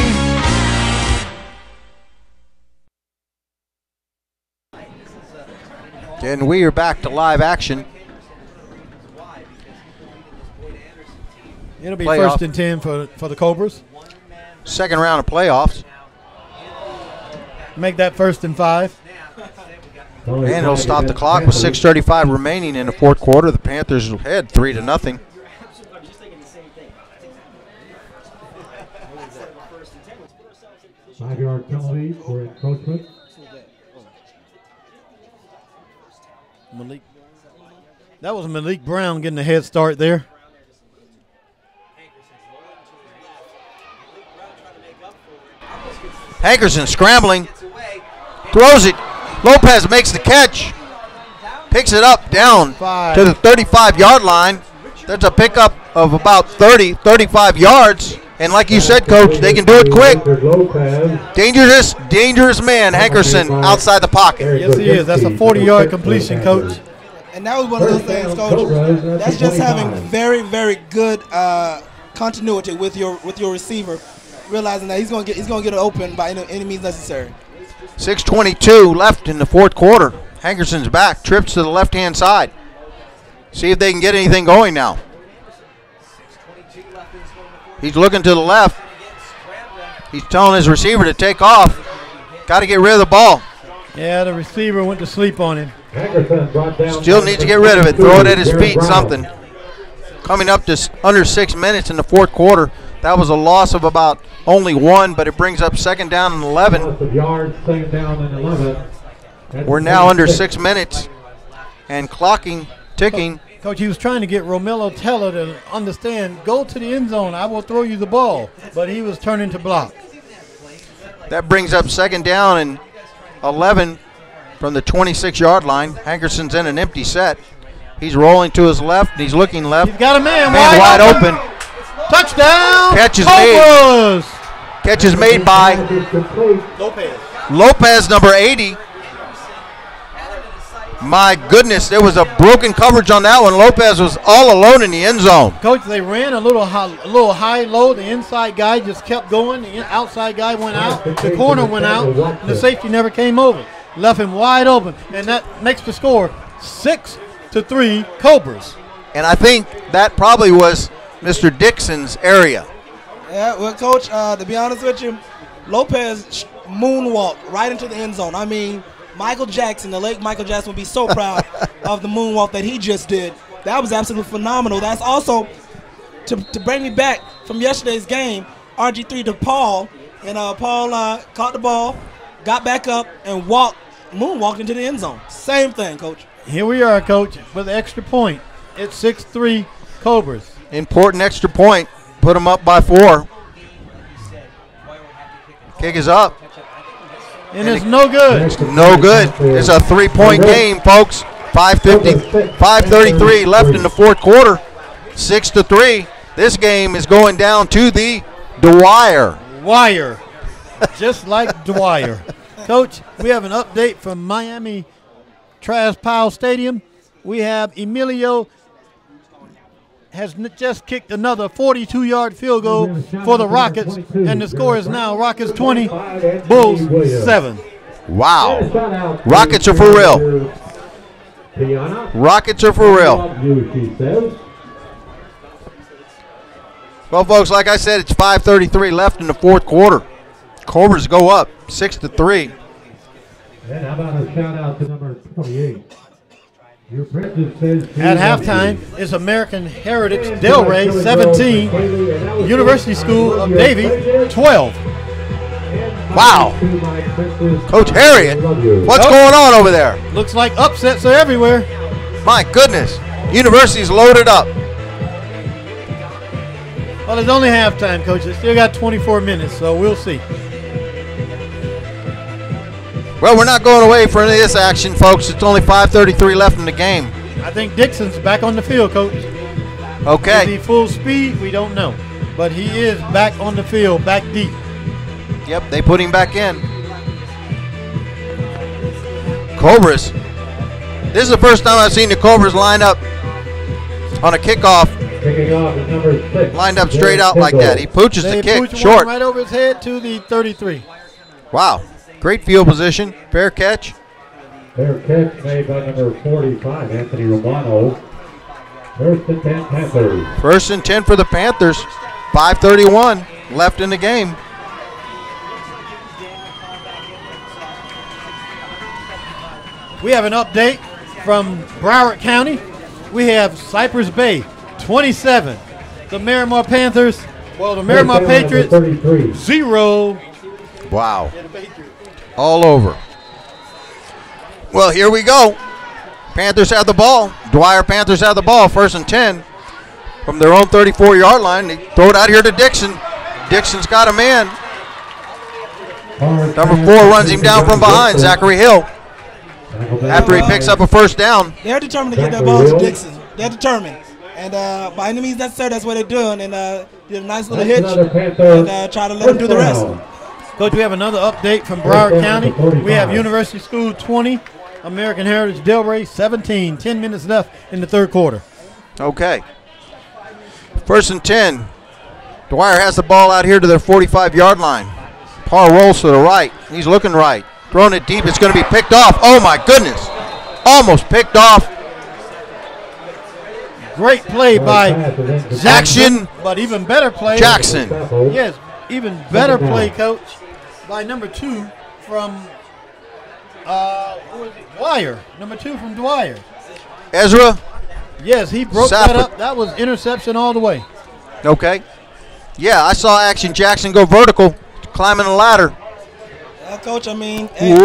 And we are back to live action. It'll be first and 10 for the Cobras. Second round of playoffs. Make that 1st and 5. And it'll stop the clock with 6:35 remaining in the fourth quarter. The Panthers head 3-0. Five-yard penalty for encroachment. That was Malik Brown getting a head start there. Hankerson scrambling. Throws it. Lopez makes the catch. Picks it up down to the 35-yard line. That's a pickup of about 35 yards. And like you said, Coach, they can do it quick. Dangerous man, Hankerson, outside the pocket. Yes, he is. That's a 40-yard completion, Coach. And that was one of those things, Coach. That's just having very, very good continuity with your receiver, realizing that he's gonna get it open by any means necessary. 6:22 left in the fourth quarter. Hankerson's back, trips to the left-hand side. See if they can get anything going now. He's looking to the left. He's telling his receiver to take off. Got to get rid of the ball. Yeah, the receiver went to sleep on him. Still needs to get rid of it. Throw it at his feet, something. Coming up to under 6 minutes in the fourth quarter. That was a loss of about only 1, but it brings up second down and 11. We're now under 6 minutes and clocking, ticking. Coach, he was trying to get Romello Teller to understand, go to the end zone, I will throw you the ball. But he was turning to block. That brings up second down and 11 from the 26-yard line. Hankerson's in an empty set. He's rolling to his left, and he's looking left. He's got a man wide open. Touchdown! Catch is Cobras! made. Catch is made by Lopez, number 80. My goodness, there was a broken coverage on that one. Lopez was all alone in the end zone. Coach, they ran a little high, low. The inside guy just kept going. The outside guy went out. The corner went out. And the safety never came over. Left him wide open. And that makes the score 6-3 Cobras. And I think that probably was Mr. Dixon's area. Yeah, well, Coach, to be honest with you, Lopez moonwalked right into the end zone. I mean, Michael Jackson, the late Michael Jackson, would be so proud of the moonwalk that he just did. That was absolutely phenomenal. That's also, to bring me back from yesterday's game, RG3 to Paul, and Paul caught the ball, got back up, and moonwalked into the end zone. Same thing, Coach. Here we are, Coach, with the extra point. It's 6-3 Cobras. Important extra point. Put them up by 4. Kick is up. And it's no good. It's no good. It's a 3-point game, folks. 5:33 left in the fourth quarter. 6-3. This game is going down to the Dwyer. Just like Dwyer. Coach, we have an update from Miami Trash Pile Stadium. We have Emilio has just kicked another 42-yard field goal for the Rockets, and the score is now Rockets 20, Bulls 7. Wow. Rockets are for real. Rockets are for real. Well, folks, like I said, it's 5:33 left in the fourth quarter. Cobras go up 6-3. And how about a shout out to number 28? At halftime, it's American Heritage Delray 17, University School of Davie 12. Wow. Coach Harriet, what's going on over there? Looks like upsets are everywhere. My goodness. University's loaded up. Well, it's only halftime, Coach. They still got 24 minutes, so we'll see. Well, we're not going away for any of this action, folks. It's only 5:33 left in the game. I think Dixon's back on the field, Coach. Okay. Is he full speed? We don't know. But he is back on the field, back deep. Yep, they put him back in. Cobras. This is the first time I've seen the Cobras line up on a kickoff. Lined up straight out like that. He pooches the kick short. Right over his head to the 33. Wow. Great field position. Fair catch. Fair catch made by number 45, Anthony Romano. First and 10 Panthers. First and 10 for the Panthers. 5:31 left in the game. We have an update from Broward County. We have Cypress Bay 27. The Miramar Panthers, the Miramar Patriots 0. Wow. All over. Well, here we go. Panthers have the ball. Dwyer Panthers have the ball. First and 10 from their own 34-yard line. They throw it out here to Dixon. Dixon's got a man. Number 4 runs him down from behind, Zachary Hill, after he picks up a first down. They're determined to get that ball to Dixon. They're determined. And by any means necessary, that's what they're doing. And did a nice little hitch and try to let him do the rest. Coach, we have another update from Broward County. We have University School 20, American Heritage Delray 17. 10 minutes left in the third quarter. Okay. 1st and 10. Dwyer has the ball out here to their 45-yard line. Parr rolls to the right. He's looking right. Throwing it deep. It's going to be picked off. Oh, my goodness. Almost picked off. Great play by Jackson. But even better play. Jackson. Yes, even better play, Coach, by number 2 from Dwyer. Number 2 from Dwyer. Ezra. Yes, he broke that up. That was interception all the way. Okay. Yeah, I saw Action Jackson go vertical, climbing the ladder. Coach, I mean, hey,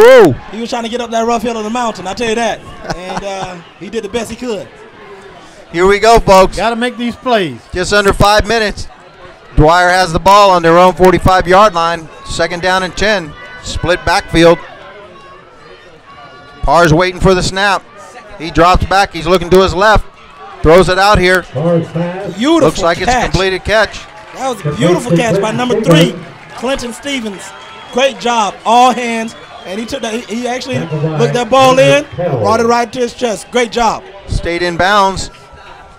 he was trying to get up that rough hill of the mountain, I'll tell you that. And he did the best he could. Here we go, folks. Got to make these plays. Just under 5 minutes. Dwyer has the ball on their own 45-yard line. 2nd down and 10. Split backfield. Parr's waiting for the snap. He drops back. He's looking to his left. Throws it out here. Beautiful Looks like catch. it's a completed catch. That was a beautiful catch by number 3, Clinton Stevens. Great job, all hands. And he took that. He actually looked that ball in, brought it right to his chest. Great job. Stayed in bounds.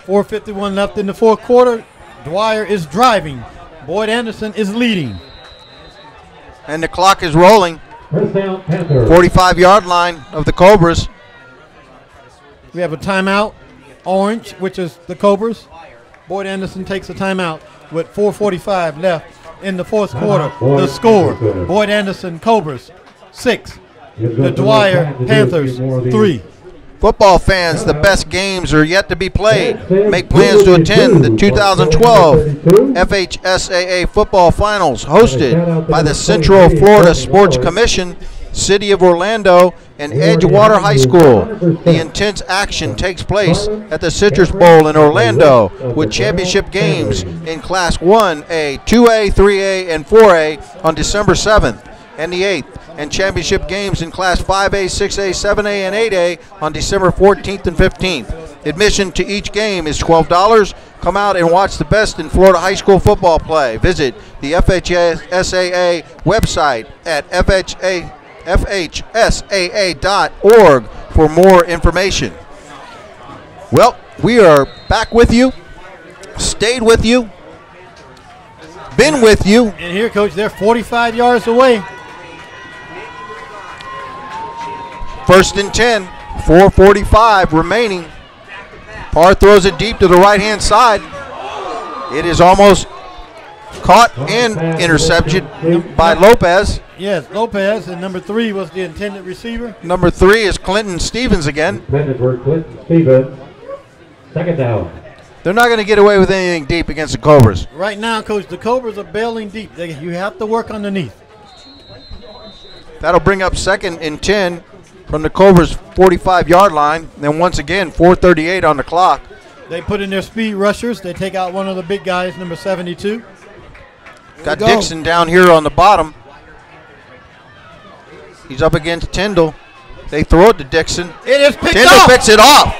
4:51 left in the fourth quarter. Dwyer is driving. Boyd Anderson is leading. And the clock is rolling. 45-yard line of the Cobras. We have a timeout. Orange, which is the Cobras. Boyd Anderson takes a timeout with 4:45 left in the fourth quarter. The score, Boyd Anderson Cobras 6, the Dwyer Panthers 3. Football fans, the best games are yet to be played. Make plans to attend the 2012 FHSAA Football Finals hosted by the Central Florida Sports Commission, City of Orlando, and Edgewater High School. The intense action takes place at the Citrus Bowl in Orlando with championship games in Class 1A, 2A, 3A, and 4A on December 7th and the 8th, and championship games in Class 5A, 6A, 7A, and 8A on December 14th and 15th. Admission to each game is $12. Come out and watch the best in Florida high school football play. Visit the FHSAA website at FHSAA.org for more information. Well, we are back with you, stayed with you, been with you. And here, Coach, they're 45 yards away. 1st and 10, 4:45 remaining. Parr throws it deep to the right-hand side. It is almost caught and intercepted by Lopez. Yes, Lopez, and number 3 was the intended receiver. Number 3 is Clinton Stevens again. Intended for Clinton Stevens. 2nd down. They're not going to get away with anything deep against the Cobras. Right now, Coach, the Cobras are bailing deep. You have to work underneath. That'll bring up 2nd and 10 from the Cobras' 45-yard line. Then once again, 4:38 on the clock. They put in their speed rushers. They take out one of the big guys, number 72. Got Dixon down here on the bottom. He's up against Tyndall. They throw it to Dixon. It is picked Tyndall off. picks it off.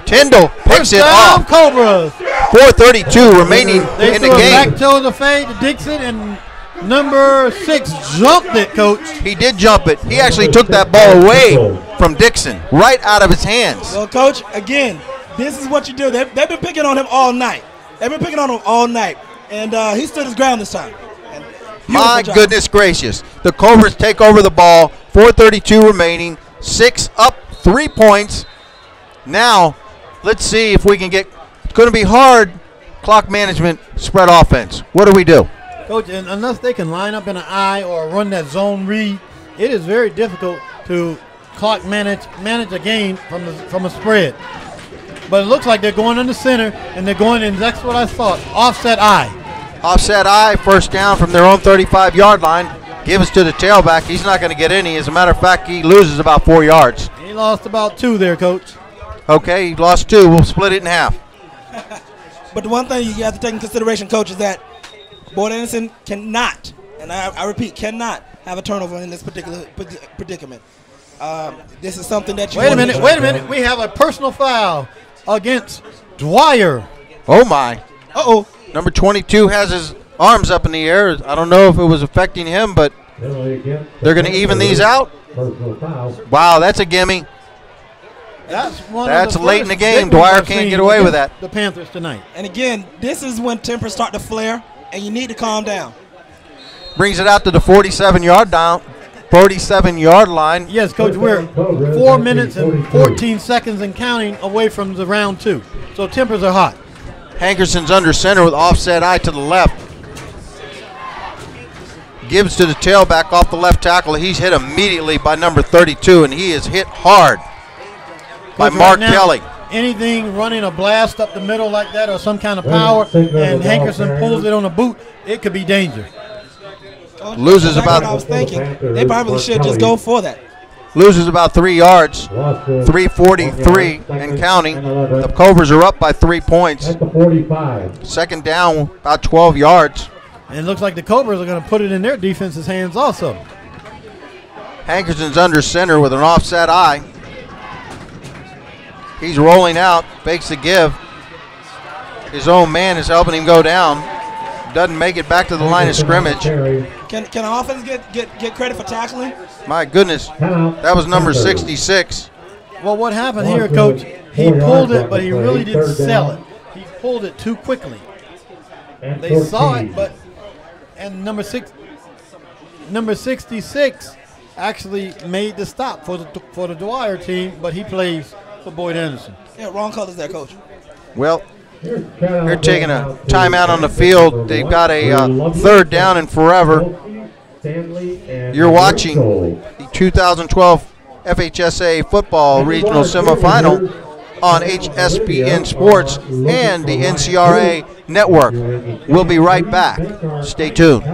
Tyndall picks it off. Cobras. 4:32 remaining They in the threw it game. back to the fade to Dixon, and number 6 jumped it, Coach. He did jump it. He actually took that ball away from Dixon, right out of his hands. Well, Coach, again, this is what you do. They've been picking on him all night. And he stood his ground this time. My goodness gracious. The Cobras take over the ball. 4:32 remaining. 6 up, 3 points. Now, let's see if we can get, it's going to be hard, clock management, spread offense. What do we do? Coach, and unless they can line up in an eye or run that zone read, it is very difficult to clock manage a game from a spread. But it looks like they're going in the center, and they're going in, that's what I thought, offset eye. Offset eye, 1st down from their own 35-yard line. Gives to the tailback. He's not going to get any. As a matter of fact, he loses about 4 yards. He lost about 2 there, Coach. Okay, he lost 2. We'll split it in half. But the one thing you have to take in consideration, Coach, is that Boyd Anderson cannot and I repeat, cannot have a turnover in this particular predicament. This is something that you Wait a minute. We have a personal foul against Dwyer. Oh, my. Uh-oh. Number 22 has his arms up in the air. I don't know if it was affecting him, but they're going to even these out. Wow, that's a gimme. That's late in the game. Dwyer can't get away with that. The Panthers tonight. And again, this is when tempers start to flare, and you need to calm down. Brings it out to the 47-yard line. Yes, Coach, we're 4 minutes and 14 seconds and counting away from the round 2. So tempers are hot. Hankerson's under center with offset eye to the left. Gibbs to the tailback off the left tackle. He's hit immediately by number 32, and he is hit hard by Mark Kelly. Anything running a blast up the middle like that or some kind of power, and Hankerson pulls it on a boot, it could be danger. Loses about. What I was thinking. They probably should just go for that. Loses about 3 yards, 3:43 and counting. The Cobras are up by 3 points. Second down, about 12 yards. And it looks like the Cobras are going to put it in their defense's hands also. Hankerson's under center with an offset eye. He's rolling out, fakes the give. His own man is helping him go down. Doesn't make it back to the line of scrimmage. Can offense get credit for tackling? My goodness, that was number 66. Well, what happened here, Coach, he pulled it, but he really didn't sell it. He pulled it too quickly. They saw it, and number 66 actually made the stop for the Dwyer team, but he plays for Boyd Anderson. Yeah, wrong colors there, Coach. Well, they're taking a timeout on the field. They've got a third down and forever. You're watching the 2012 FHSA football regional semifinal on HSPN Sports and the NCRA network. We'll be right back. Stay tuned.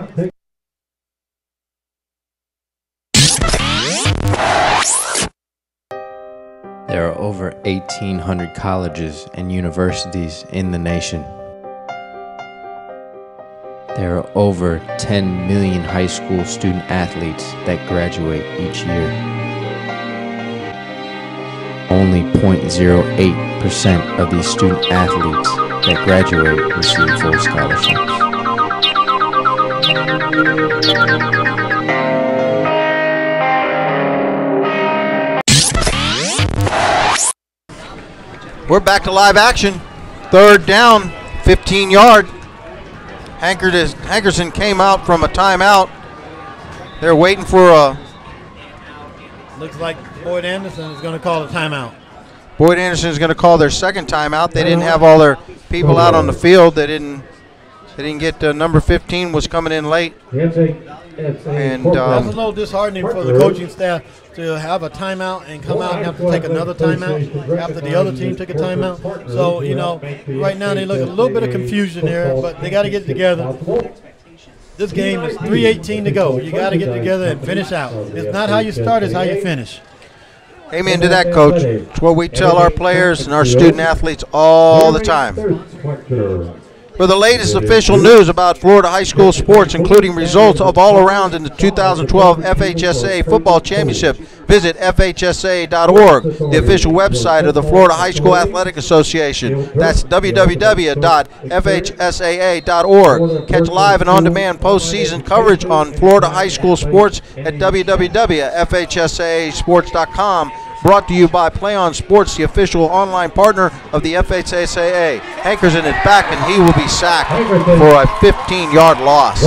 There are over 1,800 colleges and universities in the nation. There are over 10 million high school student athletes that graduate each year. Only 0.08% of these student athletes that graduate receive full scholarships. We're back to live action. Third down, 15-yard. Hankerson came out from a timeout. They're waiting for a... Looks like Boyd Anderson is going to call a timeout. Boyd Anderson is going to call their second timeout. They didn't have all their people out on the field. They didn't get number 15 was coming in late. And that's a little disheartening for the coaching staff to have a timeout and come out and have to take another timeout after the other team took a timeout. So, you know, right now they look a little bit of confusion there, but they got to get it together. This game is 3:18 to go. You got to get together and finish out. It's not how you start, it's how you finish. Amen to that, Coach. It's what we tell our players and our student athletes all the time. For the latest official news about Florida high school sports, including results of all around in the 2012 FHSA Football Championship, visit FHSA.org, the official website of the Florida High School Athletic Association. That's www.fhsaa.org. Catch live and on-demand postseason coverage on Florida high school sports at www.fhsasports.com. Brought to you by Play On Sports, the official online partner of the FHSAA. Hankerson is back, and he will be sacked for a 15-yard loss.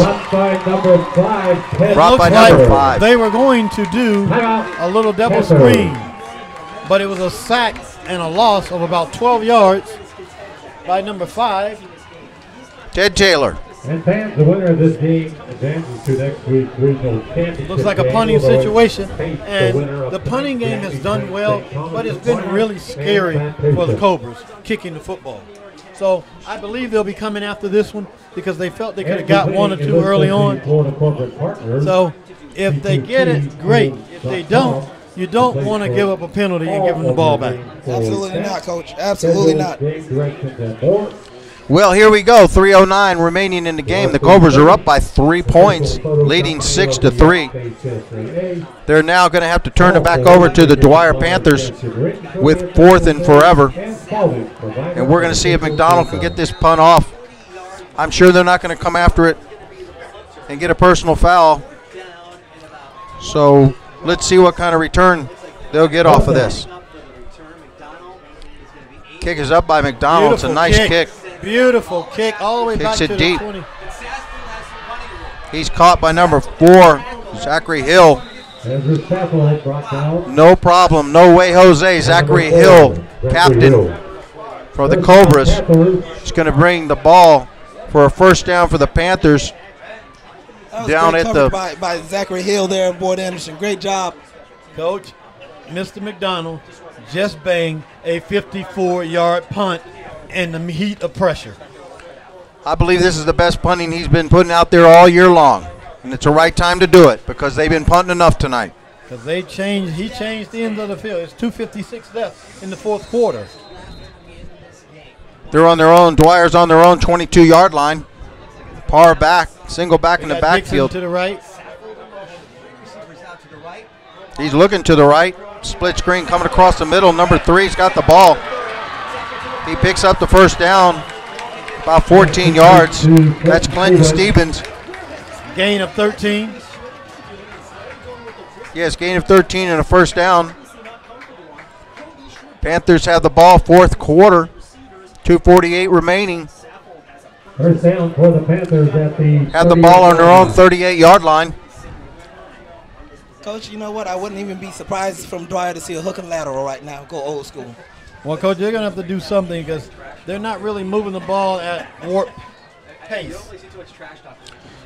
Brought by number 5. They were going to do a little double screen, but it was a sack and a loss of about 12 yards by number 5. Ted Taylor. And fans, the winner of this game advances to next week's regional championship. Looks like a punting situation, and the punting game has done well, but it's been really scary for the Cobras kicking the football. So I believe they'll be coming after this one because they felt they could have got one or two early on. So if they get it, great. If they don't, you don't want to give up a penalty and give them the ball back. Absolutely not, Coach. Absolutely not. Well, here we go. 3:09 remaining in the game. The Cobras are up by 3 points, leading 6-3. They're now going to have to turn it back over to the Dwyer Panthers with 4th and forever. And we're going to see if McDonald can get this punt off. I'm sure they're not going to come after it and get a personal foul. So let's see what kind of return they'll get off of this. Kick is up by McDonald. It's a nice kick. Beautiful kick all the way back to the 20. He's caught by number 4, Zachary Hill. No problem. No way, Jose. Zachary Hill, captain for the Cobras, is going to bring the ball for a first down for the Panthers. Down at the by Zachary Hill there, Boyd Anderson. Great job, Coach. Mr. McDonald just banged a 54-yard punt in the heat of pressure. I believe this is the best punting he's been putting out there all year long, and it's the right time to do it because they've been punting enough tonight. Because he changed the end of the field. It's 2:56 left in the 4th quarter. They're on their own. Dwyer's on their own 22-yard line. Par back, single back in the backfield. Dixon to the right. He's looking to the right. Split screen coming across the middle. Number 3's got the ball. He picks up the first down, about 14 yards. That's Clinton Stevens. Gain of 13. Yes, gain of 13 and a first down. Panthers have the ball, 4th quarter. 2:48 remaining. First down for the Panthers at the have the ball on their own 38-yard line. Coach, you know what? I wouldn't even be surprised from Dwyer to see a hook and lateral right now. Go old school. Well, Coach, they're going to have to do something because they're not really moving the ball at warp pace.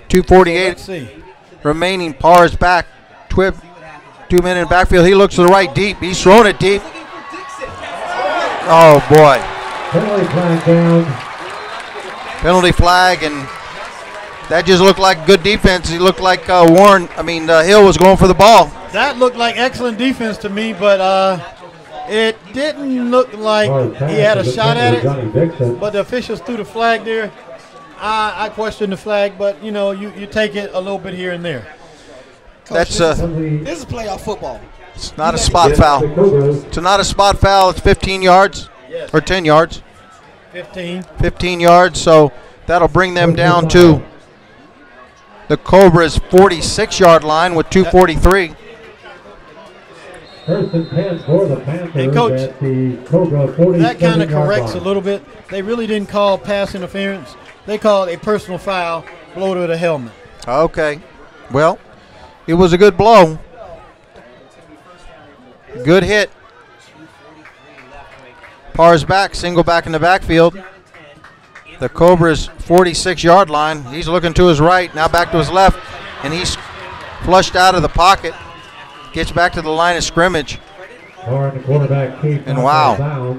2:48 remaining. Parr's back. 2-minute in backfield. He looks to the right deep. He's throwing it deep. Oh, boy. Penalty flag down. Penalty flag, and that just looked like good defense. He looked like Hill was going for the ball. That looked like excellent defense to me, but it didn't look like he had a shot at it. But the officials threw the flag there. I question the flag, but, you take it a little bit here and there. Coach, this is playoff football. It's not a spot foul. It's not a spot foul. It's 15 yards or 10 yards. 15 yards, so that'll bring them down to the Cobras' 46-yard line with 2:43. First and 10 for the Panthers. Hey, Coach, at the Cobra 47 that kind of corrects line. a little bit. They really didn't call pass interference. They called a personal foul, blow to the helmet. Okay. Well, it was a good blow. Good hit. Parr's back, single back in the backfield. The Cobras' 46-yard line. He's looking to his right, now back to his left, and he's flushed out of the pocket. Gets back to the line of scrimmage. And wow.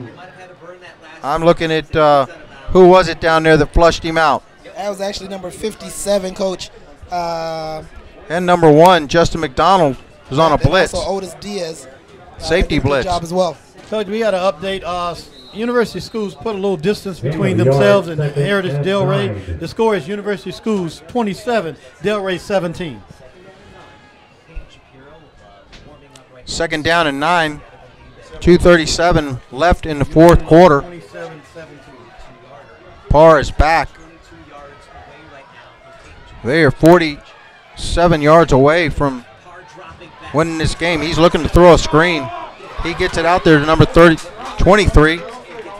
I'm looking at who was it down there that flushed him out? That was actually number 57, Coach. And number 1, Justin McDonald, was on a blitz. Also Otis Diaz. Safety blitz. Good job as well. Coach, we got to update. University Schools put a little distance between themselves and Heritage Delray. The score is University Schools 27, Delray 17. Second down and 9. 2:37 left in the 4th quarter. Parr is back. They are 47 yards away from winning this game. He's looking to throw a screen. He gets it out there to number 23.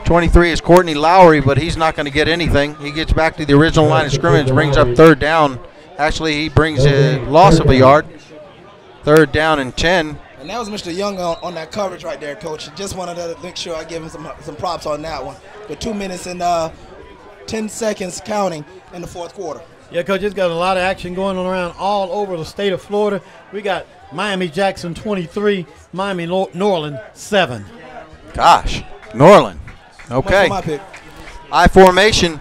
23 is Courtney Lowry, but he's not going to get anything. He gets back to the original line of scrimmage, brings up 3rd down. Actually, he brings a loss of a yard. 3rd down and 10. And that was Mr. Young on that coverage right there, Coach. Just wanted to make sure I give him some props on that one. With 2 minutes and 10 seconds counting in the 4th quarter. Yeah, Coach, it's got a lot of action going on around all over the state of Florida. We got Miami-Jackson 23, Miami-Norland 7. Gosh, Norland. Okay. My pick. I formation,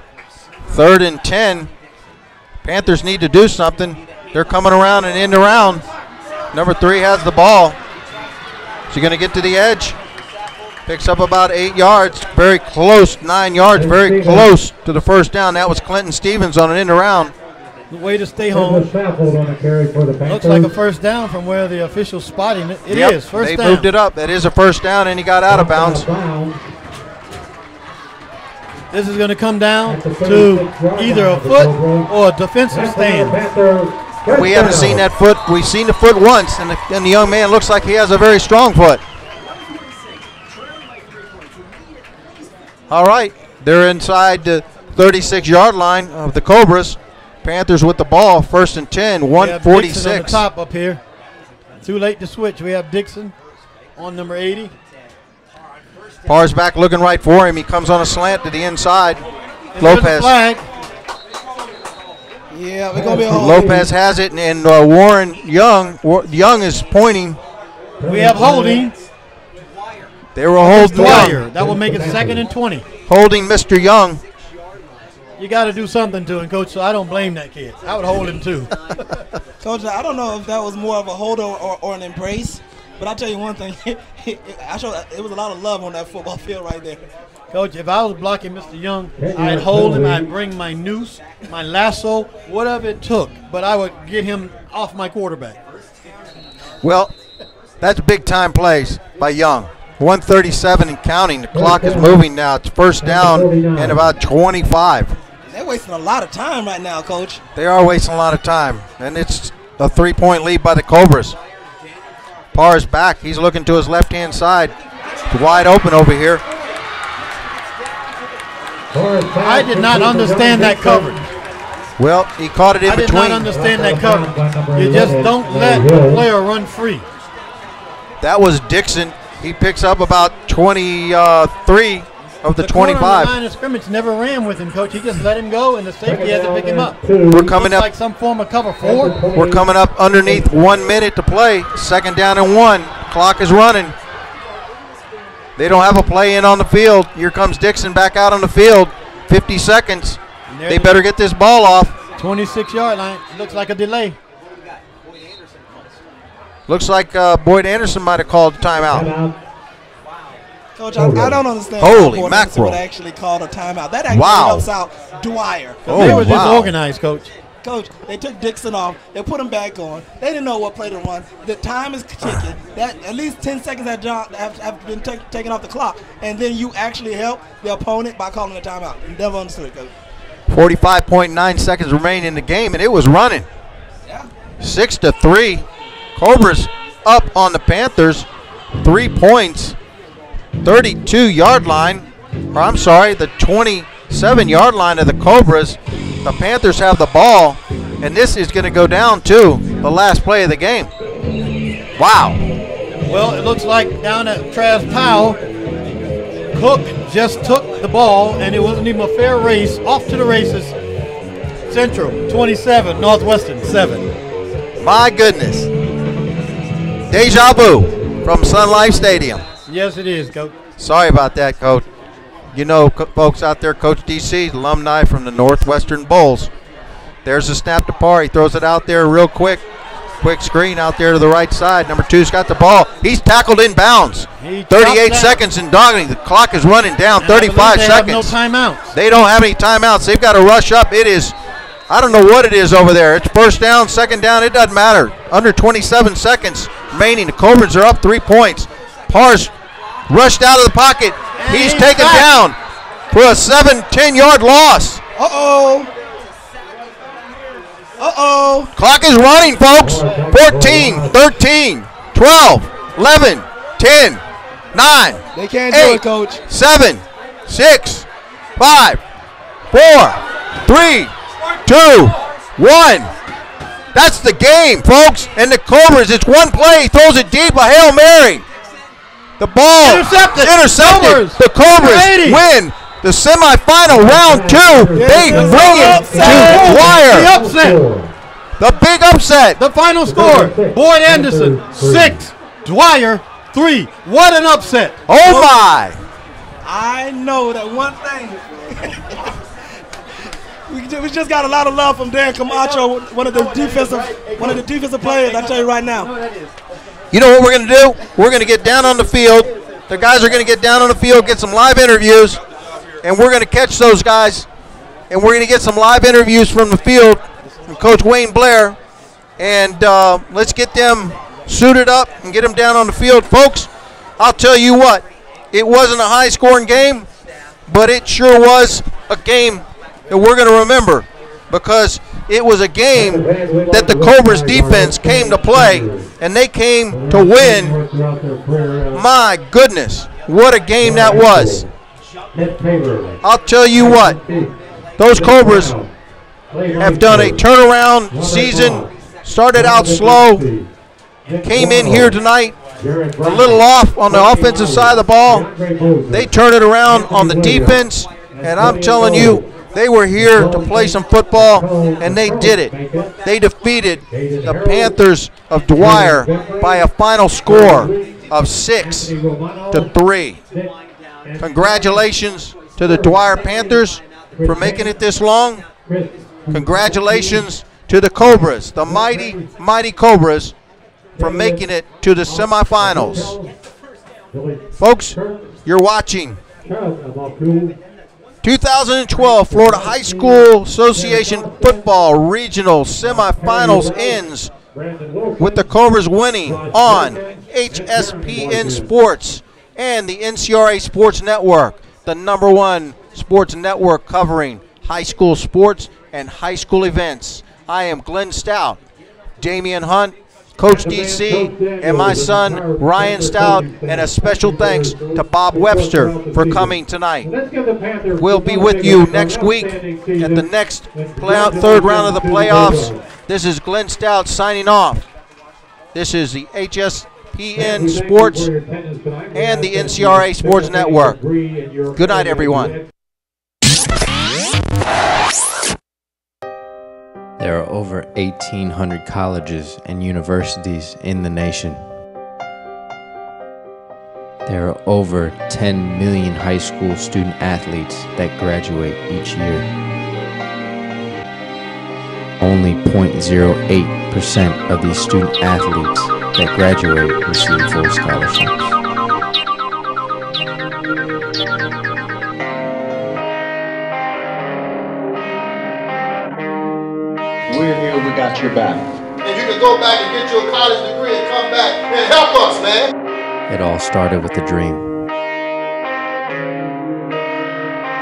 3rd and 10. Panthers need to do something. They're coming around and end around. Number 3 has the ball. Is he going to get to the edge? Picks up about 8 yards, very close, 9 yards, very close to the first down. That was Clinton Stevens on an end around. The way to stay home. Looks like a first down from where the official's spotting it. It is first down. They moved it up. That is a first down, and he got out of bounds. This is going to come down to either a foot or a defensive stand. We haven't seen that foot. We've seen the foot once, and the young man looks like he has a very strong foot. All right, they're inside the 36-yard line of the Cobras. Panthers with the ball, 1st and 10, 146. On the top up here. Too late to switch. We have Dixon on number 80. Parr's back looking right for him. He comes on a slant to the inside. And Lopez. Flag. Yeah, we're going to be a hold. Lopez has it, and Warren Young is pointing. We have holding. They were holding Dwyer. That will make it 2nd and 20. Holding Mr. Young. You got to do something to him, Coach, so I don't blame that kid. I would hold him too. Coach, I don't know if that was more of a hold or an embrace, but I'll tell you one thing. It was a lot of love on that football field right there. Coach, if I was blocking Mr. Young, I'd hold him. I'd bring my noose, my lasso, whatever it took, but I would get him off my quarterback. Well, that's big-time plays by Young. 137 and counting. The clock is moving now. It's first down and about 25. They're wasting a lot of time right now, Coach. They are wasting a lot of time, and it's a 3-point lead by the Cobras. Parr's back. He's looking to his left-hand side. It's wide open over here. I did not understand that coverage. Well, he caught it in between. I did not understand that coverage. You just don't let the player run free. That was Dixon. He picks up about 23 of the 25. The line of scrimmage never ran with him, Coach. He just let him go, and the safety had to pick him up. We're coming up like some form of cover 4. We're coming up underneath 1 minute to play. 2nd down and 1. Clock is running. They don't have a play in on the field. Here comes Dixon back out on the field. 50 seconds. They better get this ball off. 26-yard line. Looks like a delay. Looks like Boyd Anderson might have called a timeout. Coach, I don't understand. Holy Boyd mackerel. would actually call a timeout. That actually helps out Dwyer. They were disorganized, Coach. Coach, they took Dixon off. They put him back on. They didn't know what play to run. The time is ticking. That at least 10 seconds have been taken off the clock. And then you actually help the opponent by calling a timeout. Never understood, Coach. 45.9 seconds remain in the game, and it was running. Yeah. 6-3. Cobras up on the Panthers. 3 points. 32-yard line. Or I'm sorry, the 27-yard line of the Cobras. The Panthers have the ball, and this is going to go down to the last play of the game. Wow. Well, it looks like down at Travis Powell, Cook just took the ball, and it wasn't even a fair race. Off to the races. Central 27, Northwestern 7. My goodness. Deja vu from Sun Life Stadium. Yes, it is, Coach. Sorry about that, Coach. You know, folks out there, Coach DC, alumni from the Northwestern Bulls. There's a snap to Parr. He throws it out there real quick. Quick screen out there to the right side. Number 2's got the ball. He's tackled in bounds. 38 seconds in dogging. The clock is running down. 35 seconds. Have no timeouts. They don't have any timeouts. They've got to rush up. It is, I don't know what it is over there. It's first down, 2nd down. It doesn't matter. Under 27 seconds remaining. The Cobras are up 3 points. Parr's rushed out of the pocket. He's taken down for a 10-yard loss. Uh-oh. Uh-oh. Clock is running, folks. 14, 13, 12, 11, 10, 9, They can't 8, do it, Coach. 7, 6, 5, 4, 3, 2, 1. That's the game, folks. And the Cobras, it's one play. He throws it deep, a Hail Mary. The ball intercepted. The Cobras win the semifinal round 2. They bring it to Dwyer. The upset. The big upset. The final score, Boyd Anderson 6, Dwyer 3. What an upset. Oh my. I know that one thing. we just got a lot of love from Dan Camacho, one of the defensive players. I tell you right now. You know what we're going to do? We're going to get down on the field. The guys are going to get down on the field, get some live interviews, and we're going to catch those guys, and we're going to get some live interviews from the field from Coach Wayne Blair, and let's get them suited up and get them down on the field. Folks, I'll tell you what, it wasn't a high-scoring game, but it sure was a game that we're going to remember, because it was a game that the Cobras defense came to play, and they came to win. My goodness, what a game that was. I'll tell you what, those Cobras have done a turnaround season, started out slow, came in here tonight a little off on the offensive side of the ball. They turned it around on the defense, and I'm telling you, they were here to play some football, and they did it. They defeated the Panthers of Dwyer by a final score of 6-3. Congratulations to the Dwyer Panthers for making it this long. Congratulations to the Cobras, the mighty, mighty Cobras, for making it to the semifinals. Folks, you're watching 2012 Florida High School Association Football Regional Semifinals ends with the Cobras winning on HSPN Sports and the NCRA Sports Network, the #1 sports network covering high school sports and high school events. I am Glenn Stout, Damian Hunt, Coach DC, and my son Ryan Stout, and a special thanks to Bob Webster for coming tonight. We'll be with you next week at the next third round of the playoffs. This is Glenn Stout signing off. This is the HSPN Sports and the NCRA Sports Network. Good night, everyone. There are over 1,800 colleges and universities in the nation. There are over 10 million high school student athletes that graduate each year. Only 0.08% of these student athletes that graduate receive full scholarships. We're here, we got your back. And you can go back and get your college degree and come back and help us, man. It all started with a dream.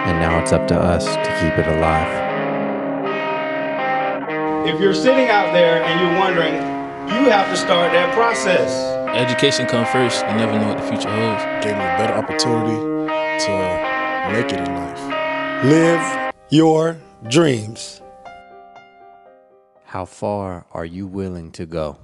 And now it's up to us to keep it alive. If you're sitting out there and you're wondering, you have to start that process. Education comes first. You never know what the future holds. Gave me a better opportunity to make it in life. Live your dreams. How far are you willing to go?